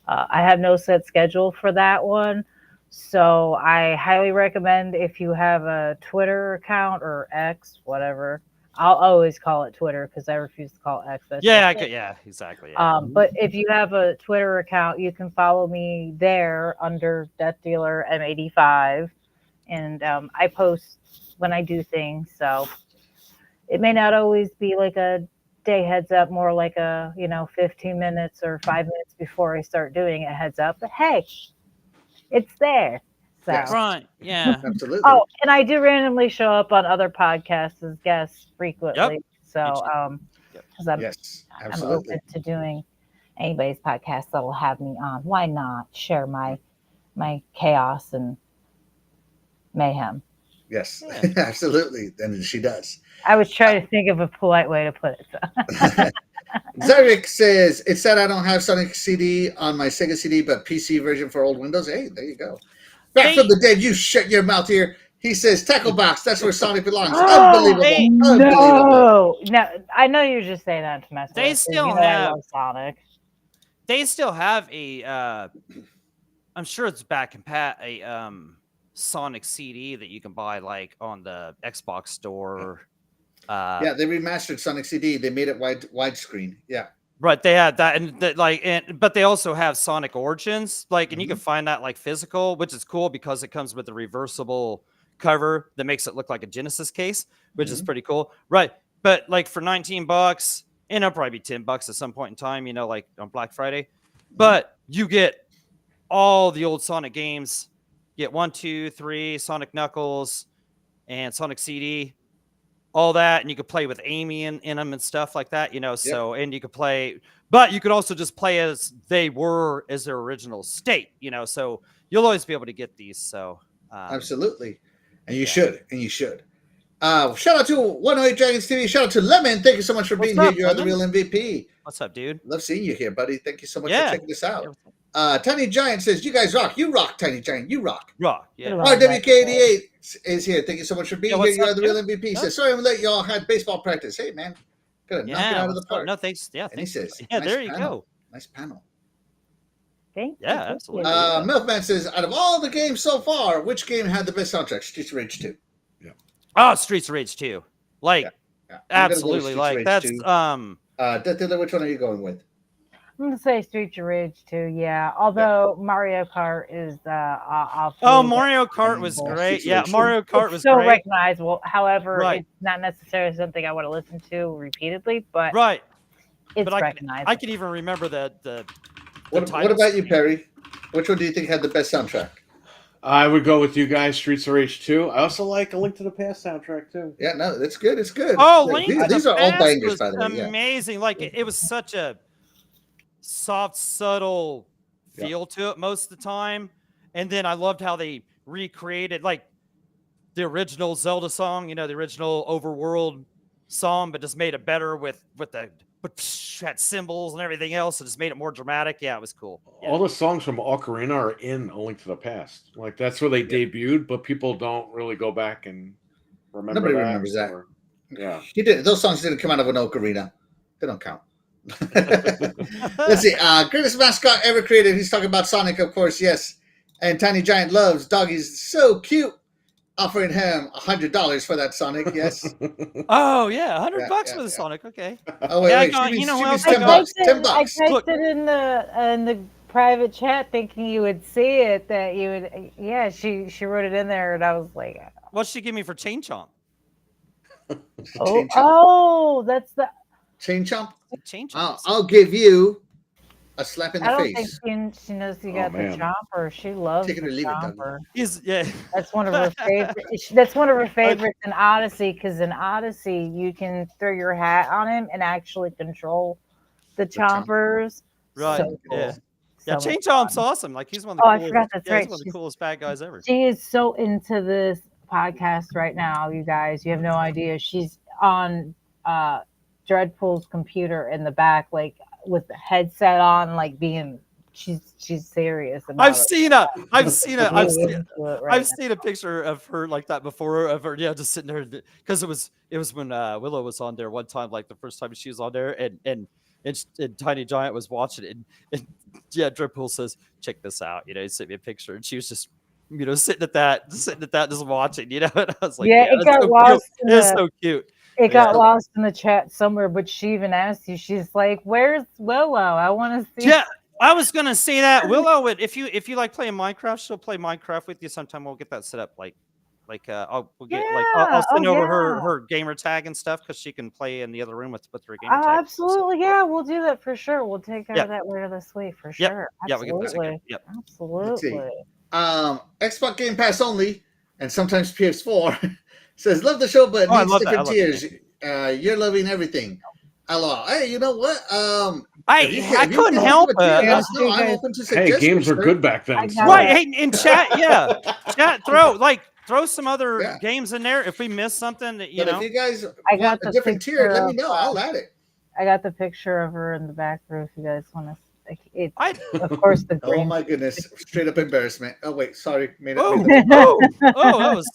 I have no set schedule for that one, so I highly recommend if you have a Twitter account or X, whatever. I'll always call it Twitter because I refuse to call X. Exactly. Yeah. But if you have a Twitter account, you can follow me there under Death Dealer M85, and I post when I do things. So it may not always be like a day heads up, more like a 15 minutes or 5 minutes before I start doing it heads up. But hey, it's there. So. That's right. Yeah. Absolutely. Oh, and I do randomly show up on other podcasts as guests frequently. Yep. So, because I'm absolutely. open to doing anybody's podcast that'll have me on. Why not share my chaos and mayhem? Yes, absolutely. And she does. I was trying to think of a polite way to put it. So. Zyric says, it said I don't have Sonic CD on my Sega CD, but PC version for old Windows. Hey, there you go. Back from the dead, you shut your mouth here. He says, Tackle Box, that's where Sonic belongs. Unbelievable. Unbelievable. No, I know you're just saying that to mess with. They still you know have I love Sonic. They still have a I'm sure it's back in a Sonic CD that you can buy like on the Xbox store. Yeah, they remastered Sonic CD. They made it widescreen. Yeah. Right, they had that, and but they also have Sonic Origins, and you can find that like physical, which is cool because it comes with a reversible cover that makes it look like a Genesis case, which is pretty cool. Right, but like for $19, and it'll probably be $10 at some point in time, like on Black Friday, but you get all the old Sonic games. You get 1, 2, 3, Sonic Knuckles, and Sonic CD. All that, and you could play with Amy in them and stuff like that, so, and you could play, but you could also just play as they were as their original state, so you'll always be able to get these. So absolutely. And you should. Shout out to 108 Dragons TV. Shout out to Lemon. Thank you so much for being here. You are the real MVP. What's up, dude? Love seeing you here, buddy. Thank you so much for checking this out. Tiny Giant says, you guys rock. You rock, Tiny Giant. You rock. Rock. Yeah. RWK88 is here. Thank you so much for being here. You are the real MVP. Yep. Says, sorry I'm late. Y'all had baseball practice. Hey, man. Gonna knock it out of the park. No, thanks. Yeah, and he says, nice there you go. Nice panel. Thank you. Yeah, absolutely. Milkman says, out of all the games so far, which game had the best soundtrack? Streets of Rage 2. Yeah. Oh, Streets of Rage 2. Absolutely. Like that's which one are you going with? I'm gonna say Streets of Rage 2, yeah. Although Mario Kart is Mario Kart was great. Yeah, Mario Kart was so great. recognizable. However, it's not necessarily something I want to listen to repeatedly, but it's recognizable. I can even remember the what about you, Perry? Which one do you think had the best soundtrack? I would go with you guys, Streets of Rage 2. I also like A Link to the Past soundtrack too. Yeah, no, it's good. It's good. Oh, Link to the these are Past all bangers, was by the way. amazing. Like it was such a soft, subtle feel to it most of the time. And then I loved how they recreated like the original Zelda song, the original overworld song, but just made it better with had cymbals and everything else, and just made it more dramatic. Yeah, it was cool. Yeah. All the songs from Ocarina are in A Link to the Past. Like that's where they debuted, but people don't really go back and remember. Nobody remembers that. Yeah, those songs didn't come out of an Ocarina. They don't count. Let's see. Greatest mascot ever created. He's talking about Sonic, of course. Yes, and Tiny Giant loves Doggy's so cute. Offering him $100 for that Sonic. Yes. Oh yeah, $100 for the Sonic. Okay. Oh wait. $10. $10. I typed it in the private chat, thinking you would see it. That you would. Yeah, she wrote it in there, and I was like, "What'd she give me for Chain Chomp?" That's the Chain Chomp. Chain Chomp. I'll give you a slap in the face. I don't think she knows you got the chomper. She loves the chomper. That's one of her favorites. That's one of her favorites in Odyssey, because in Odyssey you can throw your hat on him and actually control the chompers. Right. So cool. Yeah. Chain Chomp's awesome. Like he's one of the coolest. I forgot that's right. He's one of the coolest bad guys ever. She is so into this podcast right now, you guys. You have no idea. She's on Dreadpool's computer in the back, like with the headset on, like she's serious about I've seen a picture of her like that before, of her just sitting there, because it was when Willow was on there one time, like the first time she was on there, and Tiny Giant was watching it, and Dreadpool says, check this out, he sent me a picture, and she was just sitting at that just watching, and I was like, it got lost. It's so cute. It got lost in the chat somewhere, but she even asked you. She's like, "Where's Willow? I want to see." Yeah, I was gonna say that Willow would, if you like playing Minecraft, she'll play Minecraft with you sometime. We'll get that set up. I'll send over her gamer tag and stuff, because she can play in the other room with her gamer tag. Absolutely, yeah, we'll do that for sure. We'll take care of that later this week for sure. Absolutely. Absolutely. Xbox Game Pass only, and sometimes PS4. Says, love the show, but needs different tiers. You're loving everything. Hello. Hey, you know what? I couldn't help it. I'm open to suggestions. Hey, games were good back then. Right. Hey, in chat, chat, throw some other games in there if we miss something that if you guys want a different tier, let me know. I'll add it. I got the picture of her in the back row. If you guys want to, of course the Oh green. my goodness! Straight up embarrassment. Oh wait, sorry. Made Oh, it. that was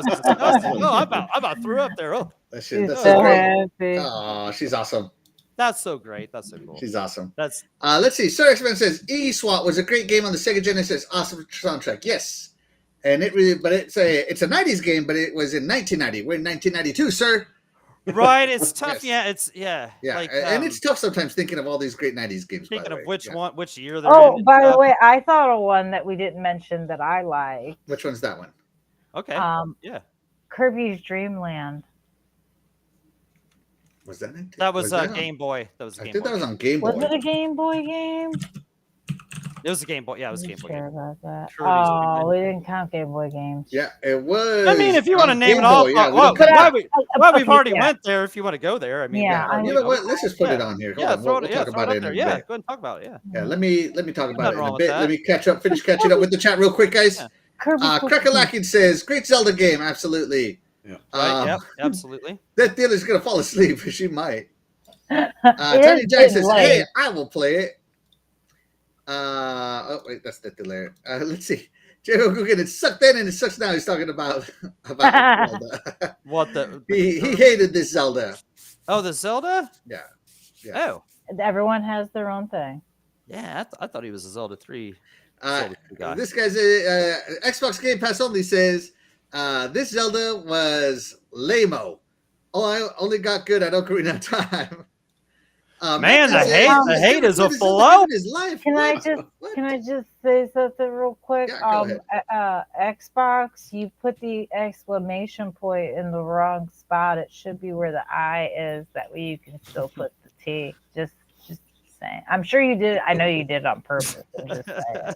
disgusting. Oh, I about threw up there. Oh, That's She's that's so so great. happy. Oh, she's awesome. that's so great. That's so cool. She's awesome. That's Let's see. Sir X-Men says E-SWAT was a great game on the Sega Genesis. Awesome soundtrack. Yes, and it's a '90s game, but it was in 1990. We're in 1992, sir. right. It's tough. Yes. Yeah. Yeah, Like, and it's tough sometimes thinking of all these great '90s games. Thinking by the of way. which year they're Oh, in. by the way, I thought of one that we didn't mention that I like. Which one's that one? Okay. Yeah. Kirby's Dream Land. Was that? That was Game Boy. That was a I Game think Boy. that was on Game Boy. Was it a Game Boy game? It was a Game Boy. Yeah, it was a Game Boy. Sure Game. about that. Kirby's Dream Oh, Land. we didn't count Game Boy games. Yeah, it was. I mean, if you want to on name Game it off, Boy, yeah, we well, don't count that. we've already went there. If you want to go there, I mean, Yeah, You know what? Let's just put it on here. Hold on. We'll talk about it in a bit. Yeah, go ahead and talk about it. Yeah. Yeah, let me talk about it in a wrong with bit. that. Let me finish catching up with the chat real quick, guys. Yeah. Crackalakin says, "Great Zelda game, absolutely." Yeah. Right. Yep. Absolutely. That dealer's gonna fall asleep. She might. It Tiny is Giant says, getting "Hey, late. I will play it." Oh wait, that's the dealer. Let's see. Jago Coogan, it sucked then and it sucks now. He's talking about Zelda. What the? he hated this Zelda. Oh, the Zelda. Yeah. Oh. Everyone has their own thing. Yeah, I thought he was a Zelda 3. Guy. This guy's Xbox Game Pass only says this Zelda was lame-o. Oh, I only got good at Ocarina of Time. Man, the hate is a flow. Can I just say something real quick? Yeah, go ahead. Xbox, you put the exclamation point in the wrong spot. It should be where the I is. That way you can still put the T. Just saying. I'm sure you did. I know you did it on purpose. I'm just saying.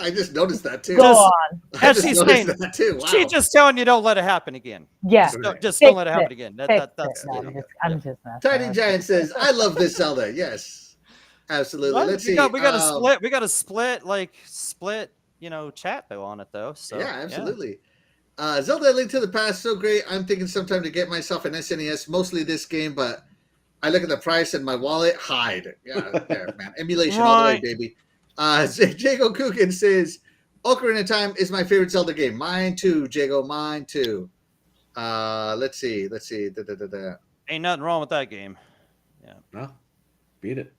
I just noticed that too. Go on. As she's saying, that too. Wow. she's just telling you don't let it happen again. Yeah. Just don't let it happen again. That's I'm just not. Tiny Giant says, "I love this Zelda." Yes, absolutely. Well, Let's we see. got a split. We got a split. Chat though on it though. So yeah, absolutely. Zelda: Link to the Past, so great. I'm thinking sometime to get myself an SNES, mostly this game, but I look at the price and my wallet, hide. Yeah, there, man. Emulation all the way, baby. Jago Kukin says, Ocarina of Time is my favorite Zelda game. Mine too, Jago. Mine too. Let's see. Da. Ain't nothing wrong with that game. Yeah. No, beat it.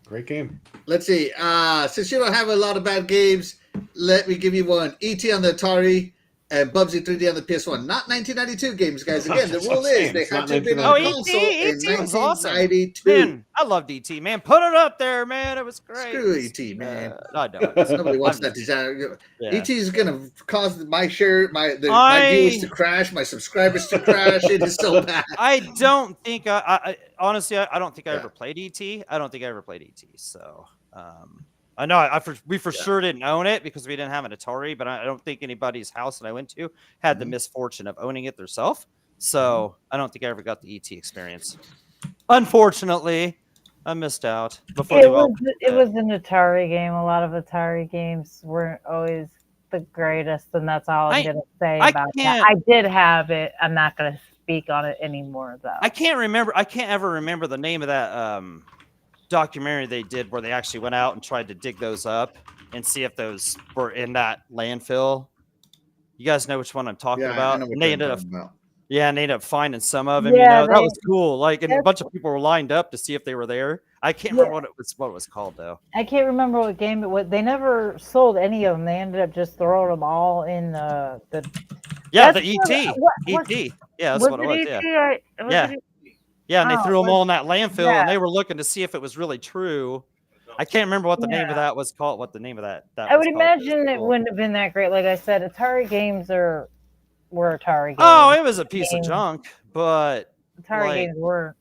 Great game. Let's see. Since you don't have a lot of bad games, let me give you one. E.T. on the Atari and Bubsy 3D on the PS1. Not 1992 games, guys. Again, the rule is they have to have been on console in E.T. was awesome. 1992. Man, I loved E.T. Man, put it up there, man. It was great. Screw E.T., man. I don't. Nobody wants that design. Yeah. E.T. is going to cause my viewers to crash, my subscribers to crash. It is so bad. I don't think I honestly I don't think I ever played E.T. I don't think I ever played E.T. So I know we for sure didn't own it because we didn't have an Atari, but I don't think anybody's house that I went to had the misfortune of owning it themselves. So I don't think I ever got the ET experience. Unfortunately, I missed out. It was an Atari game. A lot of Atari games weren't always the greatest, and that's all I'm going to say about that. I did have it. I'm not going to speak on it anymore, though. I can't ever remember the name of that documentary they did where they actually went out and tried to dig those up and see if those were in that landfill. You guys know which one I'm talking about? And they ended up finding some of them. Yeah, that was cool. Like, and a bunch of people were lined up to see if they were there. I can't remember what it was called though. I can't remember what game it was. They never sold any of them. They ended up just throwing them all in the. Yeah, the ET. ET. Yeah, that's what it was. Yeah. Yeah, and they threw them all in that landfill, and they were looking to see if it was really true. I can't remember what the name of that was called. What the name of that? I would imagine it wouldn't have been that great. Like I said, Atari games were Atari games. Oh, it was a piece of junk, but Atari games were.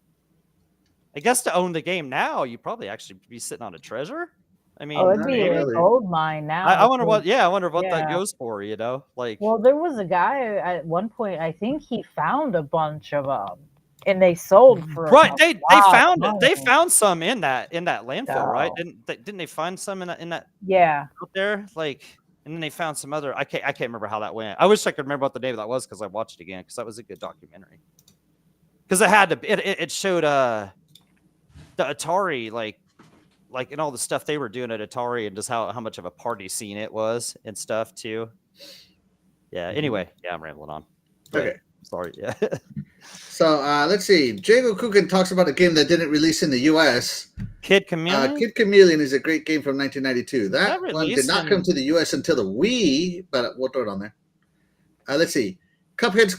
I guess to own the game now, you probably actually be sitting on a treasure. I mean, it'd be a gold mine now. I wonder what. Yeah, I wonder what that goes for. Like. Well, there was a guy at one point. I think he found a bunch of them. And they sold for they found it. They found some in that landfill, right? Didn't they find some in that out there? Like, and then they found some other. I can't remember how that went. I wish I could remember what the name of that was because I watched it again because that was a good documentary. because it had to. It showed the Atari like and all the stuff they were doing at Atari and just how much of a party scene it was and stuff too. Yeah. Anyway, yeah, I'm rambling on. Okay. Sorry. Yeah. So let's see. Jago Kukin talks about a game that didn't release in the U.S. Kid Chameleon. Kid Chameleon is a great game from 1992. That one did released not come to the U.S. until the Wii, but we'll throw it on there. Let's see. Cupheads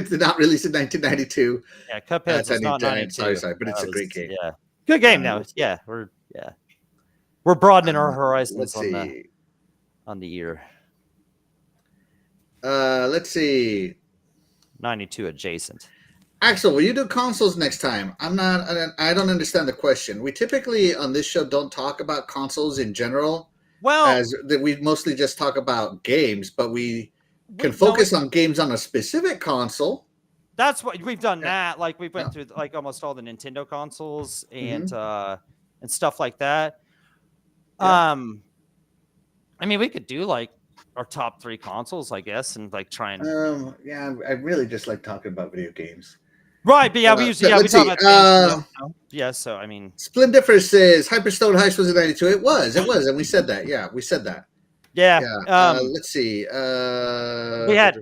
did not release in 1992. Yeah, Cupheads was not 92. Sorry, but it's a great game. Yeah, good game. Now, yeah, we're broadening our horizons Let's see. on the year. Let's see. 92 adjacent. Axel, will you do consoles next time? I don't understand the question. We typically on this show don't talk about consoles in general. Well, as we mostly just talk about games, but we can focus on games on a specific console. That's what we've done. That like we went through like almost all the Nintendo consoles and stuff like that. Yeah. I mean, we could do like our top 3 consoles, I guess, and like try and. Yeah, I really just like talking about video games. Right, but yeah, we usually we talk about things, yeah. So I mean, Splendifer says Hyperstone Heist was in 92. It was, and we said that. Yeah, we said that. Yeah. Let's see. We had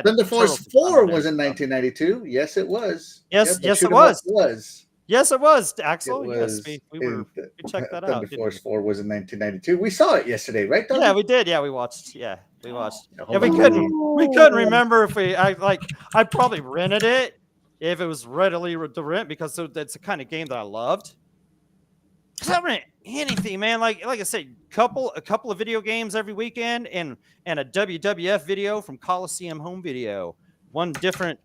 Thunder Force 4 was in 1992. Yes, it was. Yes, it was. Yes, it was, Axel. Yes, we checked that out. Thunder Force 4 was in 1992. We saw it yesterday, right, Doug? Yeah, we did. Yeah, we watched. Yeah, we watched. Yeah, we couldn't remember if I probably rented it if it was readily to rent because that's the kind of game that I loved. Because I rent anything, man. Like I said, a couple of video games every weekend and a WWF video from Coliseum Home Video. One different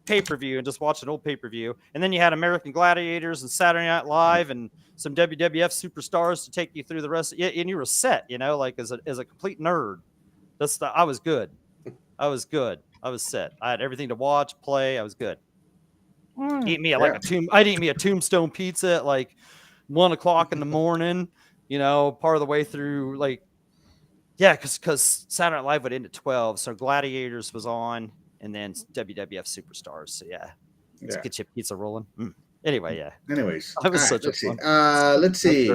pay-per-view and just watch an old pay-per-view. And then you had American Gladiators and Saturday Night Live and some WWF superstars to take you through the rest. And you were set, like as a complete nerd. I was good. I was set. I had everything to watch, play. I was good. Eat me I'd eat me a Tombstone pizza at like 1 o'clock in the morning, part of the way through because Saturday Night Live would end at 12. So Gladiators was on. And then WWF superstars. So let's get your pizza rolling. Anyway, yeah. Anyways, that was such a fun. Let's see.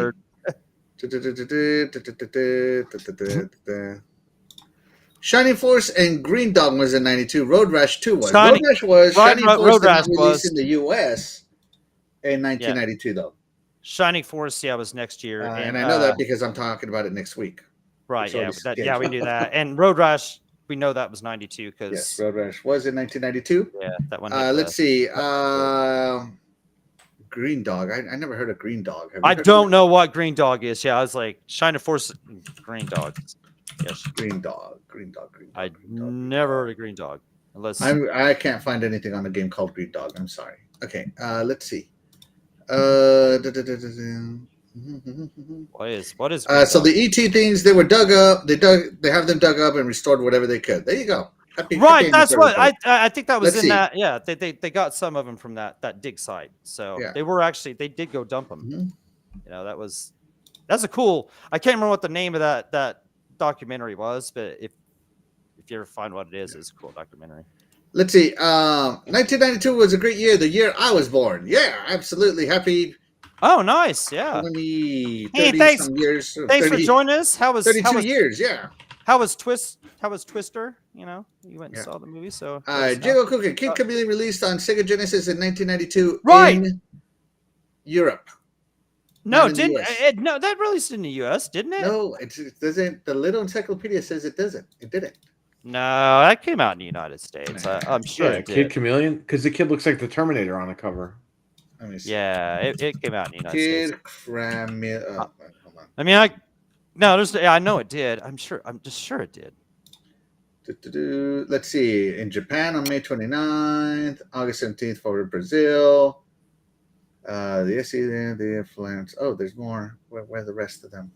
Shining Force and Green Dog was in 92. Road Rash 2 was. Road Rash was. Shining Force did not release in the U.S. in 1992 though. Shining Force, was next year, and I know that because I'm talking about it next week. Right. Yeah. We knew that. And Road Rash. We know that was 92 because yes, Road Rash was in 1992. Yeah, that one. Let's see. Green Dog. I never heard of Green Dog. I don't know what Green Dog is. Yeah, I was like Shining Force, Green Dog. Yes, Green Dog. I never heard of Green Dog unless I can't find anything on the game called Green Dog. I'm sorry. Okay, let's see. What is so the ET things, they were dug up. They have them dug up and restored whatever they could. There you go. Happy that's what I think that was. Let's in see. That. Yeah, they got some of them from that dig site. So they did go dump them. That's a cool. I can't remember what the name of that documentary was, but if you ever find what it is, it's a cool documentary. Let's see. 1992 was a great year. The year I was born. Yeah, absolutely happy. Oh, nice. Yeah. 20, 30 hey, thanks. Some years. Thanks for joining us. How was 32 years? Yeah. How was Twister? You went and saw the movie. So. Jago Cookie, Kid Chameleon released on Sega Genesis in 1992 in Europe. No, that released in the U.S., didn't it? No, it doesn't. The little encyclopedia says it doesn't. It didn't. No, that came out in the United States. I'm sure. Yeah, Kid Chameleon, because the kid looks like the Terminator on the cover. Yeah, it came out in the United States. Hold on. I mean, I know it did. I'm just sure it did. Let's see. In Japan on May 29th, August 17th for Brazil. The SE, the influence. Oh, there's more. Where are the rest of them?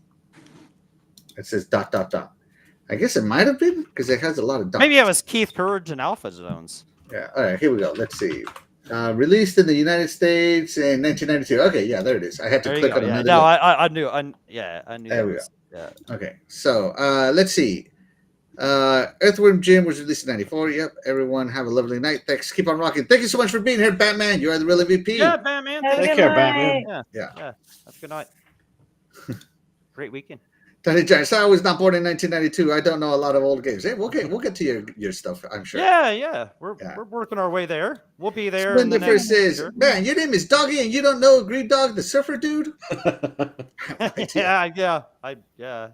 It says ... I guess it might have been because it has a lot of dots. Maybe it was Keith Courage and Alpha Zones. Yeah. All right. Here we go. Let's see. Released in the United States in 1992. Okay, yeah, there it is. I had to click on another. No, I knew. I knew. There we go. Yeah. Okay, so let's see. Earthworm Jim was released in 94. Yep. Everyone have a lovely night. Thanks. Keep on rocking. Thank you so much for being here, Batman. You are the real MVP. Yeah, Batman. Have a Thank Take good care, you. Batman. night. Yeah. Yeah. Have a good night. Great weekend. Tony Giants. I was not born in 1992. I don't know a lot of old games. Hey, we'll get to your stuff, I'm sure. Yeah. We're working our way there. We'll be there. In the Splendid next says, year. man, your name is Doggy and you don't know Green Dog the Surfer dude? Yeah.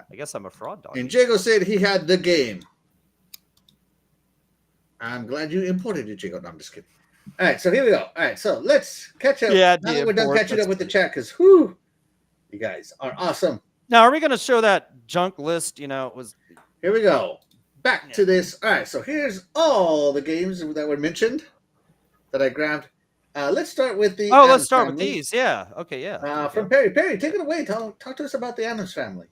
I guess I'm a fraud dog. And Jago said he had the game. I'm glad you imported it, Jago. No, I'm just kidding. All right, so here we go. All right, so let's catch up. Yeah, now that we're done catching up with the chat, because whoo, you guys are awesome. Now, are we going to show that junk list? You know, it was. Here we go. Back to this. All right, so here's all the games that were mentioned that I grabbed. Let's start with the. Oh, Addams let's start family. with these. Yeah. Okay. Yeah. From Perry. Perry, take it away. Talk to us about the Addams family.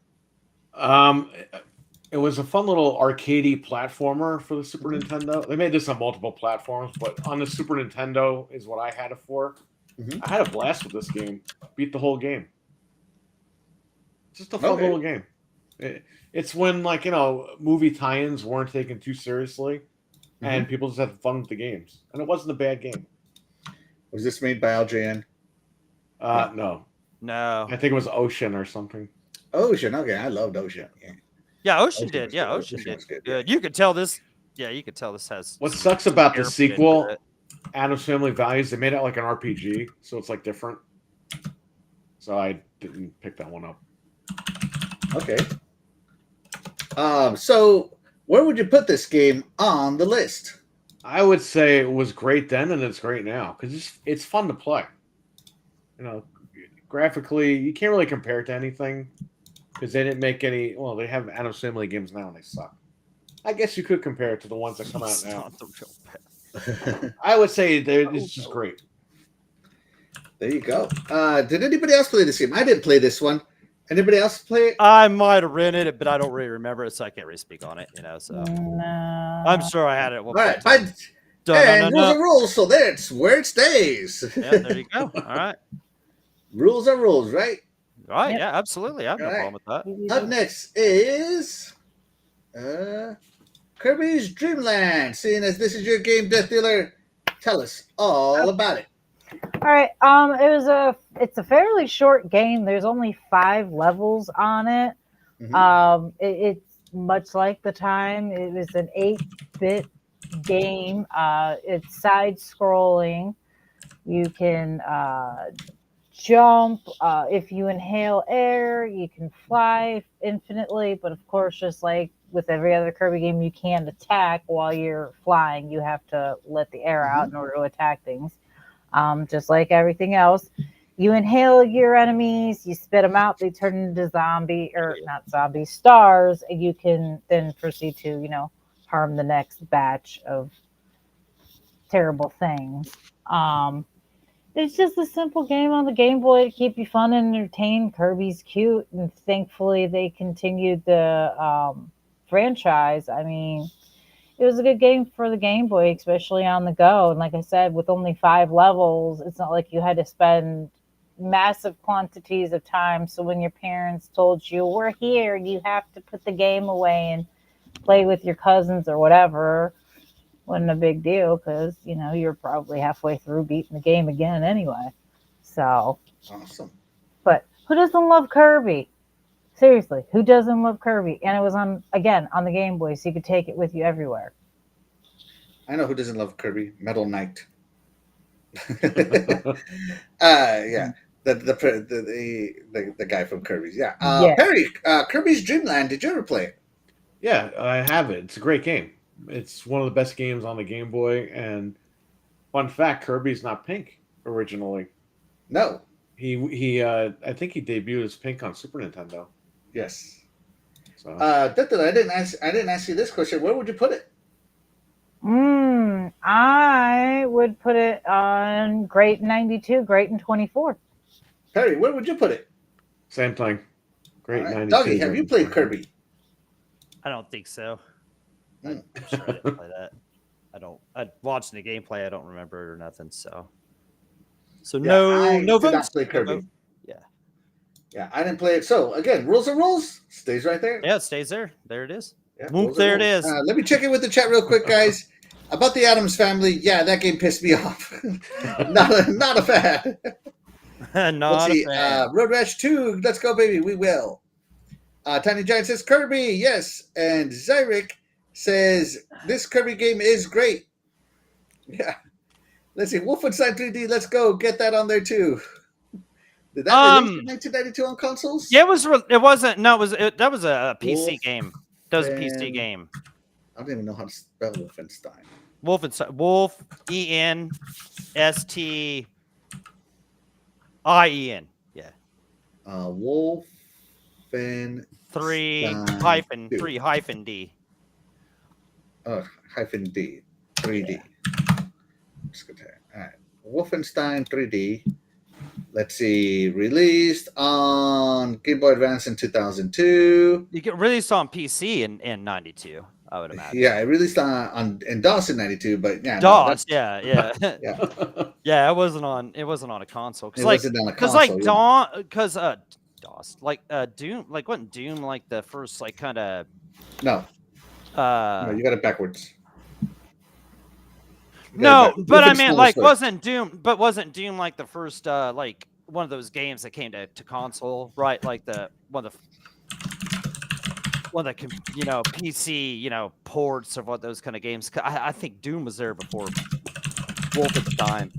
It was a fun little arcadey platformer for the Super Nintendo. They made this on multiple platforms, but on the Super Nintendo is what I had it for. Mhm. I had a blast with this game. Beat the whole game. Just a fun little game. It's when, like, movie tie-ins weren't taken too seriously, and people just had fun with the games. And it wasn't a bad game. Was this made by LJN? No. No. I think it was Ocean or something. Ocean. Okay, I loved Ocean. Yeah. Yeah, Ocean Ocean did. was Yeah, good. Ocean Ocean did. was good, Good. You could tell this. Yeah, you could tell this has. What sucks about the air put into sequel, it. Addams Family Values, they made it like an RPG, so it's like different. So I didn't pick that one up. Okay. So where would you put this game on the list? I would say it was great then, and it's great now because it's fun to play. Graphically, you can't really compare it to anything because they didn't make any. Well, they have Addams Family games now, and they suck. I guess you could compare it to the ones that come out now. Not the real path. I would say it's just great. There you go. Did anybody else play this game? I didn't play this one. Anybody else play it? I might have rented it, but I don't really remember it, so I can't really speak on it. So No. I'm sure I had it. All right. And Dun-dun-dun-dun. rules are rules, so that's where it stays. Yeah, there you go. All right. Rules are rules, right? All right. Yep. Yeah, absolutely. I have no All right. problem with that. Up next is Kirby's Dream Land. Seeing as this is your game, Death Dealer, tell us all about it. All right. It's a fairly short game. There's only 5 levels on it. It's much like the time. It was an 8-bit game. It's side-scrolling. You can jump. If you inhale air, you can fly infinitely. But of course, just like with every other Kirby game, you can't attack while you're flying. You have to let the air out in order to attack things. Just like everything else, you inhale your enemies, you spit them out, they turn into stars, and you can then proceed to, harm the next batch of terrible things. It's just a simple game on the Game Boy to keep you fun and entertained. Kirby's cute, and thankfully they continued the franchise. I mean, it was a good game for the Game Boy, especially on the go. And like I said, with only 5 levels, it's not like you had to spend massive quantities of time. So when your parents told you, we're here, you have to put the game away and play with your cousins or whatever, wasn't a big deal because, you're probably halfway through beating the game again anyway. So. Awesome. But who doesn't love Kirby? Seriously, who doesn't love Kirby? And it was on the Game Boy, so you could take it with you everywhere. I know who doesn't love Kirby. Metal Knight. Yeah, the guy from Kirby's. Yeah. Yeah. Perry, Kirby's Dream Land. Did you ever play it? Yeah, I have it. It's a great game. It's one of the best games on the Game Boy. And fun fact, Kirby's not pink originally. No. He I think he debuted as pink on Super Nintendo. Yes. So I didn't ask you this question. Where would you put it? I would put it on Great in 92, Great in 24. Perry, where would you put it? same thing. Great. All right. 92. Doggy, have you played Kirby? I don't think so. Hmm. I'm sure I didn't play that. I watched the gameplay. I don't remember it or nothing. So I no did not votes. play Kirby. No vote. Yeah, I didn't play it. So again, rules are rules. Stays right there. Yeah, it stays there. There it is. Yeah, Whoop, there it is. Let me check in with the chat real quick, guys. About the Addams Family, yeah, that game pissed me off. not a fan. Let's see. Road Rash 2, let's go, baby. We will. Tiny Giant says Kirby, yes. And Zyric says this Kirby game is great. Yeah. Let's see. Wolfenstein 3D, let's go. Get that on there too. Did that release in 1992 on consoles? Yeah, it was. It wasn't. No, that was a PC game. That was a PC game. I don't even know how to spell Wolfenstein. Wolfenstein. Wolf ENSTIEN. Yeah. Wolfen 3-3-D. -D. 3D. Yeah. All right. Wolfenstein 3D. Let's see. Released on Game Boy Advance in 2002. You get released on PC in 92. I would imagine. Yeah, it released in DOS in 92, but yeah. DOS, yeah. Yeah. Yeah, it wasn't on a console. It wasn't on a console. DOS, like Doom, like wasn't Doom like the first like kind of No, you got it backwards. No, but I mean, like, wasn't Doom like the first, like, one of those games that came to console, right? Like one of the PC, ports of what those kind of games. I think Doom was there before Wolfenstein.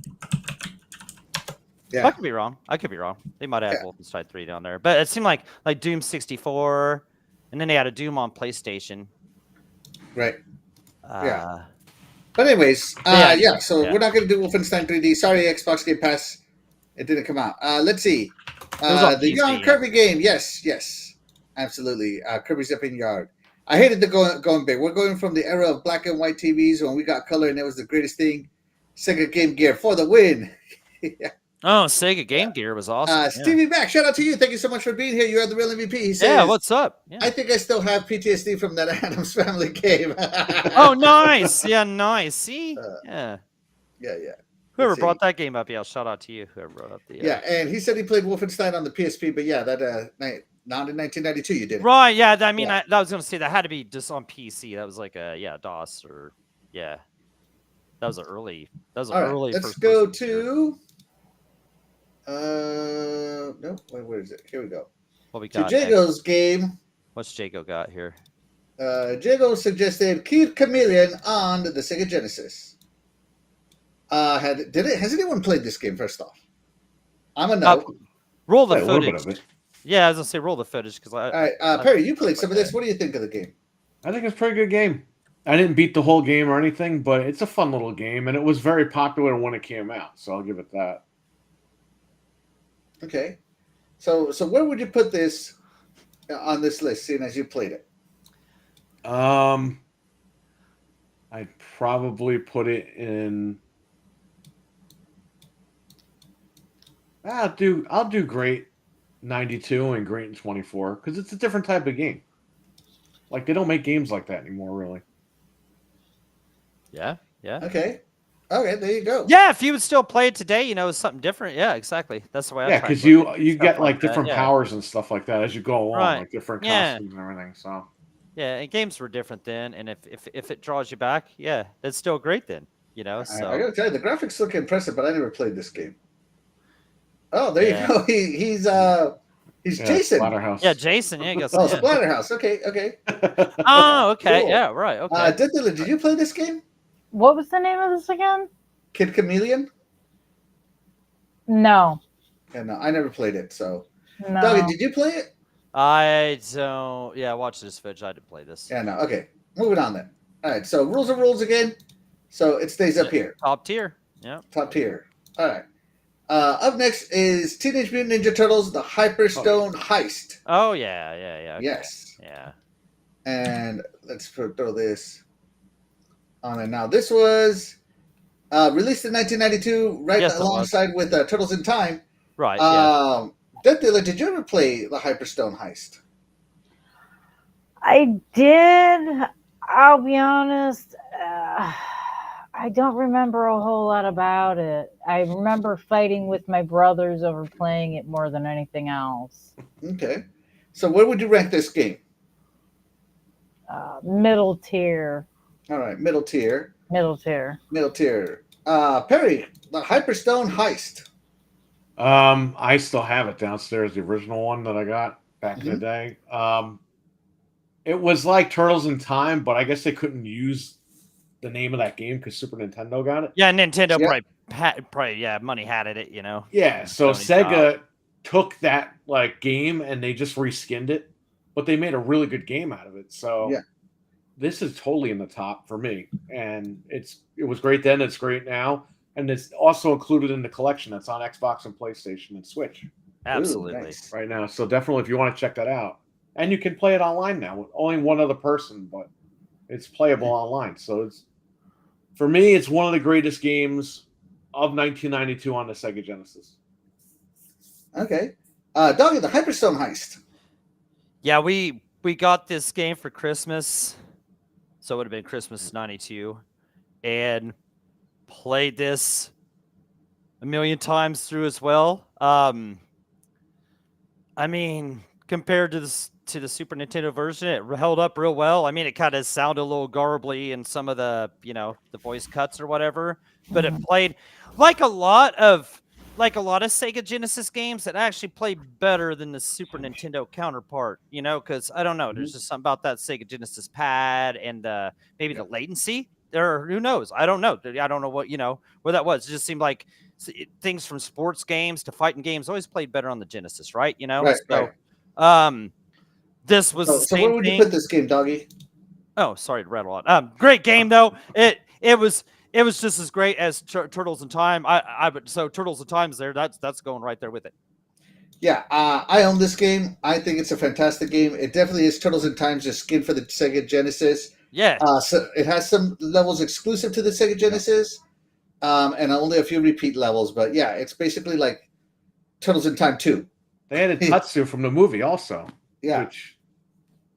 Yeah, I could be wrong. They might have Wolfenstein 3 down there, but it seemed like Doom 64, and then they had a Doom on PlayStation. Right. Yeah. But anyways, so we're not going to do Wolfenstein 3D. Sorry, Xbox Game Pass. It didn't come out. Let's see. The Young Kirby game. Yes. Absolutely. Kirby's Epic Yard. I hated the going big. We're going from the era of black and white TVs when we got color and it was the greatest thing. Sega Game Gear for the win. Yeah. Oh, Sega Game Gear was awesome. Stevie Mac, shout out to you. Thank you so much for being here. You are the real MVP. He says, yeah, what's up? Yeah. I think I still have PTSD from that Addams Family game. Oh, nice. Yeah, nice. See? Yeah. Whoever brought that game up, shout out to you. Whoever brought up the. Yeah, and he said he played Wolfenstein on the PSP, but yeah, that not in 1992 you did. Right, yeah. I mean, I was going to say that had to be just on PC. That was like DOS or, yeah. That was early. Early. Let's go to. No, where is it? Here we go. What we got? To Jago's game. What's Jago got here? Jago suggested Kid Chameleon on the Sega Genesis. Has anyone played this game? First off, I'm a no. Roll the footage. Yeah, I was gonna say roll the footage because all right, Perry, you played some of this. What do you think of the game? I think it's a pretty good game. I didn't beat the whole game or anything, but it's a fun little game, and it was very popular when it came out. So I'll give it that. Okay, so where would you put this on this list, seeing as you played it? I'd probably put it in. I'll do great 92 and great in 24 because it's a different type of game. Like they don't make games like that anymore, really. Yeah. Okay, there you go. Yeah, if you would still play it today, it's something different. Yeah, exactly. That's the way. Yeah, because you get like different powers and stuff like that as you go along, like different costumes and everything. So. Yeah, and games were different then, and if it draws you back, yeah, it's still great then. So I gotta tell you, the graphics look impressive, but I never played this game. Oh, there you go. He's Jason. Splatterhouse. Yeah, Jason. Yeah, Splatterhouse. Okay. Oh, okay. Cool. Yeah, right. Okay. Did you play this game? What was the name of this again? Kid Chameleon? No. Yeah, no, I never played it. So, no. Dougie, did you play it? I don't. Yeah, watch this footage. I didn't play this. Yeah, no. Okay, moving on then. All right. So rules are rules again. So it stays up here. Top tier. Yeah. Top tier. All right. Up next is Teenage Mutant Ninja Turtles: The Hyperstone Heist. Oh yeah. Okay. Yes. Yeah. And let's throw this on there now. This was released in 1992, right alongside with Turtles in Time. Right. Yeah. Death Dealer, did you ever play the Hyperstone Heist? I did. I'll be honest. I don't remember a whole lot about it. I remember fighting with my brothers over playing it more than anything else. Okay. So where would you rank this game? Middle tier. All right, middle tier. Middle tier. Middle tier. Perry, the Hyperstone Heist. I still have it downstairs, the original one that I got back in the Mhm. day. It was like Turtles in Time, but I guess they couldn't use the name of that game because Super Nintendo got it. Yeah, Nintendo Yeah. probably money had it, you know. Yeah, so Sony Sega took that like game and they just reskinned it, but they made a really good game out of it. So Yeah. this is totally in the top for me, and it was great then. It's great now, and it's also included in the collection that's on Xbox and PlayStation and Switch Absolutely. Ooh, nice. right now. So definitely, if you want to check that out, and you can play it online now with only one other person, but it's playable online. So it's for me, it's one of the greatest games of 1992 on the Sega Genesis. Okay. Doggy, the Hyperstone Heist. Yeah, we got this game for Christmas, so it would have been Christmas '92, and played this a million times through as well. I mean, compared to the Super Nintendo version, it held up real well. I mean, it kind of sounded a little garbly in some of the the voice cuts or whatever, but it played like a lot of Sega Genesis games that actually played better than the Super Nintendo counterpart. Because I don't know, there's just something about that Sega Genesis pad and maybe the latency. Or who knows? I don't know. I don't know what that was. It just seemed like things from sports games to fighting games always played better on the Genesis, right? Right. This was the So same where would thing. you put this game, Doggy? Oh, sorry to rattle on. Great game though. It was just as great as Turtles in Time. So Turtles in Time's there. That's going right there with it. Yeah, I own this game. I think it's a fantastic game. It definitely is Turtles in Time, just skin for the Sega Genesis. Yeah. So it has some levels exclusive to the Sega Genesis, and only a few repeat levels. But yeah, it's basically like Turtles in Time 2. They added Tatsu from the movie also. Yeah. Which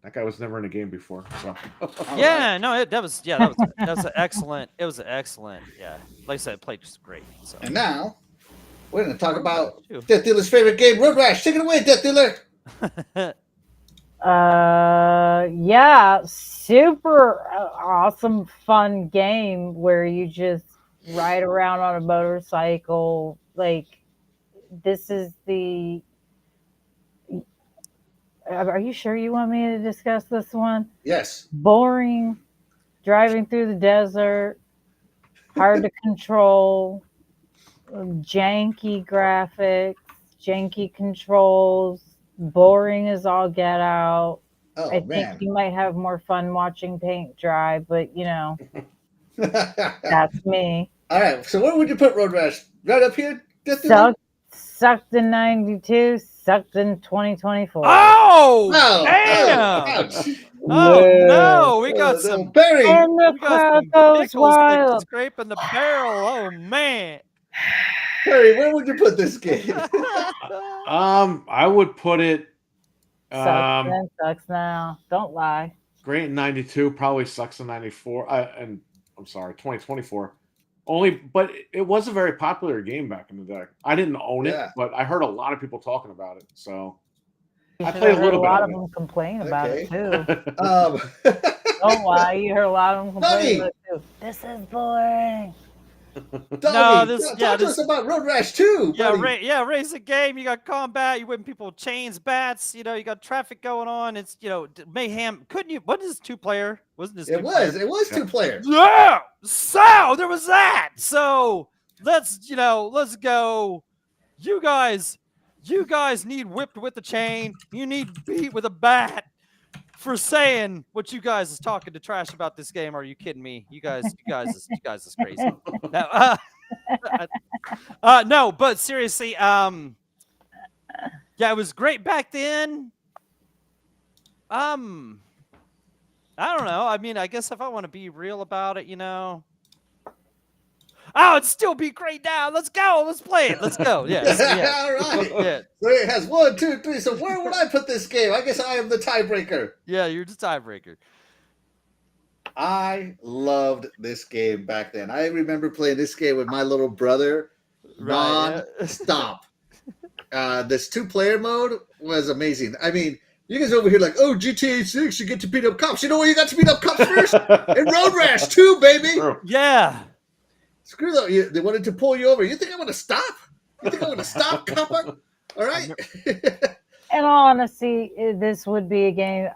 that guy was never in a game before. So Yeah, no, that was an excellent. It was an excellent. Yeah, like I said, it played just great. So. And now we're going to talk about Death Dealer's favorite game, Road Rash. Take it away, Death Dealer. Yeah, super awesome, fun game where you just ride around on a motorcycle. Like, this is the. Are you sure you want me to discuss this one? Yes. Boring, driving through the desert, hard to control, janky graphics, janky controls, boring as all get out. Oh, I think you might have more fun watching paint dry, but that's me. All right, so where would you put Road Rash? Right up here, Death Dealer? Sucked in 92, sucked in 2024. Oh, damn! Oh no, we got some Barry. And the crowd goes wild. Scraping the barrel. Oh man. Barry, where would you put this game? I would put it. Sucks then, sucks now. Don't lie. Great in 92, probably sucks in 94. And I'm sorry, 2024. But it was a very popular game back in the day. I didn't own it, but I heard a lot of people talking about it. So I played a little bit. A lot of them complain about it too. Don't lie, you heard a lot of them complain about it too. This is boring. Doggy, talk to us about Road Rash 2. Yeah, race a game. You got combat. You whipping people with chains, bats. You got traffic going on. It's mayhem. Couldn't you? What is 2-player? Wasn't this? It was 2 players. Yeah. So there was that. So let's go. You guys need whipped with a chain. You need beat with a bat. For saying what you guys is talking to trash about this game. Are you kidding me? You guys is crazy. No, but seriously, yeah, it was great back then. I don't know. I mean, I guess if I want to be real about it, oh, it'd still be great now. Let's go. Let's play it. Let's go. Yeah. All right. Yeah. So it has 1, 2, 3. So where would I put this game? I guess I am the tiebreaker. Yeah, you're the tiebreaker. I loved this game back then. I remember playing this game with my little brother non-stop. This 2-player mode was amazing. I mean, You guys over here like, oh, GTA 6, you get to beat up cops. You know where you got to beat up cops first? In Road Rash 2, baby. Yeah. Screw that. They wanted to pull you over. You think I'm going to stop? You think I'm going to stop, copper? All right. In all honesty, this would be a game.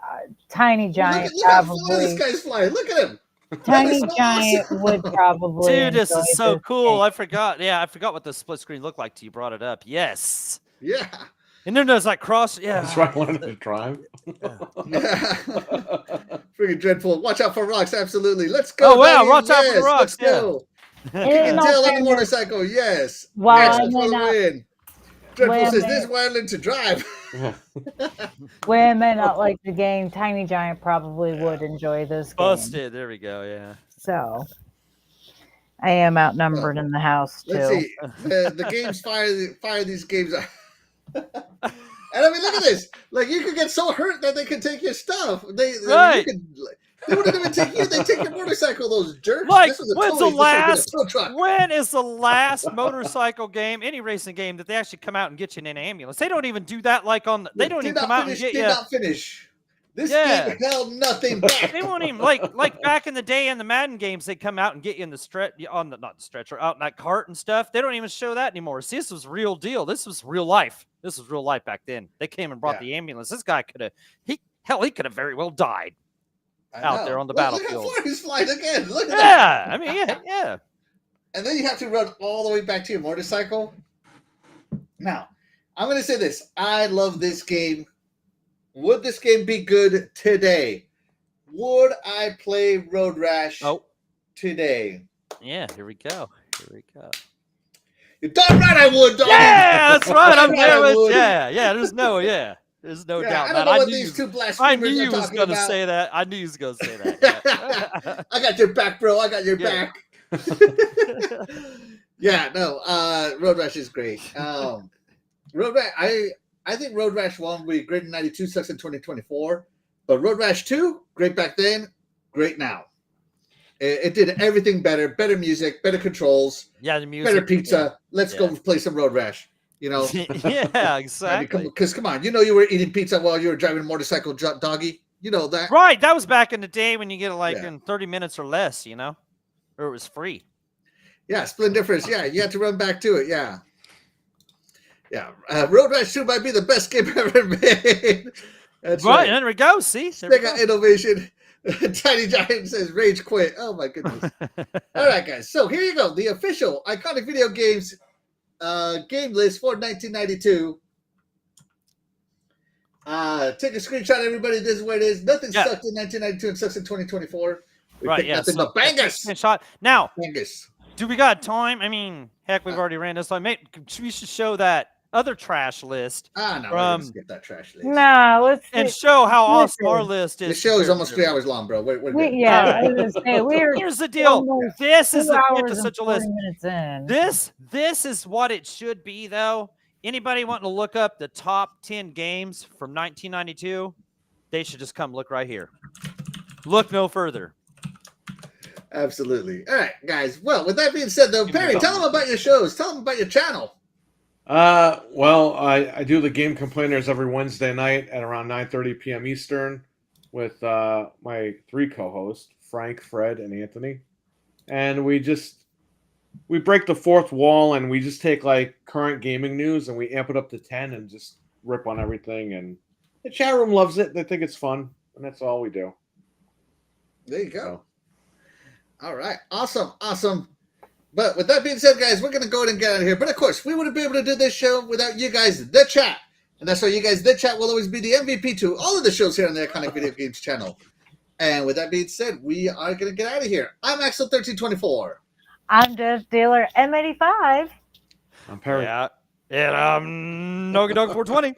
Tiny Giant look how far probably. this guy's flying. Look at him. Tiny so Giant awesome. would probably. Dude, this is so this cool. game. I forgot. Yeah, I forgot what the split screen looked like till you brought it up. Yes. Yeah. And then there's like cross. Yeah. That's right. I wanted to drive. Freaking dreadful. Watch out for rocks. Absolutely. Let's go. Oh, wow. Doggy. Watch out for the Yes, rocks. Let's go. In all Tail on the fairness, motorcycle. Yes. While Yes, I for may the not- win. Dreadful Wait a says this minute. violent to drive. Where I may not like the game, Tiny Giant probably would enjoy this game. Busted. There we go. Yeah. So I am outnumbered in the house too. Let's see. The games fire these games. And I mean, look at this. Like, you could get so hurt that they could take your stuff. They wouldn't even take you. They take your motorcycle. Those jerks. Like, This was a when's tow- the this would've been a last? tow truck. When is the last motorcycle game, any racing game, that they actually come out and get you in an ambulance? They don't even do that. Like on, they don't Did even come not out and finish, get did you. not finish. This Yeah. game held nothing back. They won't even like back in the day in the Madden games. They come out and get you in the not the stretcher, out in that cart and stuff. They don't even show that anymore. See, this was real deal. This was real life. This was real life back then. They came and brought the ambulance. This guy could have. He could have very well died out there on the battlefield. Look how far he's flying again. Look at that. I mean, yeah. And then you have to run all the way back to your motorcycle. Now, I'm going to say this. I love this game. Would this game be good today? Would I play Road Rash today? Yeah, here we go. You're darn right I would, dog. Yeah, that's right. I'm there with would. Yeah. There's no doubt. I don't know what these two blasphemers I knew you are was talking going to about. say that. I knew you was going to say that. Yeah. I got your back, bro. I got your back. Yeah, no. Road Rash is great. Road Rash. I think Road Rash 1 will be great in 92, sucks in 2024. But Road Rash 2, great back then, great now. It did everything better. Better music, better controls. Yeah, the music. Better pizza. Yeah. Let's go play some Road Rash. You know? Yeah, exactly. Because come on, you know you were eating pizza while you were driving a motorcycle, doggy. You know that. Right. That was back in the day when you get it in 30 minutes or less, you know? Or it was free. Yeah, split difference. Yeah, you have to run back to it. Yeah. Yeah, Road Rash 2 might be the best game ever made. That's right. There we go. See? Mega innovation. Tiny Giant says rage quit. Oh, my goodness. All right, guys. So here you go. The official iconic video games game list for 1992. Take a screenshot, everybody. This is what it is. Nothing sucked in 1992 and sucks in 2024. We picked nothing but bangers. Screenshot. Now, bangers. Do we got time? I mean, heck, we've already ran this time. We should show that other trash list. No, let's get that trash list. No, let's and show how awesome our list is. The show is almost 3 hours long, bro. We're good. Here's the deal. This is the quintessential list. In. This is what it should be, though. Anybody wanting to look up the top 10 games from 1992, they should just come look right here. Look no further. Absolutely. All right, guys. Well, with that being said, though, Perry, tell them about your shows. Tell them about your channel. Well, I do the Game Complainers every Wednesday night at around 9:30 p.m. Eastern with my 3 co-hosts, Frank, Fred, and Anthony. And we break the fourth wall and we just take like current gaming news and we amp it up to 10 and just rip on everything. And the chat room loves it. They think it's fun. And that's all we do. There you go. All right. Awesome. But with that being said, guys, we're going to go ahead and get out of here. But, of course, we wouldn't be able to do this show without you guys, the chat. And that's why you guys, the chat, will always be the MVP to all of the shows here on the Iconic Video Games channel. And with that being said, we are going to get out of here. I'm Axel1324. I'm Jeff Dealer, M85. I'm Perry. Yeah. And I'm Noga Dog 420.